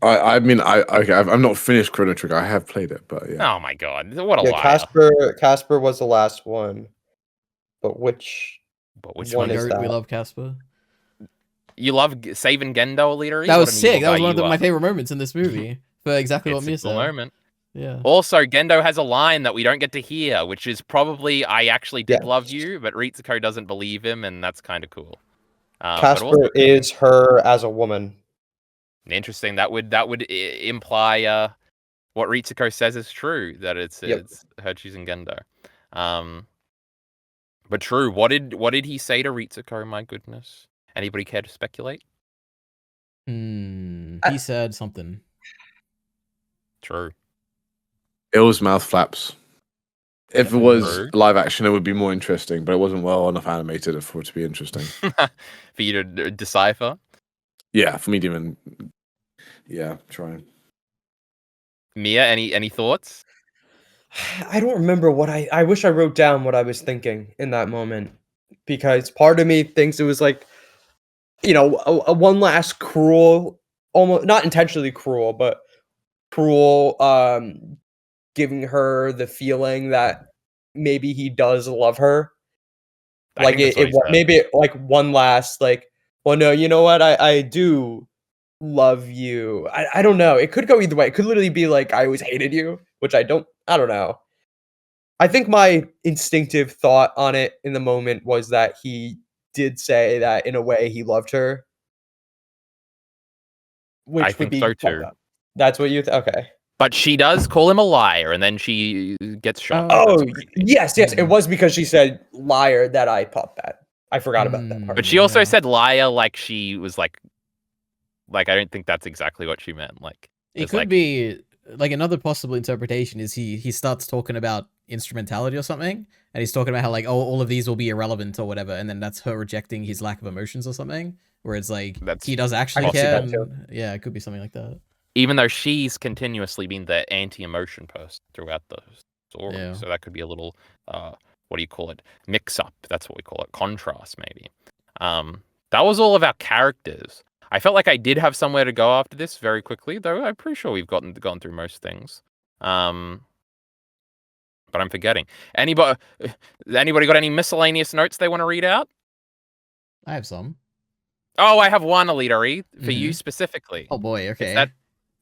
I'm not finished Chrono Trigger. I have played it, but yeah. Oh my god, what a liar. Casper was the last one. But which one is that? We love Casper. You love saving Gendo, EliteAri? That was sick. That was one of my favorite moments in this movie. For exactly what Mia said. Moment. Yeah. Also, Gendo has a line that we don't get to hear, which is probably "I actually did love you," but Ritsuko doesn't believe him, and that's kind of cool. Casper is her as a woman. Interesting. That would imply what Ritsuko says is true, that it's her choosing Gendo. But true. What did he say to Ritsuko? My goodness. Anybody care to speculate? He said something. True. It was mouth flaps. If it was live action, it would be more interesting, but it wasn't well enough animated for it to be interesting. For you to decipher? Yeah, for me to even... Yeah, trying. Mia, any thoughts? I don't remember what I wish I wrote down what I was thinking in that moment, because part of me thinks it was like, a one last cruel, almost not intentionally cruel, but cruel, giving her the feeling that maybe he does love her. Like maybe like one last well, no, you know what? I do love you. I don't know. It could go either way. It could literally be like, I always hated you, which I don't know. I think my instinctive thought on it in the moment was that he did say that in a way he loved her. Which I think so too. That's what you okay. But she does call him a liar, and then she gets shot. Yes. It was because she said liar that I popped that. I forgot about that part. But she also said liar like she was like I don't think that's exactly what she meant. Like it could be like another possible interpretation is he starts talking about instrumentality or something, and he's talking about how like all of these will be irrelevant or whatever, and then that's her rejecting his lack of emotions or something. Where it's like he does actually care. Yeah, it could be something like that. Even though she's continuously been the anti-emotion person throughout the story. So that could be a little, what do you call it? Mix-up. That's what we call it. Contrast, maybe. That was all of our characters. I felt like I did have somewhere to go after this very quickly, though I'm pretty sure we've gone through most things. But I'm forgetting. Anybody got any miscellaneous notes they want to read out? I have some. Oh, I have one, EliteAri, for you specifically. Oh boy, okay. That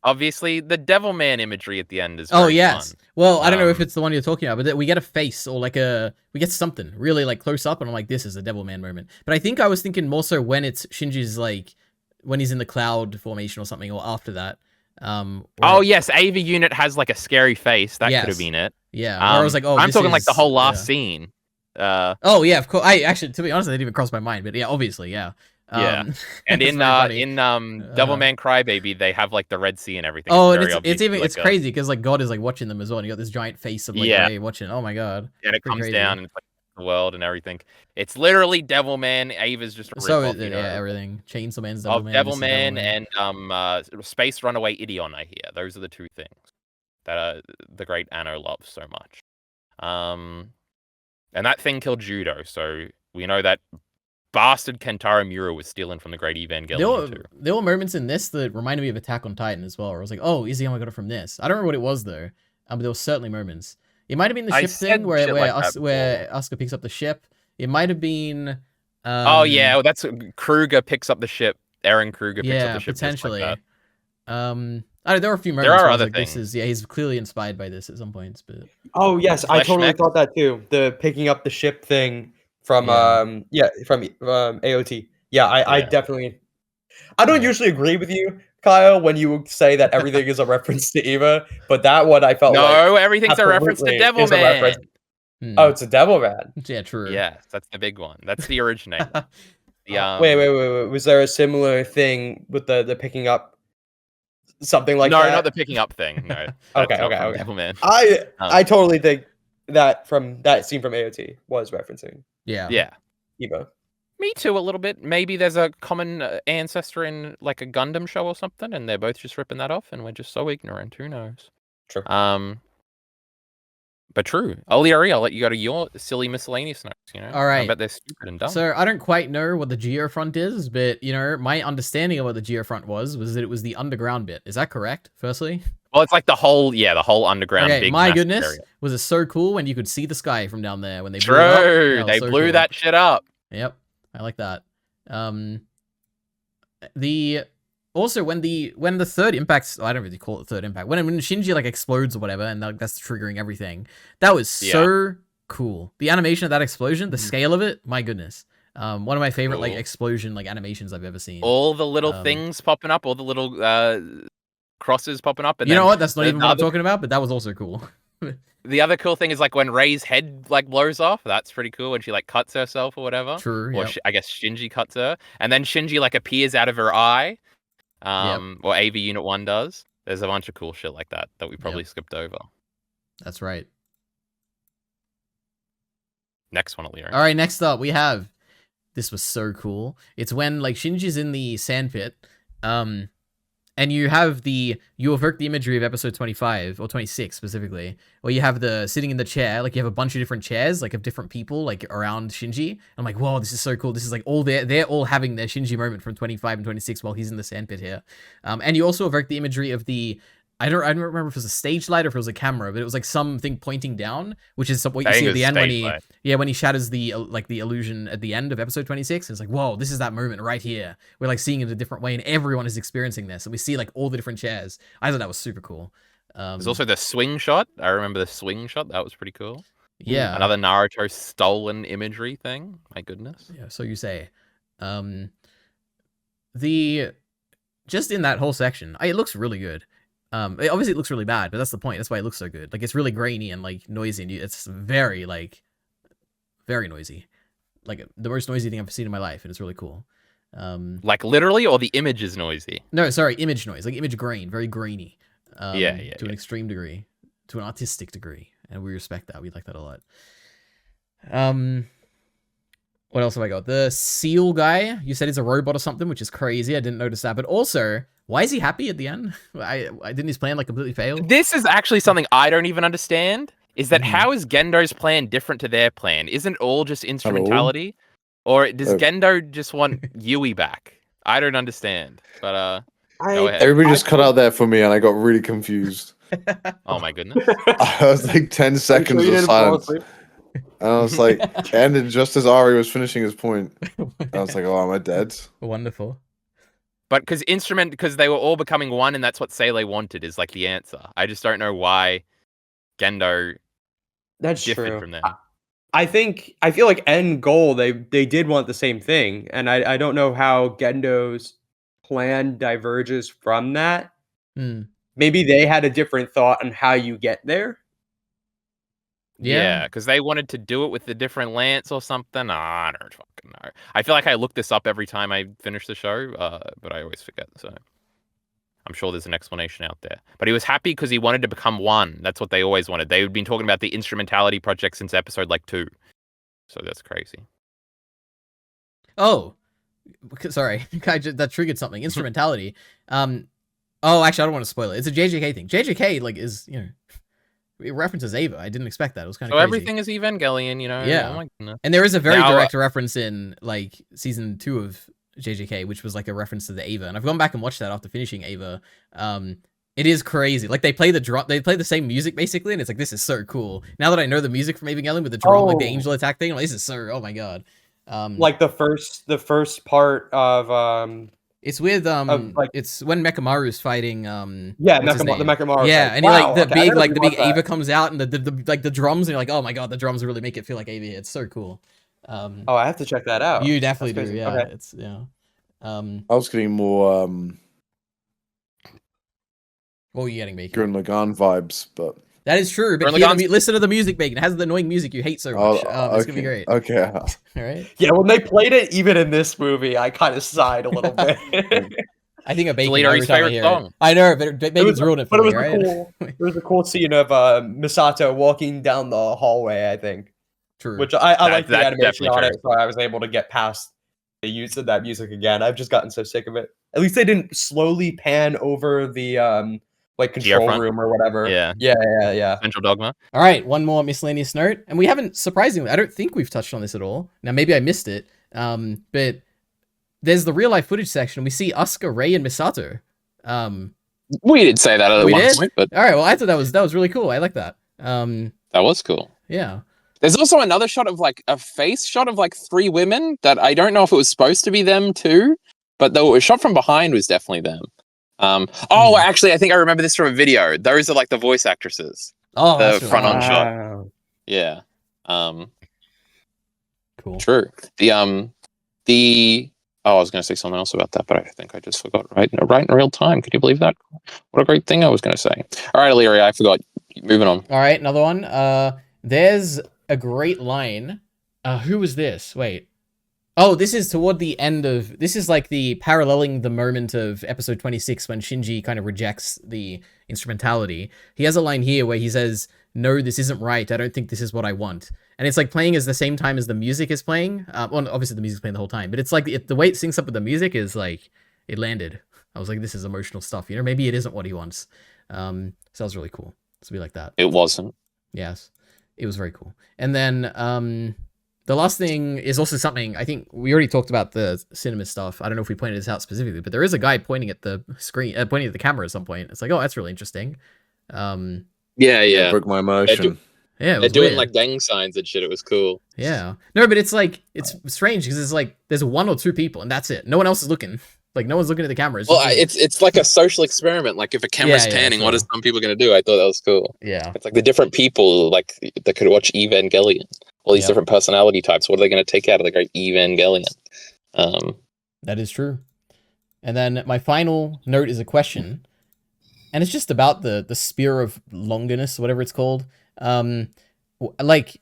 obviously the Devilman imagery at the end is yes. fun. Well, I don't know if it's the one you're talking about, but we get a face or like we get something really like close up, and I'm like, this is a Devilman moment. But I think I was thinking more so when it's Shinji's like when he's in the cloud formation or something, or after that. Yes, Ava Unit has like a scary face. That could have been it. Yeah. I was like, I'm talking like the whole last scene. Of course. I actually, to be honest, that didn't even cross my mind, but yeah, obviously, yeah. And in Devilman Crybaby, they have like the Red Sea and everything. Oh, and it's crazy because like God is like watching them as well. And you got this giant face of like Ray watching. Oh my god! And it comes down and it's like the world and everything. It's literally Devilman. Ava's just a rip-off, everything. Chainsaw Man's Devilman and Space Runaway Idion. I hear those are the two things that the great Anno loves so much. And that thing killed Judo, so we know that bastard Kentaro Miura was stealing from the great Evangelion too. There were moments in this that reminded me of Attack on Titan as well, where I was like, oh, Izuyama got it from this. I don't remember what it was though, but there were certainly moments. It might have been the ship thing where Asuka picks up the ship. It might have been. Oh yeah, well, that's Kruger picks up the ship. Eren Kruger picks up the ship. Potentially. Just like that. There are a few moments. There are other things. He's clearly inspired by this at some points, but. Oh yes, I totally thought that too. The picking up the ship thing from AOT. Yeah, I definitely. I don't usually agree with you, Kyle, when you say that everything is a reference to Eva, but that one I felt everything's a reference to Devilman. Oh, it's a Devilman. Yeah, true. Yes, that's the big one. That's the originator. Wait. Was there a similar thing with the picking up? Something like that? No, not the picking up thing. No. Okay. Devilman. I totally think that from that scene from AOT was referencing. Yeah. Eva. Me too, a little bit. Maybe there's a common ancestor in like a Gundam show or something, and they're both just ripping that off, and we're just so ignorant. Who knows? True. But true. EliteAri, I'll let you go to your silly miscellaneous notes. All right. I bet they're stupid and dumb. So I don't quite know what the Geofront is, but my understanding of what the Geofront was that it was the underground bit. Is that correct? Firstly. Well, it's like the whole underground. Okay, big my goodness, area. Was it so cool when you could see the sky from down there when they blew it up? They blew that shit up. Yep, I like that. Also, when the third impacts, I don't really call it third impact. When Shinji like explodes or whatever, and that's triggering everything. That was so cool. The animation of that explosion, the scale of it, my goodness. One of my favorite like explosion like animations I've ever seen. All the little things popping up, all the little crosses popping up. And you know what? That's not even what I'm talking about, but that was also cool. The other cool thing is like when Rei's head like blows off. That's pretty cool when she like cuts herself or whatever. True. Or I guess Shinji cuts her, and then Shinji like appears out of her eye. Or AV Unit 1 does. There's a bunch of cool shit like that we probably skipped over. That's right. Next one, Alira. All right, next up we have. This was so cool. It's when like Shinji's in the sandpit, and you evoke the imagery of episode 25 or 26 specifically, where you have the sitting in the chair, like you have a bunch of different chairs, like of different people, like around Shinji. I'm like, whoa, this is so cool. This is like they're all having their Shinji moment from 25 and 26 while he's in the sandpit here. And you also evoke the imagery of I don't remember if it was a stage light or if it was a camera, but it was like something pointing down, which is what you see at the end when he shatters the illusion at the end of episode 26. It's like, whoa, this is that moment right here. We're like seeing it a different way, and everyone is experiencing this, and we see like all the different chairs. I thought that was super cool. There's also the swing shot. I remember the swing shot. That was pretty cool. Yeah, another Naruto stolen imagery thing. My goodness. Yeah, so you say. Just in that whole section, it looks really good. Obviously it looks really bad, but that's the point. That's why it looks so good. Like it's really grainy and like noisy, and it's very very noisy, like the most noisy thing I've seen in my life, and it's really cool. Like literally, or the image is noisy? No, sorry, image noise, like image grain, very grainy. To an extreme degree, to an artistic degree, and we respect that. We like that a lot. What else have I got? The seal guy, you said he's a robot or something, which is crazy. I didn't notice that. But also, why is he happy at the end? I didn't his plan like completely fail? This is actually something I don't even understand. Is that how is Gendo's plan different to their plan? Isn't it all just instrumentality? Or does Gendo just want Yui back? I don't understand. But everybody just cut out there for me, and I got really confused. Oh my goodness! I was like 10 seconds of silence. And I was like, ended just as Ari was finishing his point. I was like, oh, am I dead? Wonderful. But because they were all becoming one, and that's what Sele wanted, is like the answer. I just don't know why Gendo differed from them. I feel like end goal, they did want the same thing. And I don't know how Gendo's plan diverges from that. Maybe they had a different thought on how you get there. Yeah, because they wanted to do it with the different lance or something. I don't fucking know. I feel like I look this up every time I finish the show, but I always forget. So I'm sure there's an explanation out there. But he was happy because he wanted to become one. That's what they always wanted. They've been talking about the instrumentality project since episode 2. So that's crazy. Oh, sorry, that triggered something. Instrumentality. Oh, actually, I don't want to spoil it. It's a JJK thing. JJK is it references Eva. I didn't expect that. It was kind of crazy. Everything is Evangelion, Yeah. Oh my goodness. And there is a very direct reference in season 2 of JJK, which was like a reference to the Eva. And I've gone back and watched that after finishing Eva. It is crazy. Like they play the same music basically, and it's like this is so cool. Now that I know the music from Evangelion with the drum, like the angel attack thing, like, this is so. Oh my god. Like the first part of it's with it's when Mechamaru's fighting the Mechamaru. Yeah, and wow, the big Ava comes out and the drums, and you're like, oh my god, the drums really make it feel like Ava. It's so cool. I have to check that out. You definitely do, yeah. Okay. It's I was getting more what were you getting, Bacon? Gurren Lagann vibes, but that is true. But listen to the music, Bacon. It has the annoying music you hate so much. It's gonna be great. Okay. All right. Yeah, when they played it, even in this movie, I kind of sighed a little bit. I think a Bacon EliteAri's favorite song. I know, but Bacon's ruined it for me, right? It was a cool scene of Misato walking down the hallway, I think. True. Which I like the animation on it, so I was able to get past the use of that music again. I've just gotten so sick of it. At least they didn't slowly pan over the like control room or whatever. Yeah. Central Dogma. All right, one more miscellaneous note, and we haven't, surprisingly, I don't think we've touched on this at all. Now maybe I missed it, but there's the real life footage section. We see Asuka, Rei, and Misato. We did say that at one point, but all right. Well, I thought that was really cool. I like that. That was cool. Yeah. There's also another shot of like a face shot of like 3 women that I don't know if it was supposed to be them too, but the shot from behind was definitely them. Actually, I think I remember this from a video. Those are like the voice actresses. Oh, the front on shot. Yeah. Cool. True. I was going to say something else about that, but I think I just forgot right in real time. Could you believe that? What a great thing I was going to say. All right, EliteAri, I forgot. Moving on. All right, another one. There's a great line. Who was this? Wait. Oh, this is toward the end of... This is like the paralleling the moment of episode 26 when Shinji kind of rejects the instrumentality. He has a line here where he says, "No, this isn't right. I don't think this is what I want." And it's like playing as the same time as the music is playing. Well, obviously the music's playing the whole time, but it's like the way it syncs up with the music is like, it landed. I was like, this is emotional stuff. You know, maybe it isn't what he wants. So that was really cool. To be like that. It wasn't. Yes. It was very cool. And then the last thing is also something, I think we already talked about the cinema stuff. I don't know if we pointed this out specifically, but there is a guy pointing at the screen, pointing at the camera at some point. It's like, oh, that's really interesting. Yeah. Broke my emotion. They're doing like gang signs and shit. It was cool. Yeah. No, but it's like, it's strange because it's like, there's 1 or 2 people and that's it. No one else is looking. Like, no one's looking at the cameras. It's like a social experiment. Like, if a camera's panning, what are some people going to do? I thought that was cool. Yeah. It's like the different people, like, that could watch Evangelion. All these different personality types. What are they going to take out of the great Evangelion? That is true. And then my final note is a question. And it's just about the Spear of Longinus, whatever it's called. Like,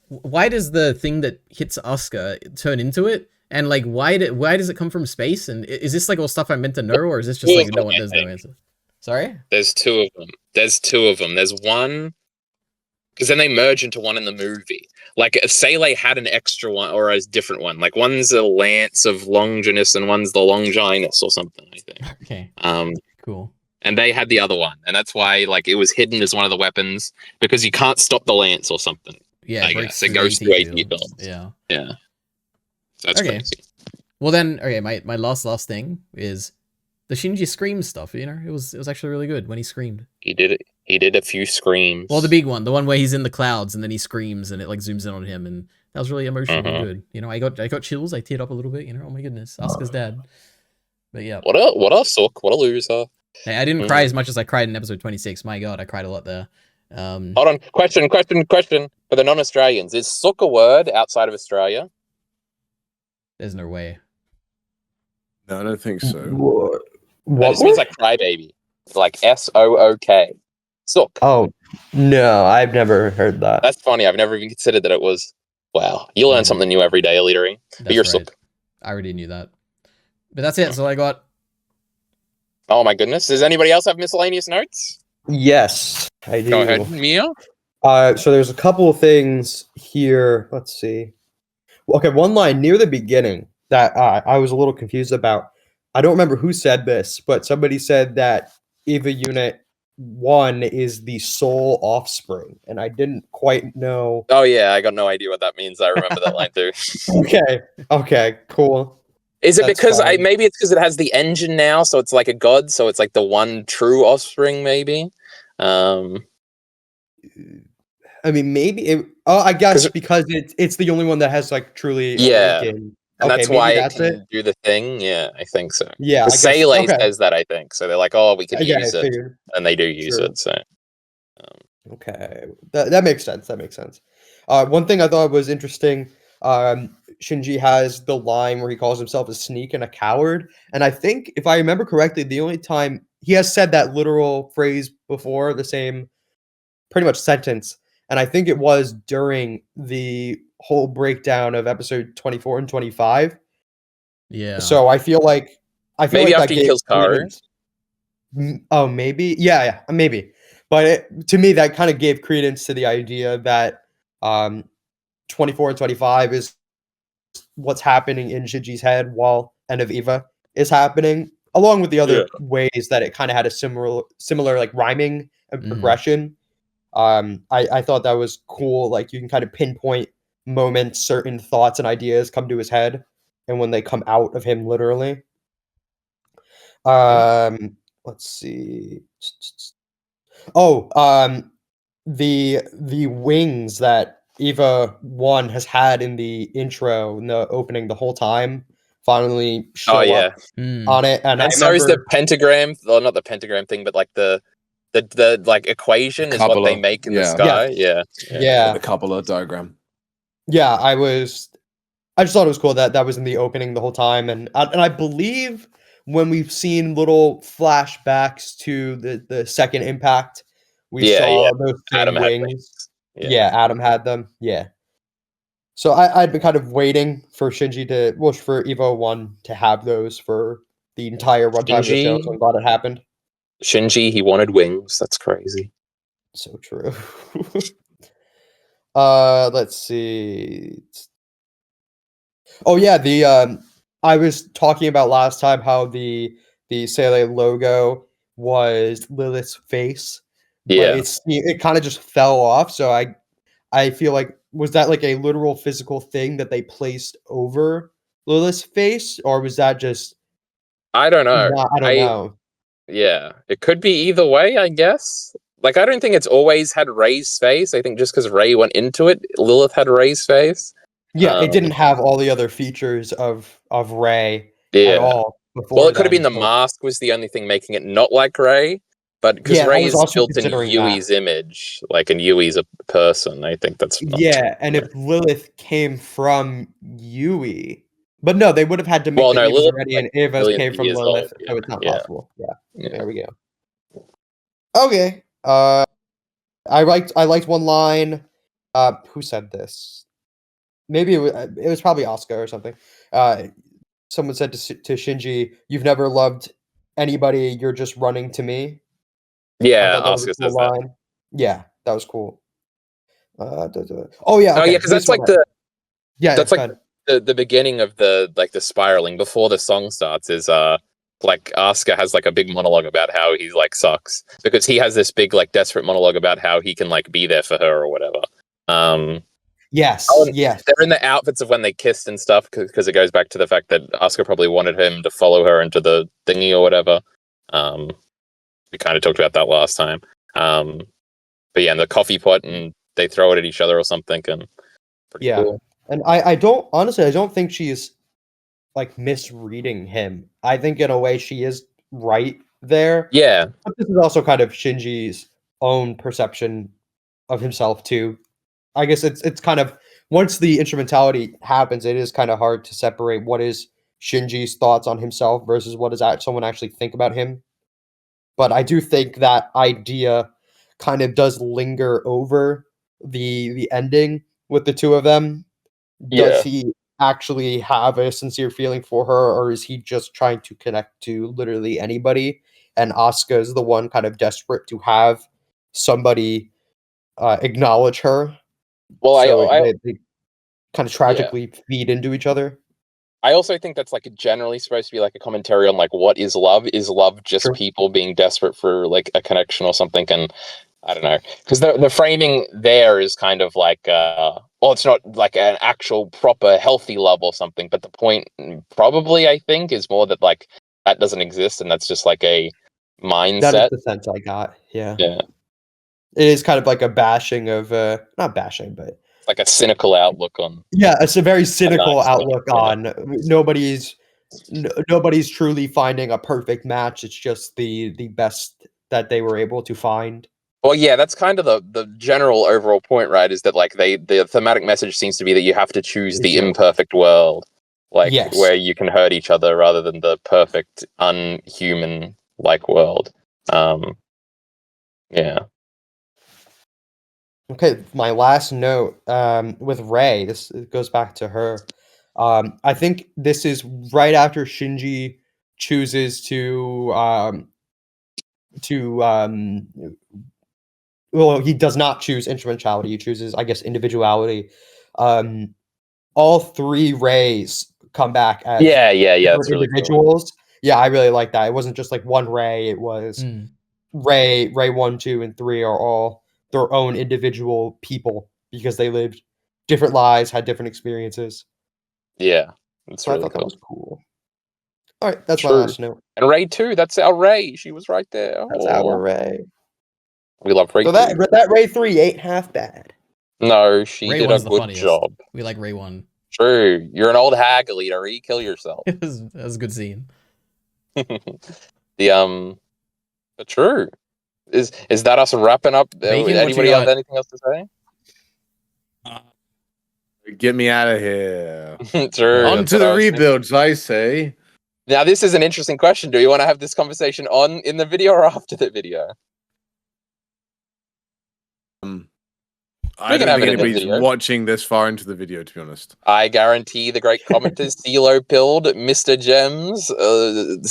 why does the thing that hits Asuka turn into it? And like, why does it come from space? And is this like all stuff I'm meant to know, or is this just like there's no answer? Sorry? There's 2 of them. There's one, because then they merge into one in the movie. Like, if Sele had an extra one or a different one. Like, one's a Lance of Longinus and one's the Longinus or something, I think. Okay. Cool. And they had the other one, and that's why like it was hidden as one of the weapons, because you can't stop the Lance or something. Yeah, I guess it goes through AT builds. Yeah. So that's crazy. Well then, okay, my last thing is the Shinji scream stuff. You know, it was actually really good when he screamed. He did a few screams. Well, the big one, the one where he's in the clouds and then he screams and it like zooms in on him, and that was really emotional and good. You know, I got chills. I teared up a little bit. You know, oh my goodness, Asuka's dad. But yeah. What a suck. What a loser. Hey, I didn't cry as much as I cried in episode 26. My God, I cried a lot there. Hold on. Question for the non-Australians. Is suck a word outside of Australia? There's no way. No, I don't think so. What? It means like crybaby. It's like SOOK. Suck. Oh, no, I've never heard that. That's funny. I've never even considered that it was. Wow. You learn something new every day, EliteAri. But you're suck. I already knew that. But that's it. That's all I got. Oh my goodness. Does anybody else have miscellaneous notes? Yes, I do. Go ahead, Mia. So there's a couple of things here. Let's see. Okay, one line near the beginning that I was a little confused about. I don't remember who said this, but somebody said that Eva Unit 1 is the sole offspring, and I didn't quite know. Oh yeah, I got no idea what that means. I remember that line too. Okay, cool. Is it because maybe it's because it has the engine now, so it's like a god, so it's like the one true offspring, maybe? I mean, maybe. I guess because it's the only one that has like truly awakened. And that's why it can do the thing. Yeah, I think so. Yeah, because Sayle says that, I think. So they're like, oh, we could use it, and they do use it. So okay, that makes sense. That makes sense. One thing I thought was interesting. Shinji has the line where he calls himself a sneak and a coward, and I think if I remember correctly, the only time he has said that literal phrase before, the same pretty much sentence, and I think it was during the whole breakdown of episode 24 and 25. Yeah. So I feel like maybe after he kills Karu. Oh, maybe. Yeah, maybe. But to me, that kind of gave credence to the idea that 24 and 25 is what's happening in Shinji's head while End of Eva is happening, along with the other ways that it kind of had a similar like rhyming and progression. I thought that was cool. Like you can kind of pinpoint moments, certain thoughts and ideas come to his head, and when they come out of him, literally. Let's see. The wings that Eva 1 has had in the intro, in the opening the whole time, finally show up on it. And so is the pentagram, well, not the pentagram thing, but like the like equation is what they make in the sky. Yeah. The Kabbalah diagram. Yeah, I just thought it was cool that was in the opening the whole time. And I believe when we've seen little flashbacks to the second impact, we saw those same wings. Adam had them. Yeah. So I'd been kind of waiting for Shinji for Evo 1 to have those for the entire runtime of the show. So I'm glad it happened. Shinji, he wanted wings. That's crazy. So true. Let's see. Oh yeah, I was talking about last time how the Sayle logo was Lilith's face. But it kind of just fell off. So I feel like, was that like a literal physical thing that they placed over Lilith's face, or was that just? I don't know. I don't know. Yeah, it could be either way, I guess. Like, I don't think it's always had Ray's face. I think just because Ray went into it, Lilith had Ray's face. Yeah, it didn't have all the other features of Ray at all. Well, it could have been the mask was the only thing making it not like Ray. But because Ray is built in Yui's image, like, and Yui's a person, I think that's not true. And if Lilith came from Yui, but no, they would have had to make the Evas already, and Evas came from Lilith, so it's not possible. Yeah, there we go. Okay, I liked one line. Who said this? Maybe it was probably Asuka or something. Someone said to Shinji, "You've never loved anybody. You're just running to me." Yeah, Asuka says that. Yeah, that was cool. Oh yeah, because that's like that's like the beginning of the spiraling before the song starts is like Asuka has like a big monologue about how he like sucks because he has this big like desperate monologue about how he can like be there for her or whatever. Yes. They're in the outfits of when they kissed and stuff because it goes back to the fact that Asuka probably wanted him to follow her into the thingy or whatever. We kind of talked about that last time. But yeah, and the coffee pot and they throw it at each other or something. And cool. And I don't think she's like misreading him. I think in a way she is right there. Yeah. But this is also kind of Shinji's own perception of himself too. I guess it's kind of, once the instrumentality happens, it is kind of hard to separate what is Shinji's thoughts on himself versus what does someone actually think about him. But I do think that idea kind of does linger over the ending with the two of them. Does he actually have a sincere feeling for her, or is he just trying to connect to literally anybody? And Asuka is the one kind of desperate to have somebody acknowledge her. Well, so they kind of tragically feed into each other. I also think that's like generally supposed to be like a commentary on like what is love? Is love just people being desperate for like a connection or something? And I don't know, because the framing there is kind of like Well, it's not like an actual proper healthy love or something, but the point probably, I think, is more that like that doesn't exist and that's just like a mindset. That is the sense I got. Yeah. Yeah. It is kind of like a bashing of not bashing, but it's like a cynical outlook on. Yeah, it's a very cynical outlook yeah. on nobody's truly finding a perfect match. It's just the best that they were able to find. Well, yeah, that's kind of the general overall point, right? Is that like the thematic message seems to be that you have to choose the imperfect world, like where you can hurt each other rather than the perfect unhuman like world. Yeah. Okay, my last note with Rei. This goes back to her. I think this is right after Shinji chooses to well, he does not choose instrumentality. He chooses, I guess, individuality. All three Reis come back as that's really individuals. Cool. Yeah, I really like that. It wasn't just like one Rei. It was Rei 1, 2, and 3 are all their own individual people because they lived different lives, had different experiences. Yeah, that's so really I thought cool. That was cool. All right, that's my last note. And Rei too. That's our Rei. She was right there. That's our Rei. We love Rei. So that Rei 3 ain't half bad. No, she Rei did a good job. We like Rei 1. True. You're an old hag, EliteAri. Kill yourself. That was a good scene. But true. Is that us wrapping up? Bacon, anybody have anything else to say? Get me out of here. True. On to the rebuilds, I say. Now, this is an interesting question. Do you want to have this conversation in the video or after the video? I don't think anybody's watching this far into the video, to be honest. I guarantee the great commenters, CeeLo Pilled, Mr. Gems,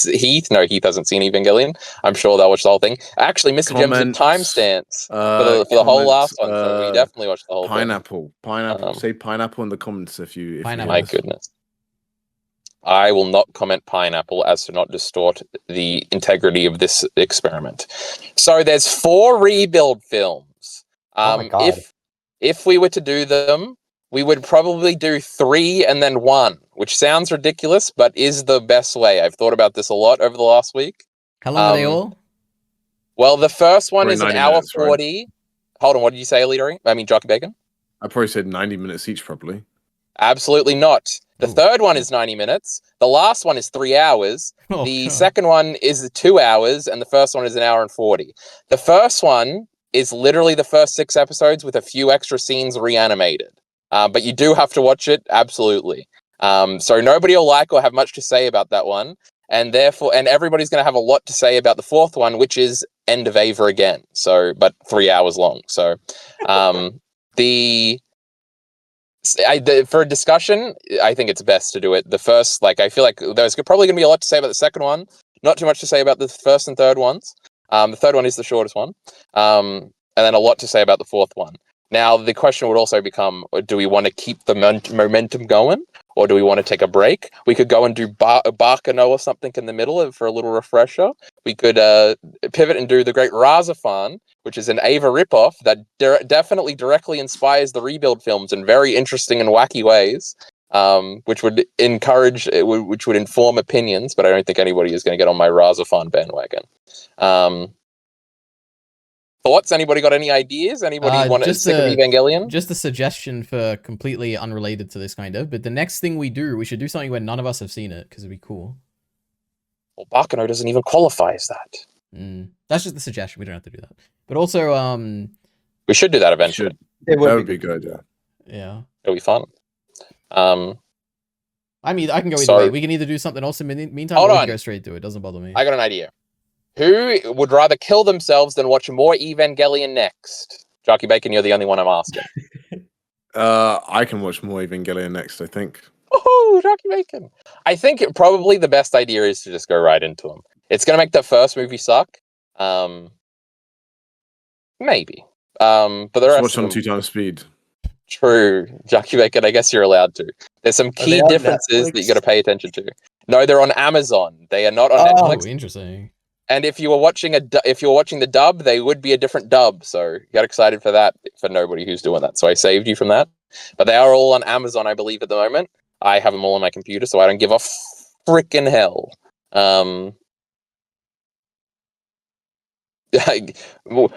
Heath. No, Heath hasn't seen Evangelion. I'm sure they'll watch the whole thing. Actually, Mr. Gems did timestamps for the whole last one, so we definitely watched the whole thing. Pineapple. Say pineapple in the comments if you... My goodness. I will not comment pineapple as to not distort the integrity of this experiment. So there's 4 rebuild films. Oh my God. If we were to do them, we would probably do 3 and then 1, which sounds ridiculous, but is the best way. I've thought about this a lot over the last week. How long are they all? Well, the first one is an hour 40. Right? Hold on, what did you say, EliteAri? I mean, Jockey Bacon? I probably said 90 minutes each, probably. Absolutely not. The third one is 90 minutes. The last one is 3 hours. The second one is 2 hours, and the first one is an hour and 40. The first one is literally the first 6 episodes with a few extra scenes reanimated. But you do have to watch it, absolutely. So nobody will like or have much to say about that one. And therefore, everybody's going to have a lot to say about the fourth one, which is End of Ava again. So, but 3 hours long. So, for a discussion, I think it's best to do it. The first, I feel like there's probably going to be a lot to say about the second one. Not too much to say about the first and third ones. The third one is the shortest one. And then a lot to say about the fourth one. Now, the question would also become, do we want to keep the momentum going? Or do we want to take a break? We could go and do Bakano or something in the middle for a little refresher. We could pivot and do the Great Razafan, which is an Ava ripoff that definitely directly inspires the rebuild films in very interesting and wacky ways, which would which would inform opinions, but I don't think anybody is going to get on my Razafan bandwagon. Thoughts? Anybody got any ideas? Anybody want to stick with Evangelion? Just a suggestion for completely unrelated to this kind of, but the next thing we should do something where none of us have seen it, because it'd be cool. Well, Bakano doesn't even qualify as that. That's just the suggestion. We don't have to do that. But also, we should do that eventually. That would be good. Yeah. It'll be fun. I mean, I can go either way. We can either do something else in the meantime, or we can go straight to it. It doesn't bother me. I got an idea. Who would rather kill themselves than watch more Evangelion next? Jockey Bacon, you're the only one I'm asking. I can watch more Evangelion next, I think. Oh, Jockey Bacon. I think probably the best idea is to just go right into them. It's going to make the first movie suck. Maybe. But the rest watch on 2 times speed. True. Jockey Bacon, I guess you're allowed to. There's some key differences that you got to pay attention to. No, they're on Amazon. They are not on Netflix. Oh, interesting. And if you were watching watching the dub, they would be a different dub. So get excited for that for nobody who's doing that. So I saved you from that. But they are all on Amazon, I believe, at the moment. I have them all on my computer, so I don't give a frickin' hell.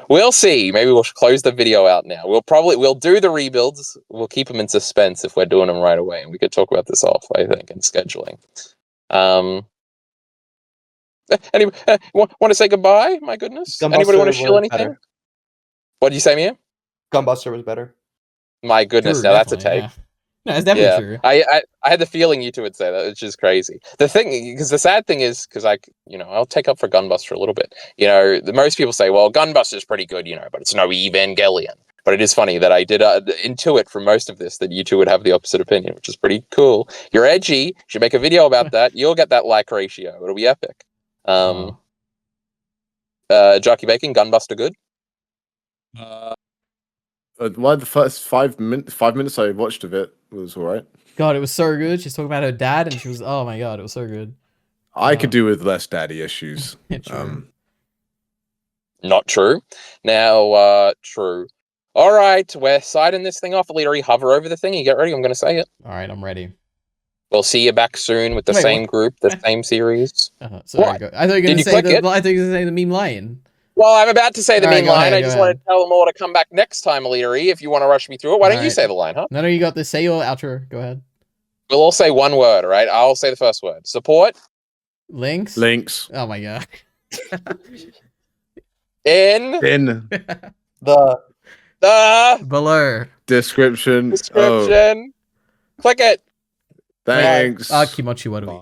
We'll see. Maybe we'll close the video out now. We'll do the rebuilds. We'll keep them in suspense if we're doing them right away, and we could talk about this off, I think, and scheduling. Anyway, want to say goodbye? My goodness. Gunbuster Anybody want to shill anything? Better. What did you say, Mia? Gunbuster was better. My goodness, now that's a take. Yeah. No, it's definitely true. I had the feeling you two would say that, which is crazy. The thing, because the sad thing is, because I'll take up for Gunbuster a little bit. Most people say, well, Gunbuster's pretty good, but it's no Evangelion. But it is funny that I did intuit from most of this that you two would have the opposite opinion, which is pretty cool. You're edgy. You should make a video about that. You'll get that like ratio. It'll be epic. Jockey Bacon, Gunbuster good? The first 5 minutes I watched of it was alright. God, it was so good. She's talking about her dad, and she was, oh my god, it was so good. I could do with less daddy issues. Not true. Now, true. All right, we're signing this thing off. EliteAri, hover over the thing. You get ready. I'm going to say it. All right, I'm ready. We'll see you back soon with the same group, the same series. Sorry, I thought you were going to say the meme line. Well, I'm about to say the meme line. I just want to tell them all to come back next time, EliteAri, if you want to rush me through it. Why don't you say the line, huh? No, you got this. Say your outro. Go ahead. We'll all say one word, all right? I'll say the first word. Support. Links. Oh my god. In the below description. Click it. Thanks. Kimochi, what do we?